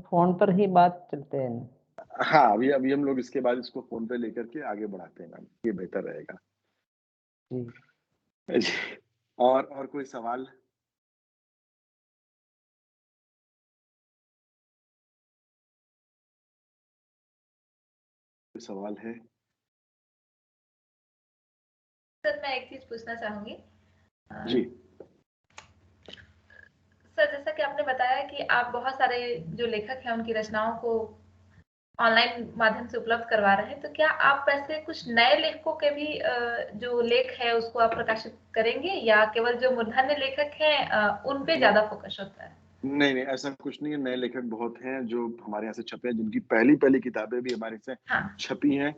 फोन पर ही बात चलते हैं। हाँ, अभी हम लोग इसके बाद इसको फ़ोन पे लेकर के आगे बढ़ाते हैं मैम, ये बेहतर रहेगा। जी। जी। और कोई सवाल? कोई सवाल है? सर मैं एक चीज पूछना चाहूंगी। जी। सर जैसा कि आपने बताया कि आप बहुत सारे जो लेखक हैं उनकी रचनाओं को ऑनलाइन माध्यम से उपलब्ध करवा रहे हैं, तो क्या आप ऐसे कुछ नए लेखकों के भी जो लेख है उसको आप प्रकाशित करेंगे या केवल जो मूर्धन्य लेखक हैं उन पे ज्यादा फोकस होता है? नहीं, ऐसा कुछ नहीं है। नए लेखक बहुत हैं जो हमारे यहाँ से छपे हैं, जिनकी पहली किताबें भी हमारे से हाँ। छपी हैं,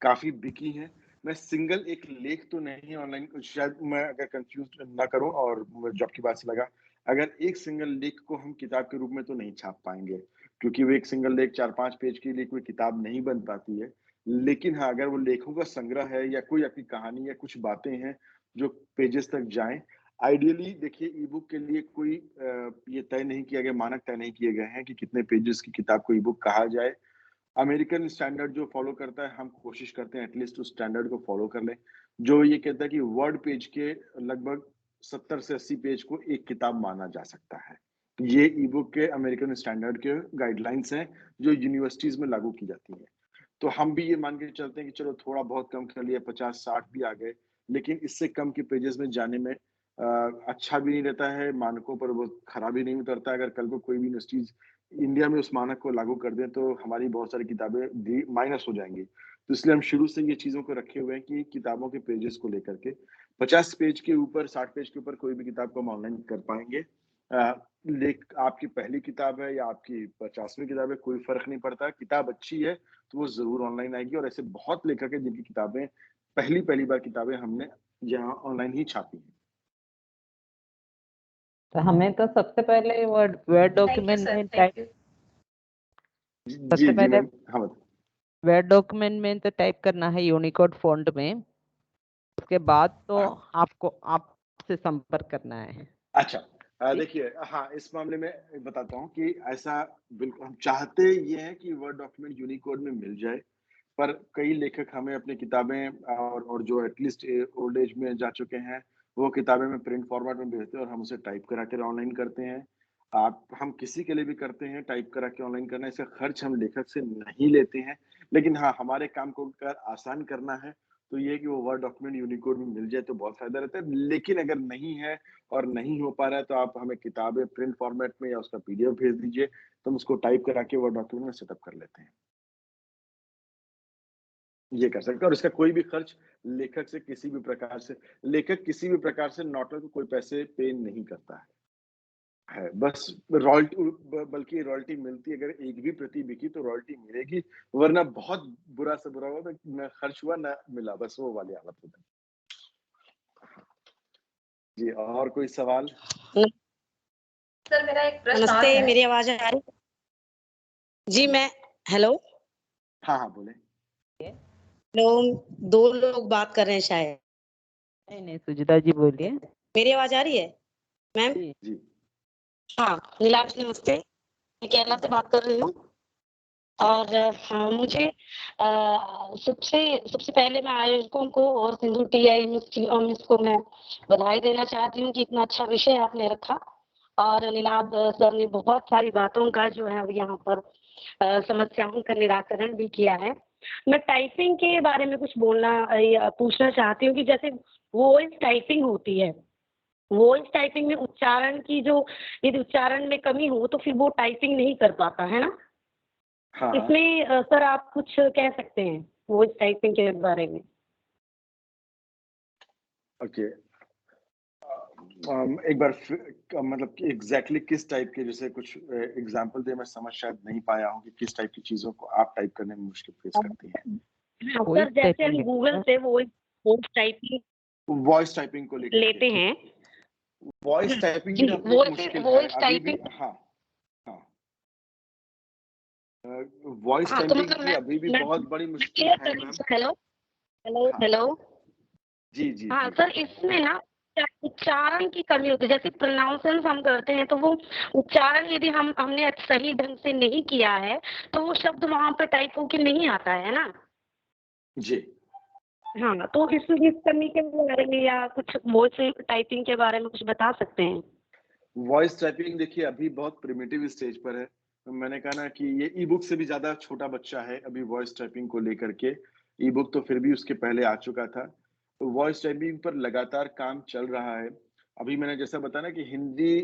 काफ़ी बिकी हैं। मैं सिंगल एक लेख तो नहीं ऑनलाइन, शायद मैं अगर कन्फ्यूज़ ना करूँ और मुझे आपकी बात से लगा, अगर एक सिंगल लेख को हम किताब के रूप में तो नहीं छाप पाएँगे, क्योंकि वो एक सिंगल लेख 4-5 पेज के लिए कोई किताब नहीं बन पाती है। लेकिन हाँ, अगर वो लेखों का संग्रह है या कोई आपकी कहानी या कुछ बातें हैं, जो पेजेज़ तक जाएँ, आइडियली देखिए ई-बुक के लिए कोई ये तय नहीं किया गया, मानक तय नहीं किए गए हैं कि कितने पेजेस की किताब को ई-बुक कहा जाए। अमेरिकन स्टैंडर्ड जो फॉलो करता है, हम कोशिश करते हैं एटलीस्ट उस स्टैंडर्ड को फॉलो कर लें, जो ये कहता है कि वर्ड पेज के लगभग 70 से 80 पेज को एक किताब माना जा सकता है। ये ई-बुक के अमेरिकन स्टैंडर्ड के गाइडलाइंस हैं, जो यूनिवर्सिटीज़ में लागू की जाती हैं। तो हम भी ये मान के चलते हैं कि चलो थोड़ा बहुत कम कर लिया, 50-60 भी आ गए, लेकिन इससे कम के पेजेस में जाने में अच्छा भी नहीं रहता है, मानकों पर वो खरा भी नहीं उतरता है। अगर कल को कोई भी यूनिवर्सिटीज़ इंडिया में उस मानक को लागू कर दें, तो हमारी बहुत सारी किताबें माइनस हो जाएँगी। तो इसलिए हम शुरू से ये चीज़ों को रखे हुए हैं कि किताबों के पेजेस को लेकर के 50 पेज के ऊपर, 60 पेज के ऊपर कोई भी किताब को हम ऑनलाइन कर पाएँगे। आपकी पहली किताब है या आपकी 50वीं किताब है, कोई फ़र्क नहीं पड़ता। किताब अच्छी है, तो वो ज़रूर ऑनलाइन आएगी और ऐसे बहुत लेखक हैं जिनकी किताबें पहली बार किताबें हमने यहाँ ऑनलाइन ही छापी हैं। तो हमें तो सबसे पहले word thank you document sir, में थैंक टाइप यू। सबसे जी पहले मैम। हाँ, बताइए। वर्ड डॉक्यूमेंट में तो टाइप करना है यूनिकोड फॉन्ट में, उसके बाद तो आपको आपसे संपर्क करना है। अच्छा, देखिए हाँ, इस मामले में बताता हूँ कि ऐसा बिल्कुल हम चाहते ये हैं कि वर्ड डॉक्यूमेंट यूनिकोड में मिल जाए, पर कई लेखक हमें अपनी किताबें और जो एटलीस्ट ओल्ड एज में जा चुके हैं, वो किताबें में प्रिंट फॉर्मेट में भेजते हैं और हम उसे टाइप करा के ऑनलाइन करते हैं। हम किसी के लिए भी करते हैं, टाइप करा के ऑनलाइन करना, इसका खर्च हम लेखक से नहीं लेते हैं। लेकिन हाँ, हमारे काम को अगर आसान करना है, तो ये है कि वो वर्ड डॉक्यूमेंट यूनिकोड में मिल जाए तो बहुत फ़ायदा रहता है। लेकिन अगर नहीं है और नहीं हो पा रहा है, तो आप हमें किताबें प्रिंट फॉर्मेट में या उसका पीडीएफ भेज दीजिए, तो हम उसको टाइप करा के वर्ड डॉक्यूमेंट में सेटअप कर लेते हैं। ये कर सकते हैं और इसका कोई भी खर्च लेखक किसी भी प्रकार से नॉट को कोई पैसे पे नहीं करता है। बस बल्कि रॉयल्टी मिलती है, अगर एक भी प्रति बिकी तो रॉयल्टी मिलेगी, वरना बहुत बुरा से बुरा हुआ तो ना खर्च हुआ ना मिला, बस वो वाली हालत हो जाती। जी, और कोई सवाल? सर मेरा एक प्रश्न और नमस्ते, है। मेरी आवाज आ रही? जी मैं हेलो हाँ, बोले। लोग 2 लोग बात कर रहे हैं शायद। नहीं सुजिता जी बोलिए। मेरी आवाज आ रही है मैम? जी। हाँ, नीलाक्ष नमस्ते, मैं केरला से बात कर रही हूँ और हाँ, मुझे सबसे पहले मैं आयोजकों को और सिंधु टीआई मिस को मैं बधाई देना चाहती हूँ कि इतना अच्छा विषय आपने रखा और नीलाभ सर ने बहुत सारी बातों का जो है यहाँ पर समस्याओं का निराकरण भी किया है। मैं टाइपिंग के बारे में कुछ पूछना चाहती हूँ कि जैसे वॉइस टाइपिंग होती है, वॉइस टाइपिंग में उच्चारण की जो यदि उच्चारण में कमी हो तो फिर वो टाइपिंग नहीं कर पाता है ना? हाँ। इसमें सर आप कुछ कह सकते हैं वॉइस टाइपिंग के बारे में? ओके। एक बार मतलब कि एग्जैक्टली किस टाइप के, जैसे कुछ एग्जांपल दे, मैं समझ शायद नहीं पाया हूँ कि किस टाइप की चीजों को आप टाइप करने में मुश्किल फेस करती हैं। हाँ सर, जैसे हम गूगल से वॉइस टाइपिंग वॉइस टाइपिंग को लेकर लेते हैं, वॉइस टाइपिंग जी, भी अपनी एक मुश्किल है वॉइस अभी भी। टाइपिंग, हाँ हाँ, वॉइस हाँ तो टाइपिंग मतलब की अभी भी बहुत बड़ी मुश्किल क्लियर है कर, मैम। हेलो हेलो हाँ हेलो, जी जी हाँ जी। सर, इसमें ना उच्चारण की कमी होती है। जैसे प्रोनाउंसिएशन हम करते हैं तो वो उच्चारण यदि हमने सही ढंग से नहीं किया है तो वो शब्द वहां पे टाइप होके नहीं आता है ना। जी हाँ, तो इस कमी के बारे में या कुछ वॉइस टाइपिंग के बारे में कुछ बता सकते हैं? वॉइस टाइपिंग देखिए अभी बहुत प्रिमिटिव स्टेज पर है। तो मैंने कहा ना कि ये ई बुक से भी ज्यादा छोटा बच्चा है अभी वॉइस टाइपिंग को लेकर के। ई बुक तो फिर भी उसके पहले आ चुका था। तो वॉइस टाइपिंग पर लगातार काम चल रहा है। अभी मैंने जैसा बताया ना कि हिंदी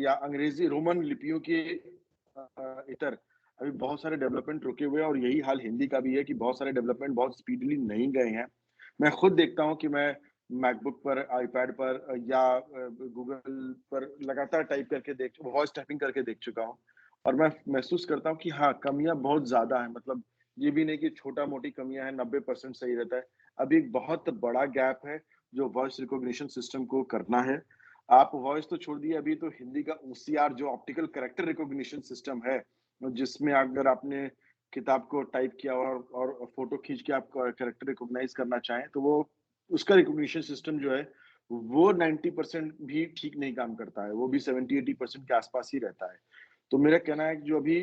या अंग्रेजी रोमन लिपियों के इतर अभी बहुत सारे डेवलपमेंट रुके हुए हैं, और यही हाल हिंदी का भी है कि बहुत सारे डेवलपमेंट बहुत स्पीडली नहीं गए हैं। मैं खुद देखता हूँ कि मैं मैकबुक पर, आईपैड पर या गूगल पर लगातार टाइप करके वॉइस टाइपिंग करके देख चुका हूँ, और मैं महसूस करता हूँ कि हाँ, कमियां बहुत ज्यादा है। मतलब ये भी नहीं कि छोटा मोटी कमियां हैं, 90% सही रहता है। अभी एक बहुत बड़ा गैप है जो वॉइस रिकॉग्निशन सिस्टम को करना है। आप वॉइस तो छोड़ दिए, अभी तो हिंदी का OCR जो ऑप्टिकल कैरेक्टर रिकॉग्निशन सिस्टम है, जिसमें अगर आपने किताब को टाइप किया और फोटो खींच के आप कैरेक्टर रिकॉग्नाइज करना चाहें तो वो उसका रिकॉग्निशन सिस्टम जो है वो 90% भी ठीक नहीं काम करता है, वो भी 70-80% के आसपास ही रहता है। तो मेरा कहना है कि जो अभी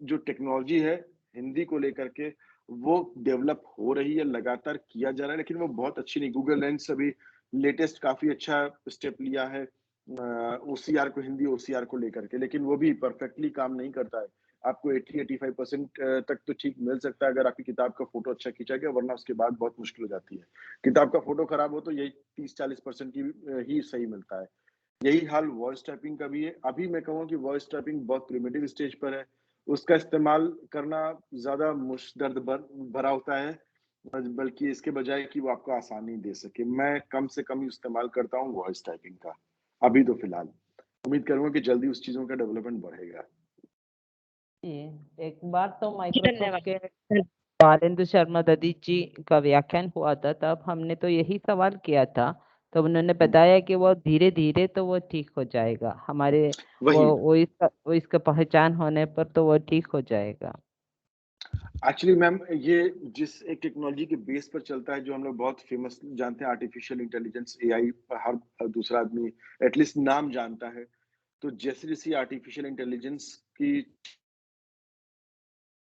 जो टेक्नोलॉजी है हिंदी को लेकर के वो डेवलप हो रही है, लगातार किया जा रहा है, लेकिन वो बहुत अच्छी नहीं। गूगल लेंस अभी लेटेस्ट काफी अच्छा स्टेप लिया है OCR को, हिंदी OCR को लेकर के, लेकिन वो भी परफेक्टली काम नहीं करता है। आपको 80-85% तक तो ठीक मिल सकता है अगर आपकी किताब का फोटो अच्छा खींचा गया, वरना उसके बाद बहुत मुश्किल हो जाती है। किताब का फोटो खराब हो तो यही 30-40% की ही सही मिलता है। यही हाल वॉइस टाइपिंग का भी है। अभी मैं कहूँगा कि वॉइस टाइपिंग बहुत प्रिमिटिव स्टेज पर है। उसका इस्तेमाल करना ज्यादा दर्द भरा होता है, बल्कि इसके बजाय कि वो आपको आसानी दे सके। मैं कम से कम इस्तेमाल करता हूँ वॉइस टाइपिंग का अभी तो फिलहाल। उम्मीद करूंगा कि जल्दी उस चीजों का डेवलपमेंट बढ़ेगा। एक बार तो माइक्रोसॉफ्ट के बालेंद्र शर्मा ददी जी का व्याख्यान हुआ था, तब हमने तो यही सवाल किया था, तो उन्होंने बताया कि वो धीरे धीरे तो वो ठीक हो जाएगा। हमारे वो इसका पहचान होने पर तो वो ठीक हो जाएगा। एक्चुअली मैम, ये जिस एक टेक्नोलॉजी के बेस पर चलता है जो हम लोग बहुत फेमस जानते हैं, आर्टिफिशियल इंटेलिजेंस, AI, हर दूसरा आदमी एटलीस्ट नाम जानता है। तो जैसे जैसे आर्टिफिशियल इंटेलिजेंस की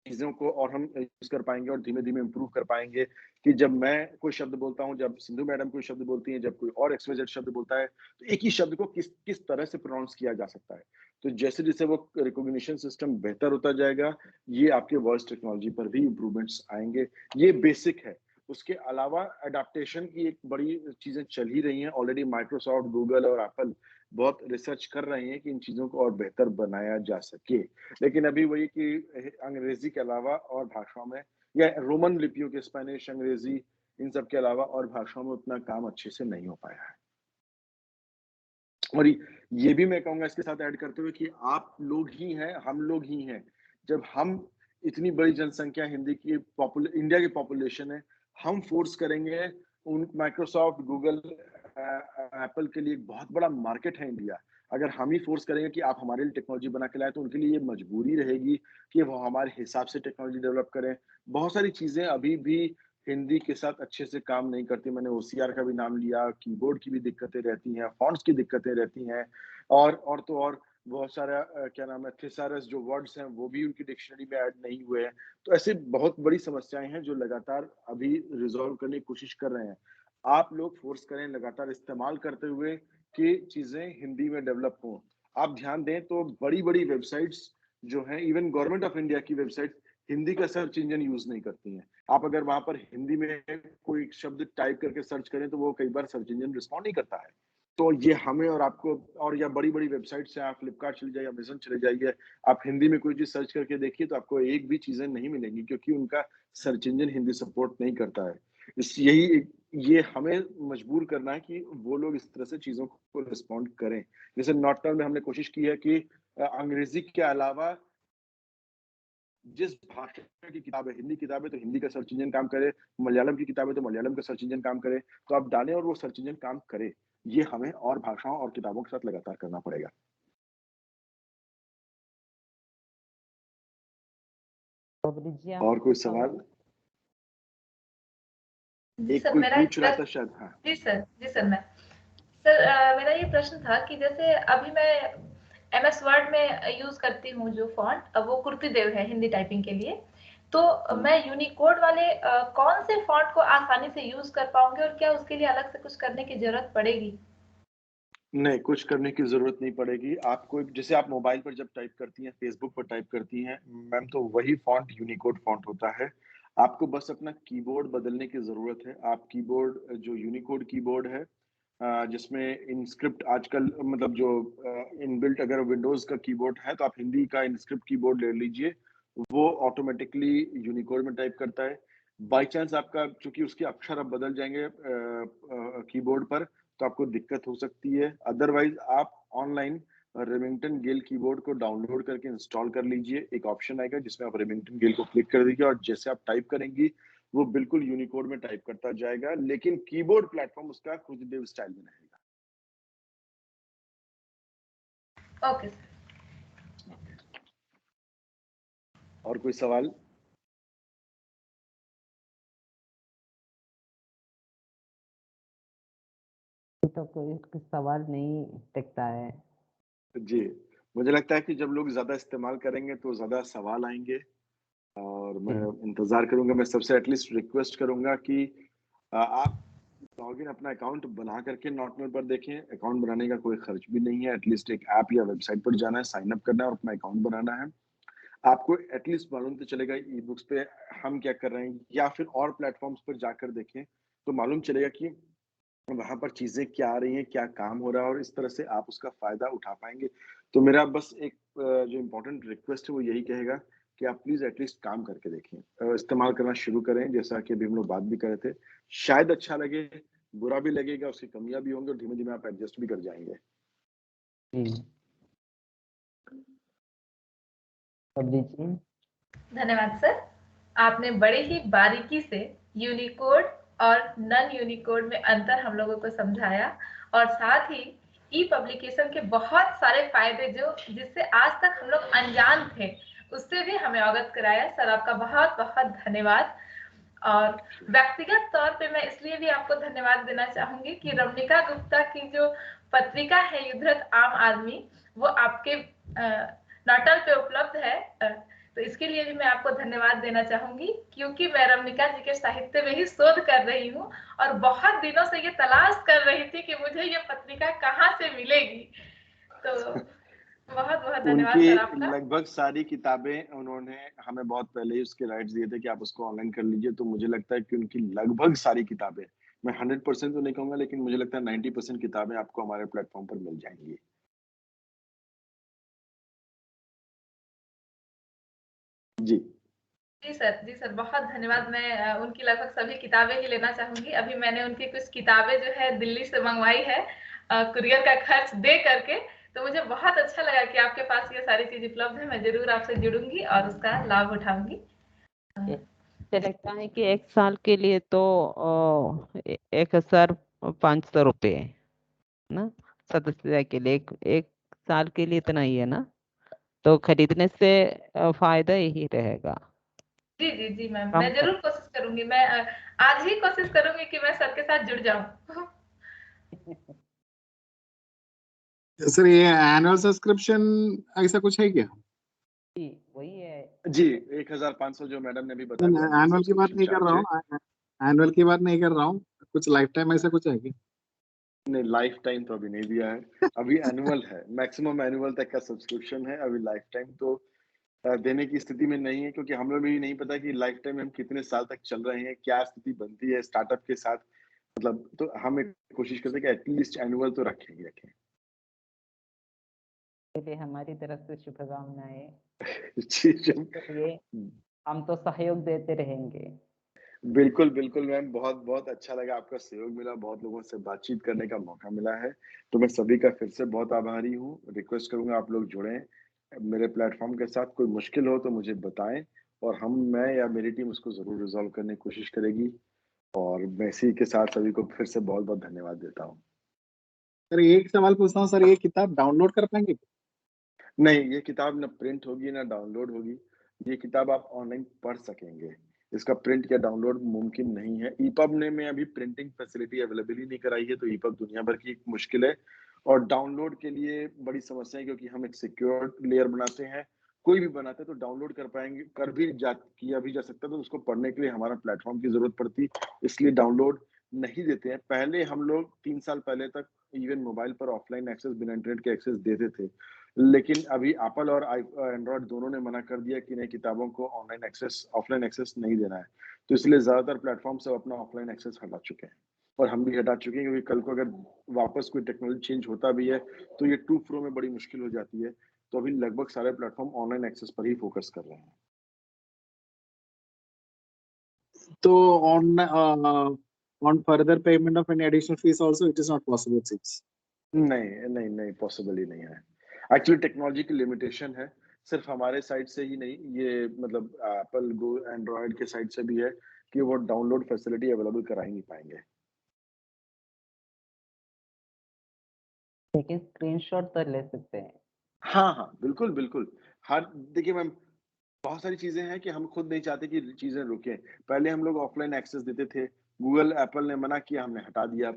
चीजों को और हम यूज कर पाएंगे और धीमे धीमे इम्प्रूव कर पाएंगे कि जब मैं कोई शब्द बोलता हूँ, जब सिंधु मैडम कोई शब्द बोलती हैं, जब कोई और XYZ शब्द बोलता है, तो एक ही शब्द को किस किस तरह से प्रोनाउंस किया जा सकता है। तो जैसे जैसे वो रिकॉग्निशन सिस्टम बेहतर होता जाएगा, ये आपके वॉइस टेक्नोलॉजी पर भी इम्प्रूवमेंट्स आएंगे। ये बेसिक है। उसके अलावा अडेप्टेशन की एक बड़ी चीजें चल ही रही हैं ऑलरेडी। माइक्रोसॉफ्ट, गूगल और एप्पल बहुत रिसर्च कर रहे हैं कि इन चीजों को और बेहतर बनाया जा सके। लेकिन अभी वही कि अंग्रेजी के अलावा और भाषाओं में, या रोमन लिपियों के, स्पेनिश, अंग्रेजी, इन सब के अलावा और भाषाओं में उतना काम अच्छे से नहीं हो पाया है। और ये भी मैं कहूंगा इसके साथ ऐड करते हुए कि आप लोग ही हैं, हम लोग ही हैं। जब हम इतनी बड़ी जनसंख्या हिंदी की इंडिया की पॉपुलेशन है, हम फोर्स करेंगे उन माइक्रोसॉफ्ट, गूगल, एप्पल के लिए एक बहुत बड़ा मार्केट है इंडिया। अगर हम ही फोर्स करेंगे कि आप हमारे लिए टेक्नोलॉजी बना के लाए, तो उनके लिए ये मजबूरी रहेगी कि वो हमारे हिसाब से टेक्नोलॉजी डेवलप करें। बहुत सारी चीजें अभी भी हिंदी के साथ अच्छे से काम नहीं करती। मैंने OCR का भी नाम लिया, कीबोर्ड की भी दिक्कतें रहती हैं, फॉन्ट्स की दिक्कतें रहती हैं, और तो और बहुत सारा क्या नाम है, थिसारस जो वर्ड्स हैं वो भी उनकी डिक्शनरी में ऐड नहीं हुए हैं। तो ऐसे बहुत बड़ी समस्याएं हैं जो लगातार अभी रिजॉल्व करने की कोशिश कर रहे हैं। आप लोग फोर्स करें लगातार इस्तेमाल करते हुए कि चीजें हिंदी में डेवलप हों। आप ध्यान दें तो बड़ी बड़ी वेबसाइट्स जो हैं, इवन गवर्नमेंट ऑफ इंडिया की वेबसाइट हिंदी का सर्च इंजन यूज नहीं करती हैं। आप अगर वहां पर हिंदी में कोई शब्द टाइप करके सर्च करें तो वो कई बार सर्च इंजन रिस्पॉन्ड नहीं करता है। तो ये हमें और आपको, और या बड़ी बड़ी वेबसाइट से आप फ्लिपकार्ट चले जाइए, अमेजन चले जाइए, आप हिंदी में कोई चीज सर्च करके देखिए तो आपको एक भी चीजें नहीं मिलेंगी, क्योंकि उनका सर्च इंजन हिंदी सपोर्ट नहीं करता है। यही एक ये हमें मजबूर करना है कि वो लोग इस तरह से चीजों को रिस्पॉन्ड करें। जैसे नॉर्टर्न में हमने कोशिश की है कि अंग्रेजी के अलावा जिस भाषा की किताब है, हिंदी किताब है तो हिंदी का सर्च इंजन काम करे, मलयालम की किताब है तो मलयालम का सर्च इंजन काम करे, तो आप डालें और वो सर्च इंजन काम करे। ये हमें और भाषाओं और किताबों के साथ लगातार करना पड़ेगा। और कोई सवाल? जी एक सर, कोई मेरा एक पूछ रहा था शायद। हाँ जी सर, मेरा ये प्रश्न था कि जैसे अभी मैं एमएस वर्ड में यूज करती हूँ जो फॉन्ट, अब वो कुर्ती देव है हिंदी टाइपिंग के लिए, तो मैं यूनिकोड वाले कौन से फॉन्ट को आसानी से यूज कर पाऊंगी और क्या उसके लिए अलग से कुछ करने की जरूरत पड़ेगी? नहीं, कुछ करने की जरूरत नहीं पड़ेगी आपको। जैसे आप मोबाइल पर जब टाइप करती हैं, फेसबुक पर टाइप करती हैं मैम, तो वही फॉन्ट यूनिकोड फॉन्ट होता है। आपको बस अपना कीबोर्ड बदलने की जरूरत है। आप कीबोर्ड जो यूनिकोड कीबोर्ड है जिसमें इनस्क्रिप्ट आजकल मतलब जो इनबिल्ट अगर विंडोज का कीबोर्ड है तो आप हिंदी का इनस्क्रिप्ट कीबोर्ड ले लीजिए, वो ऑटोमेटिकली यूनिकोड में टाइप करता है। बाई चांस आपका चूंकि उसके अक्षर अब बदल जाएंगे कीबोर्ड पर, तो आपको दिक्कत हो सकती है। अदरवाइज आप ऑनलाइन रेमिंगटन गेल कीबोर्ड को डाउनलोड करके इंस्टॉल कर लीजिए। एक ऑप्शन आएगा जिसमें आप रेमिंगटन गेल को क्लिक कर दीजिए और जैसे आप टाइप करेंगी वो बिल्कुल यूनिकोड में टाइप करता जाएगा, लेकिन कीबोर्ड प्लेटफॉर्म उसका खुजदेव स्टाइल में रहेगा। Okay sir. और कोई सवाल? तो कोई सवाल नहीं दिखता है। जी, मुझे लगता है कि जब लोग ज्यादा इस्तेमाल करेंगे तो ज्यादा सवाल आएंगे, और मैं इंतजार करूंगा। मैं सबसे एटलीस्ट रिक्वेस्ट करूंगा कि आप लॉगिन अपना अकाउंट बना करके नॉटमेल पर देखें। अकाउंट बनाने का कोई खर्च भी नहीं है। एटलीस्ट एक ऐप या वेबसाइट पर जाना है, साइन अप करना है और अपना अकाउंट बनाना है। आपको एटलीस्ट मालूम तो चलेगा ई बुक्स पे हम क्या कर रहे हैं, या फिर और प्लेटफॉर्म्स पर जाकर देखें तो मालूम चलेगा कि वहां पर चीजें क्या आ रही हैं, क्या काम हो रहा है, और इस तरह से आप उसका फायदा उठा पाएंगे। तो मेरा बस एक जो इम्पोर्टेंट रिक्वेस्ट है वो यही कहेगा कि आप प्लीज एटलीस्ट काम करके देखें, इस्तेमाल करना शुरू करें। जैसा कि अभी हम लोग बात भी कर रहे थे, शायद अच्छा लगे, बुरा भी लगेगा, उसकी कमियां भी होंगी और धीमे धीमे आप एडजस्ट भी कर जाएंगे। धन्यवाद सर, आपने बड़े ही बारीकी से यूनिकोड और नॉन यूनिकोड में अंतर हम लोगों को समझाया, और साथ ही ई पब्लिकेशन के बहुत सारे फायदे जो जिससे आज तक हम लोग अनजान थे उससे भी हमें अवगत कराया। सर आपका बहुत बहुत धन्यवाद। और व्यक्तिगत तौर पे मैं इसलिए भी आपको धन्यवाद देना चाहूंगी कि रमनिका गुप्ता की जो पत्रिका है युद्धरत आम आदमी, वो आपके नॉटल पे उपलब्ध है, तो इसके लिए भी मैं आपको धन्यवाद देना चाहूंगी, क्योंकि मैं रमनिका जी के साहित्य में ही शोध कर रही हूँ और बहुत दिनों से ये तलाश कर रही थी कि मुझे ये पत्रिका कहाँ से मिलेगी। तो बहुत बहुत धन्यवाद उनकी सर आपका। लगभग सारी किताबें उन्होंने हमें बहुत पहले ही उसके राइट्स दिए थे कि आप उसको ऑनलाइन कर लीजिए। तो मुझे लगता है कि उनकी लगभग सारी किताबें, मैं 100% तो नहीं कहूंगा, लेकिन मुझे लगता है 90% किताबें आपको हमारे प्लेटफॉर्म पर मिल जाएंगी। जी जी सर बहुत धन्यवाद। मैं उनकी लगभग सभी किताबें ही लेना चाहूंगी। अभी मैंने उनकी कुछ किताबें जो है दिल्ली से मंगवाई है कुरियर का खर्च दे करके, तो मुझे बहुत अच्छा लगा कि आपके पास ये सारी चीज उपलब्ध है। मैं जरूर आपसे जुड़ूंगी और उसका लाभ उठाऊंगी। मुझे लगता है कि 1 साल के लिए तो 1,500 रुपये ना सदस्य के लिए, एक साल के लिए इतना ही है ना, तो खरीदने से फायदा यही रहेगा। जी जी जी मैम, मैं जरूर कोशिश करूंगी। मैं आज ही कोशिश करूंगी कि मैं सबके साथ जुड़ जाऊं। सर ये एनुअल सब्सक्रिप्शन ऐसा कुछ है क्या? जी वही है जी, 1,500 जो मैडम ने भी बताया। एनुअल की बात नहीं कर रहा हूँ, एनुअल की बात नहीं कर रहा हूँ, कुछ लाइफ टाइम ऐसा कुछ है क्या? नहीं, लाइफ टाइम तो अभी नहीं दिया है, अभी एनुअल है। मैक्सिमम एनुअल तक का सब्सक्रिप्शन है। अभी लाइफ टाइम तो देने की स्थिति में नहीं है, क्योंकि हम लोग भी नहीं पता कि लाइफ टाइम हम कितने साल तक चल रहे हैं, क्या स्थिति बनती है स्टार्टअप के साथ। मतलब तो हम एक कोशिश करते हैं कि एटलीस्ट एनुअल तो रखें। लिए हमारी तरफ से शुभकामनाएं। जी, हम तो सहयोग देते रहेंगे। बिल्कुल बिल्कुल मैम, बहुत बहुत अच्छा लगा, आपका सहयोग मिला, बहुत लोगों से बातचीत करने का मौका मिला है। तो मैं सभी का फिर से बहुत आभारी हूँ। रिक्वेस्ट करूंगा आप लोग जुड़ें मेरे प्लेटफॉर्म के साथ। कोई मुश्किल हो तो मुझे बताएं और मैं या मेरी टीम उसको जरूर रिजॉल्व करने की कोशिश करेगी। और मैं इसी के साथ सभी को फिर से बहुत बहुत धन्यवाद देता हूँ। सर एक सवाल पूछता हूँ सर, ये किताब डाउनलोड कर पाएंगे? नहीं, ये किताब ना प्रिंट होगी ना डाउनलोड होगी। ये किताब आप ऑनलाइन पढ़ सकेंगे। इसका प्रिंट या डाउनलोड मुमकिन नहीं है। ईपब ने में अभी प्रिंटिंग फैसिलिटी अवेलेबल ही नहीं कराई है, तो ईपब दुनिया भर की एक मुश्किल है। और डाउनलोड के लिए बड़ी समस्या है, क्योंकि हम एक सिक्योर लेयर बनाते हैं। कोई भी बनाता है तो डाउनलोड कर पाएंगे, किया भी जा सकता है, तो उसको पढ़ने के लिए हमारा प्लेटफॉर्म की जरूरत पड़ती, इसलिए डाउनलोड नहीं देते हैं। पहले हम लोग 3 साल पहले तक इवन मोबाइल पर ऑफलाइन एक्सेस बिना इंटरनेट के एक्सेस देते थे। लेकिन अभी एप्पल और एंड्रॉयड दोनों ने मना कर दिया कि नई किताबों को ऑफलाइन एक्सेस नहीं देना है। तो इसलिए ज्यादातर प्लेटफॉर्म सब अपना ऑफलाइन एक्सेस हटा चुके हैं, और हम भी हटा चुके हैं, क्योंकि कल को अगर वापस कोई टेक्नोलॉजी चेंज होता भी है तो ये टू फ्रो में बड़ी मुश्किल हो जाती है। तो अभी लगभग सारे प्लेटफॉर्म ऑनलाइन एक्सेस पर ही फोकस कर रहे हैं। तो on further payment of any additional fees also it is not possible since. नहीं नहीं नहीं, पॉसिबल ही नहीं है। एक्चुअली टेक्नोलॉजी की लिमिटेशन है, सिर्फ हमारे साइड से ही नहीं, ये मतलब एप्पल गो एंड्रॉयड के साइड से भी है कि वो डाउनलोड फैसिलिटी अवेलेबल करा ही नहीं पाएंगे। लेकिन स्क्रीनशॉट तो ले सकते हैं। हाँ हाँ, बिल्कुल बिल्कुल। देखिए मैम, बहुत सारी चीजें हैं कि हम खुद नहीं चाहते कि चीजें रुकें। पहले हम लोग ऑफलाइन एक्सेस देते थे, गूगल एप्पल ने मना किया, हमने हटा दिया।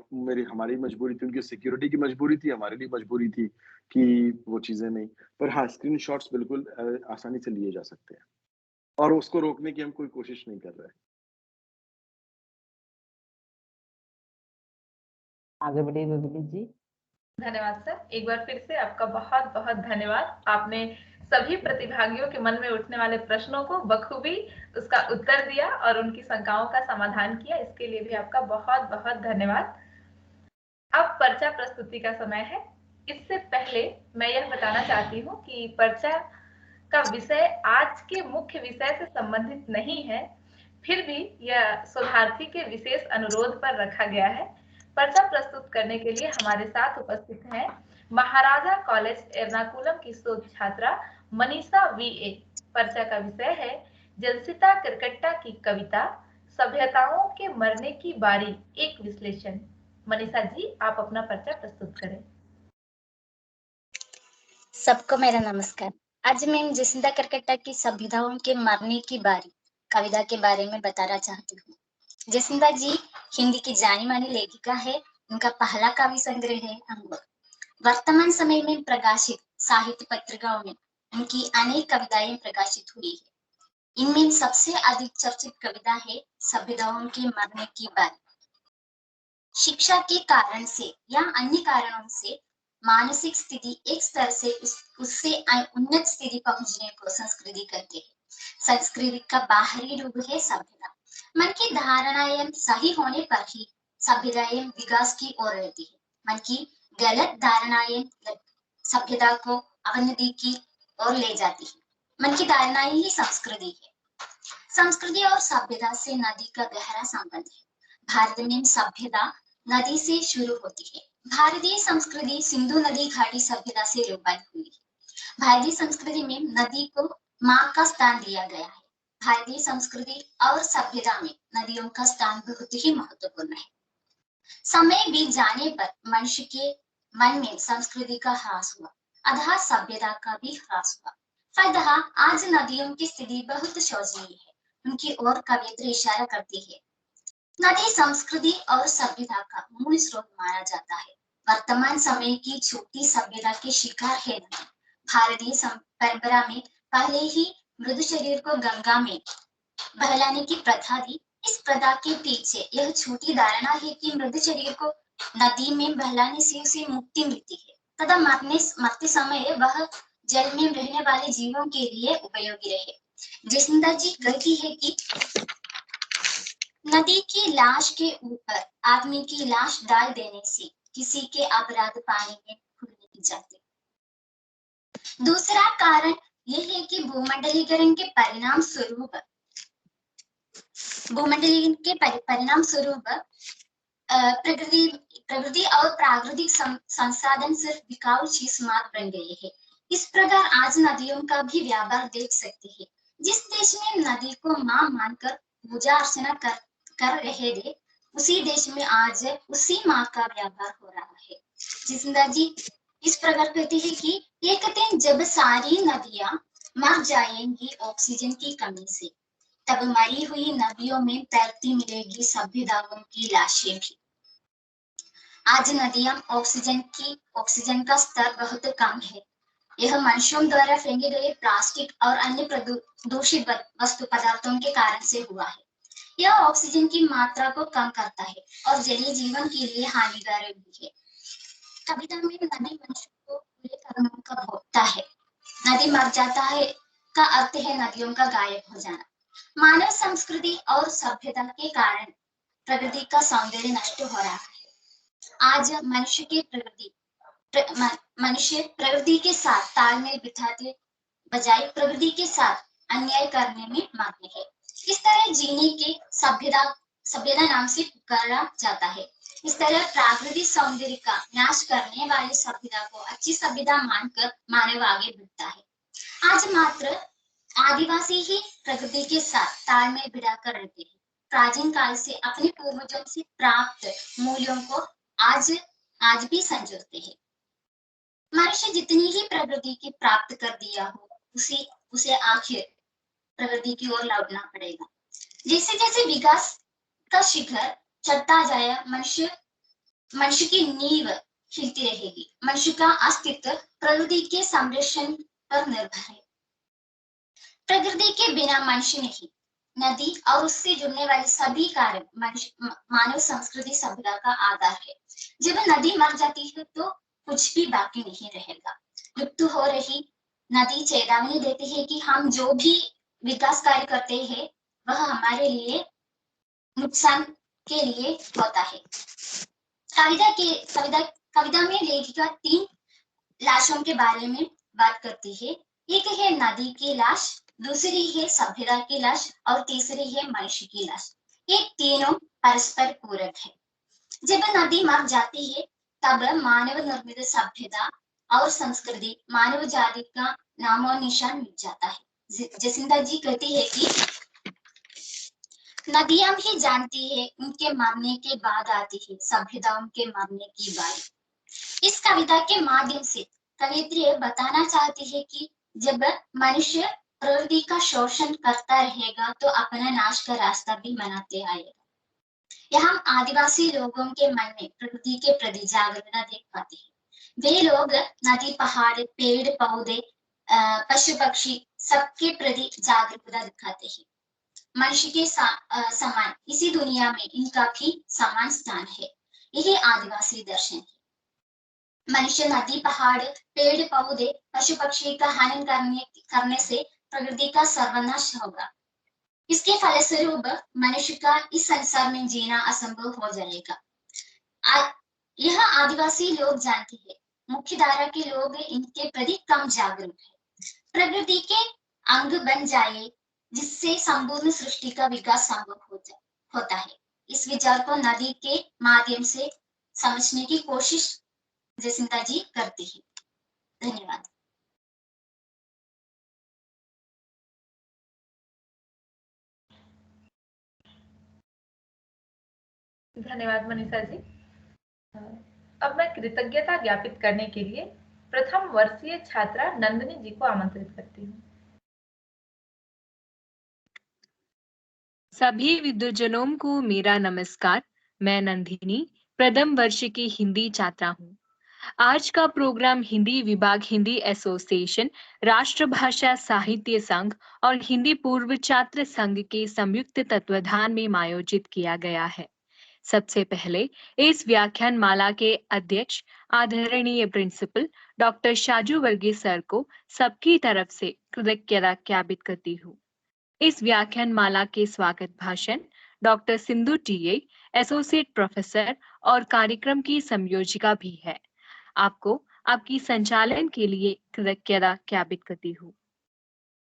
हमारी मजबूरी थी, उनकी सिक्योरिटी की मजबूरी थी, हमारी भी मजबूरी थी कि वो चीजें नहीं। पर हाँ, स्क्रीनशॉट्स बिल्कुल आसानी से लिए जा सकते हैं, और उसको रोकने की हम कोई कोशिश नहीं कर रहे। आगे बढ़िए बबली जी। धन्यवाद सर, एक बार फिर से आपका बहुत बहुत धन्यवाद। आपने सभी प्रतिभागियों के मन में उठने वाले प्रश्नों को बखूबी उसका उत्तर दिया और उनकी शंकाओं का समाधान किया, इसके लिए भी आपका बहुत बहुत धन्यवाद। अब पर्चा प्रस्तुति का समय है। इससे पहले मैं यह बताना चाहती हूँ कि पर्चा का विषय आज के मुख्य विषय से संबंधित नहीं है, फिर भी यह शोधार्थी के विशेष अनुरोध पर रखा गया है। पर्चा प्रस्तुत करने के लिए हमारे साथ उपस्थित हैं महाराजा कॉलेज एर्नाकुलम की शोध छात्रा मनीषा वीए। पर्चा का विषय है जलसिता किरकट्टा की कविता सभ्यताओं के मरने की बारी, एक विश्लेषण। मनीषा जी, आप अपना पर्चा प्रस्तुत करें। सबको मेरा नमस्कार। आज मैं जसिंता किरकट्टा की सभ्यताओं के मरने की बारी कविता के बारे में बताना चाहती हूँ। जसिंता जी हिंदी की जानी मानी लेखिका है। उनका पहला काव्य संग्रह है अंगूर। वर्तमान समय में प्रकाशित साहित्य पत्रिकाओं में उनकी अनेक कविताएं प्रकाशित हुई है। इनमें सबसे अधिक चर्चित कविता है सभ्यताओं के मरने की बारी। शिक्षा के कारण से या अन्य कारणों से मानसिक स्थिति एक स्तर से उससे उन्नत स्थिति पहुंचने को संस्कृति कहते हैं। संस्कृति का बाहरी रूप है सभ्यता। मन की धारणाएं सही होने पर ही सभ्यताएं विकास की ओर रहती है। मन की गलत धारणाएं सभ्यता को अवनति की ओर ले जाती है। मन की धारणाएं ही संस्कृति है। संस्कृति और सभ्यता से नदी का गहरा संबंध है। भारत में सभ्यता नदी से शुरू होती है। भारतीय संस्कृति सिंधु नदी घाटी सभ्यता से रूपांतरित हुई है। भारतीय संस्कृति में नदी को मां का स्थान दिया गया है। भारतीय संस्कृति और सभ्यता में नदियों का स्थान बहुत ही महत्वपूर्ण है। समय बीत जाने पर मनुष्य के मन में संस्कृति का ह्रास हुआ, अतः सभ्यता का भी ह्रास हुआ। फलतः आज नदियों की स्थिति बहुत शोचनीय है। उनकी ओर कवियत्री इशारा करती है। नदी संस्कृति और सभ्यता का मूल स्रोत माना जाता है। वर्तमान समय की छोटी सभ्यता के शिकार है नदी। भारतीय परंपरा में पहले ही मृद शरीर को गंगा में बहलाने की प्रथा थी। इस प्रथा के पीछे यह छोटी धारणा है कि मृद शरीर को नदी में बहलाने से उसे मुक्ति मिलती है तथा मरते समय वह जल में रहने वाले जीवों के लिए उपयोगी रहे। जसिंता जी कहती है कि नदी की लाश के ऊपर आदमी की लाश डाल देने से किसी के अपराध पानी में खुल नहीं जाते। दूसरा कारण यह है कि भूमंडलीकरण के परिणाम स्वरूप भूमंडलीकरण के परिणाम स्वरूप प्रकृति और प्राकृतिक संसाधन सिर्फ बिकाऊ चीज मात्र बन गए हैं। इस प्रकार आज नदियों का भी व्यापार देख सकते हैं। जिस देश में नदी को मां मानकर पूजा अर्चना कर रहे थे, उसी देश में आज उसी मां का व्यापार हो रहा है। जिसिंदा जी इस प्रकार कहती है कि एक दिन जब सारी नदियां मर जाएंगी ऑक्सीजन की कमी से, तब मरी हुई नदियों में तैरती मिलेगी सभ्यताओं की लाशें भी। आज नदियां ऑक्सीजन का स्तर बहुत कम है। यह मनुष्यों द्वारा फेंके गए प्लास्टिक और अन्य प्रदूषित वस्तु पदार्थों के कारण से हुआ है। यह ऑक्सीजन की मात्रा को कम करता है और जलीय जीवन के लिए हानिकारक भी है। कविता में नदी मनुष्य को बुरे कर्मों का भोगता है। नदी मर जाता है का अर्थ है नदियों का गायब हो जाना। मानव संस्कृति और सभ्यता के कारण प्रकृति का सौंदर्य नष्ट हो रहा है। आज मनुष्य प्रकृति के साथ तालमेल बिठाते बजाय प्रकृति के साथ अन्याय करने में मग्न है। इस तरह जीने के सभ्यता नाम से पुकारा जाता है। इस तरह प्राकृतिक सौंदर्य का नाश करने वाली सभ्यता को अच्छी सभ्यता मानकर मानव आगे बढ़ता है। आज मात्र आदिवासी ही प्रकृति के साथ तालमेल बिठाकर रहते हैं। प्राचीन काल से अपने पूर्वजों से प्राप्त मूल्यों को आज भी संजोते हैं। मनुष्य जितनी ही प्रकृति की प्राप्त कर दिया हो, उसे आखिर प्रकृति की ओर लौटना पड़ेगा। जैसे जैसे विकास का शिखर चढ़ता जाए, मनुष्य की नींव हिलती रहेगी। मनुष्य का अस्तित्व प्रकृति के संरक्षण पर निर्भर है। प्रकृति के बिना मनुष्य नहीं। नदी और उससे जुड़ने वाले सभी कार्य मानव संस्कृति सभ्यता का आधार है। जब नदी मर जाती है तो कुछ भी बाकी नहीं रहेगा। लुप्त हो रही नदी चेतावनी देती है कि हम जो भी विकास कार्य करते हैं वह हमारे लिए नुकसान के लिए होता है। कविता में लेखिका 3 लाशों के बारे में बात करती है। एक है नदी की लाश, दूसरी है सभ्यता की लाश और तीसरी है मनुष्य की लाश। ये तीनों परस्पर पूरक है। जब नदी मर जाती है तब मानव निर्मित सभ्यता और संस्कृति, मानव जाति का नामो निशान मिट जाता है। जसिंदा जी कहती है कि नदियां भी जानती है उनके मरने के बाद आती है सभ्यताओं के मरने की बारी। इस कविता के माध्यम से कवियत्री बताना चाहती है कि जब मनुष्य प्रकृति का शोषण करता रहेगा तो अपना नाश का रास्ता भी बनाते आएगा। यहाँ आदिवासी लोगों के मन में प्रकृति के प्रति जागरूकता देख पाते हैं। वे लोग नदी, पहाड़, पेड़ पौधे, पशु पक्षी सबके प्रति जागरूकता दिखाते हैं। मनुष्य के समान इसी दुनिया में इनका भी समान स्थान है। यही आदिवासी दर्शन है। मनुष्य नदी, पहाड़, पेड़ पौधे, पशु पक्षी का हनन करने से प्रकृति का सर्वनाश होगा। इसके फलस्वरूप मनुष्य का इस संसार में जीना असंभव हो जाएगा। यह आदिवासी लोग जानते हैं। मुख्य धारा के लोग इनके प्रति कम जागरूक है। प्रकृति के अंग बन जाए जिससे संपूर्ण सृष्टि का विकास संभव होता है। इस विचार को नदी के माध्यम से समझने की कोशिश जसिंता जी करती है। धन्यवाद। धन्यवाद मनीषा जी। अब मैं कृतज्ञता ज्ञापित करने के लिए प्रथम वर्षीय छात्रा नंदिनी जी को आमंत्रित करती हूँ। सभी विद्वजनों को मेरा नमस्कार। मैं नंदिनी प्रथम वर्ष की हिंदी छात्रा हूँ। आज का प्रोग्राम हिंदी विभाग, हिंदी एसोसिएशन, राष्ट्रभाषा साहित्य संघ और हिंदी पूर्व छात्र संघ के संयुक्त तत्वाधान में आयोजित किया गया है। सबसे पहले इस व्याख्यान माला के अध्यक्ष आदरणीय प्रिंसिपल डॉक्टर शाजू वर्गीय सर को सबकी तरफ से कृतज्ञता ज्ञापित करती हूँ। इस व्याख्यान माला के स्वागत भाषण doctor Sindhu TA, associate professor और कार्यक्रम की संयोजिका भी है। आपको आपकी संचालन के लिए कृतज्ञता ज्ञापित करती हूँ।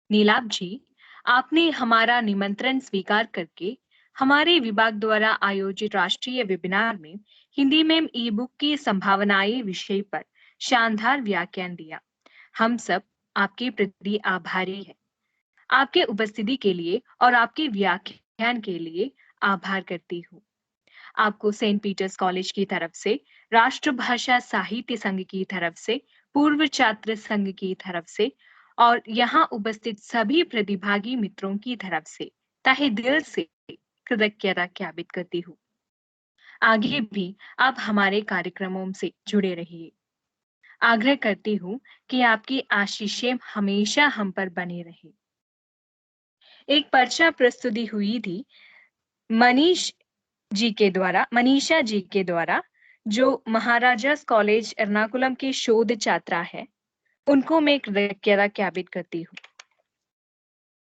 नीलाभ जी, आपने हमारा निमंत्रण स्वीकार करके हमारे विभाग द्वारा आयोजित राष्ट्रीय वेबिनार में हिंदी में ई बुक की संभावनाएं विषय पर शानदार व्याख्यान दिया। हम सब आपके प्रति आभारी हैं। आपके उपस्थिति के लिए और आपके व्याख्यान के लिए आभार करती हूँ। आपको सेंट पीटर्स कॉलेज की तरफ से, राष्ट्रभाषा साहित्य संघ की तरफ से, पूर्व छात्र संघ की तरफ से और यहाँ उपस्थित सभी प्रतिभागी मित्रों की तरफ से तहे दिल से कृतज्ञता ज्ञापित करती हूँ। आगे भी आप हमारे कार्यक्रमों से जुड़े रहिए। आग्रह करती हूँ कि आपकी आशीषें हमेशा हम पर बने रहे। एक पर्चा प्रस्तुति हुई थी मनीषा जी के द्वारा, जो महाराजास कॉलेज एर्नाकुलम की शोध छात्रा है। उनको मैं कृतज्ञता ज्ञापित करती हूँ।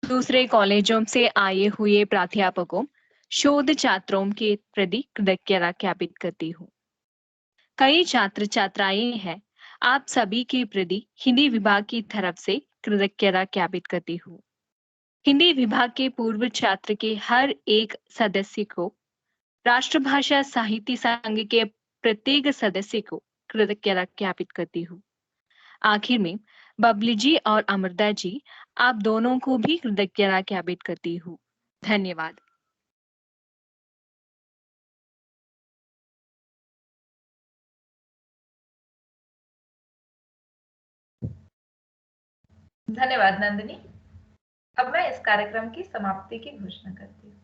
दूसरे कॉलेजों से आए हुए प्राध्यापकों, शोध छात्रों के प्रति कृतज्ञता ज्ञापित करती हूँ। कई छात्र छात्राएं हैं, आप सभी के प्रति हिंदी विभाग की तरफ से कृतज्ञता ज्ञापित करती हूँ। हिंदी विभाग के पूर्व छात्र के हर एक सदस्य को, राष्ट्रभाषा साहित्य संघ के प्रत्येक सदस्य को कृतज्ञता ज्ञापित करती हूँ। आखिर में बबली जी और अमृता जी, आप दोनों को भी कृतज्ञता ज्ञापित करती हूँ। धन्यवाद। धन्यवाद नंदिनी। अब मैं इस कार्यक्रम की समाप्ति की घोषणा करती हूँ।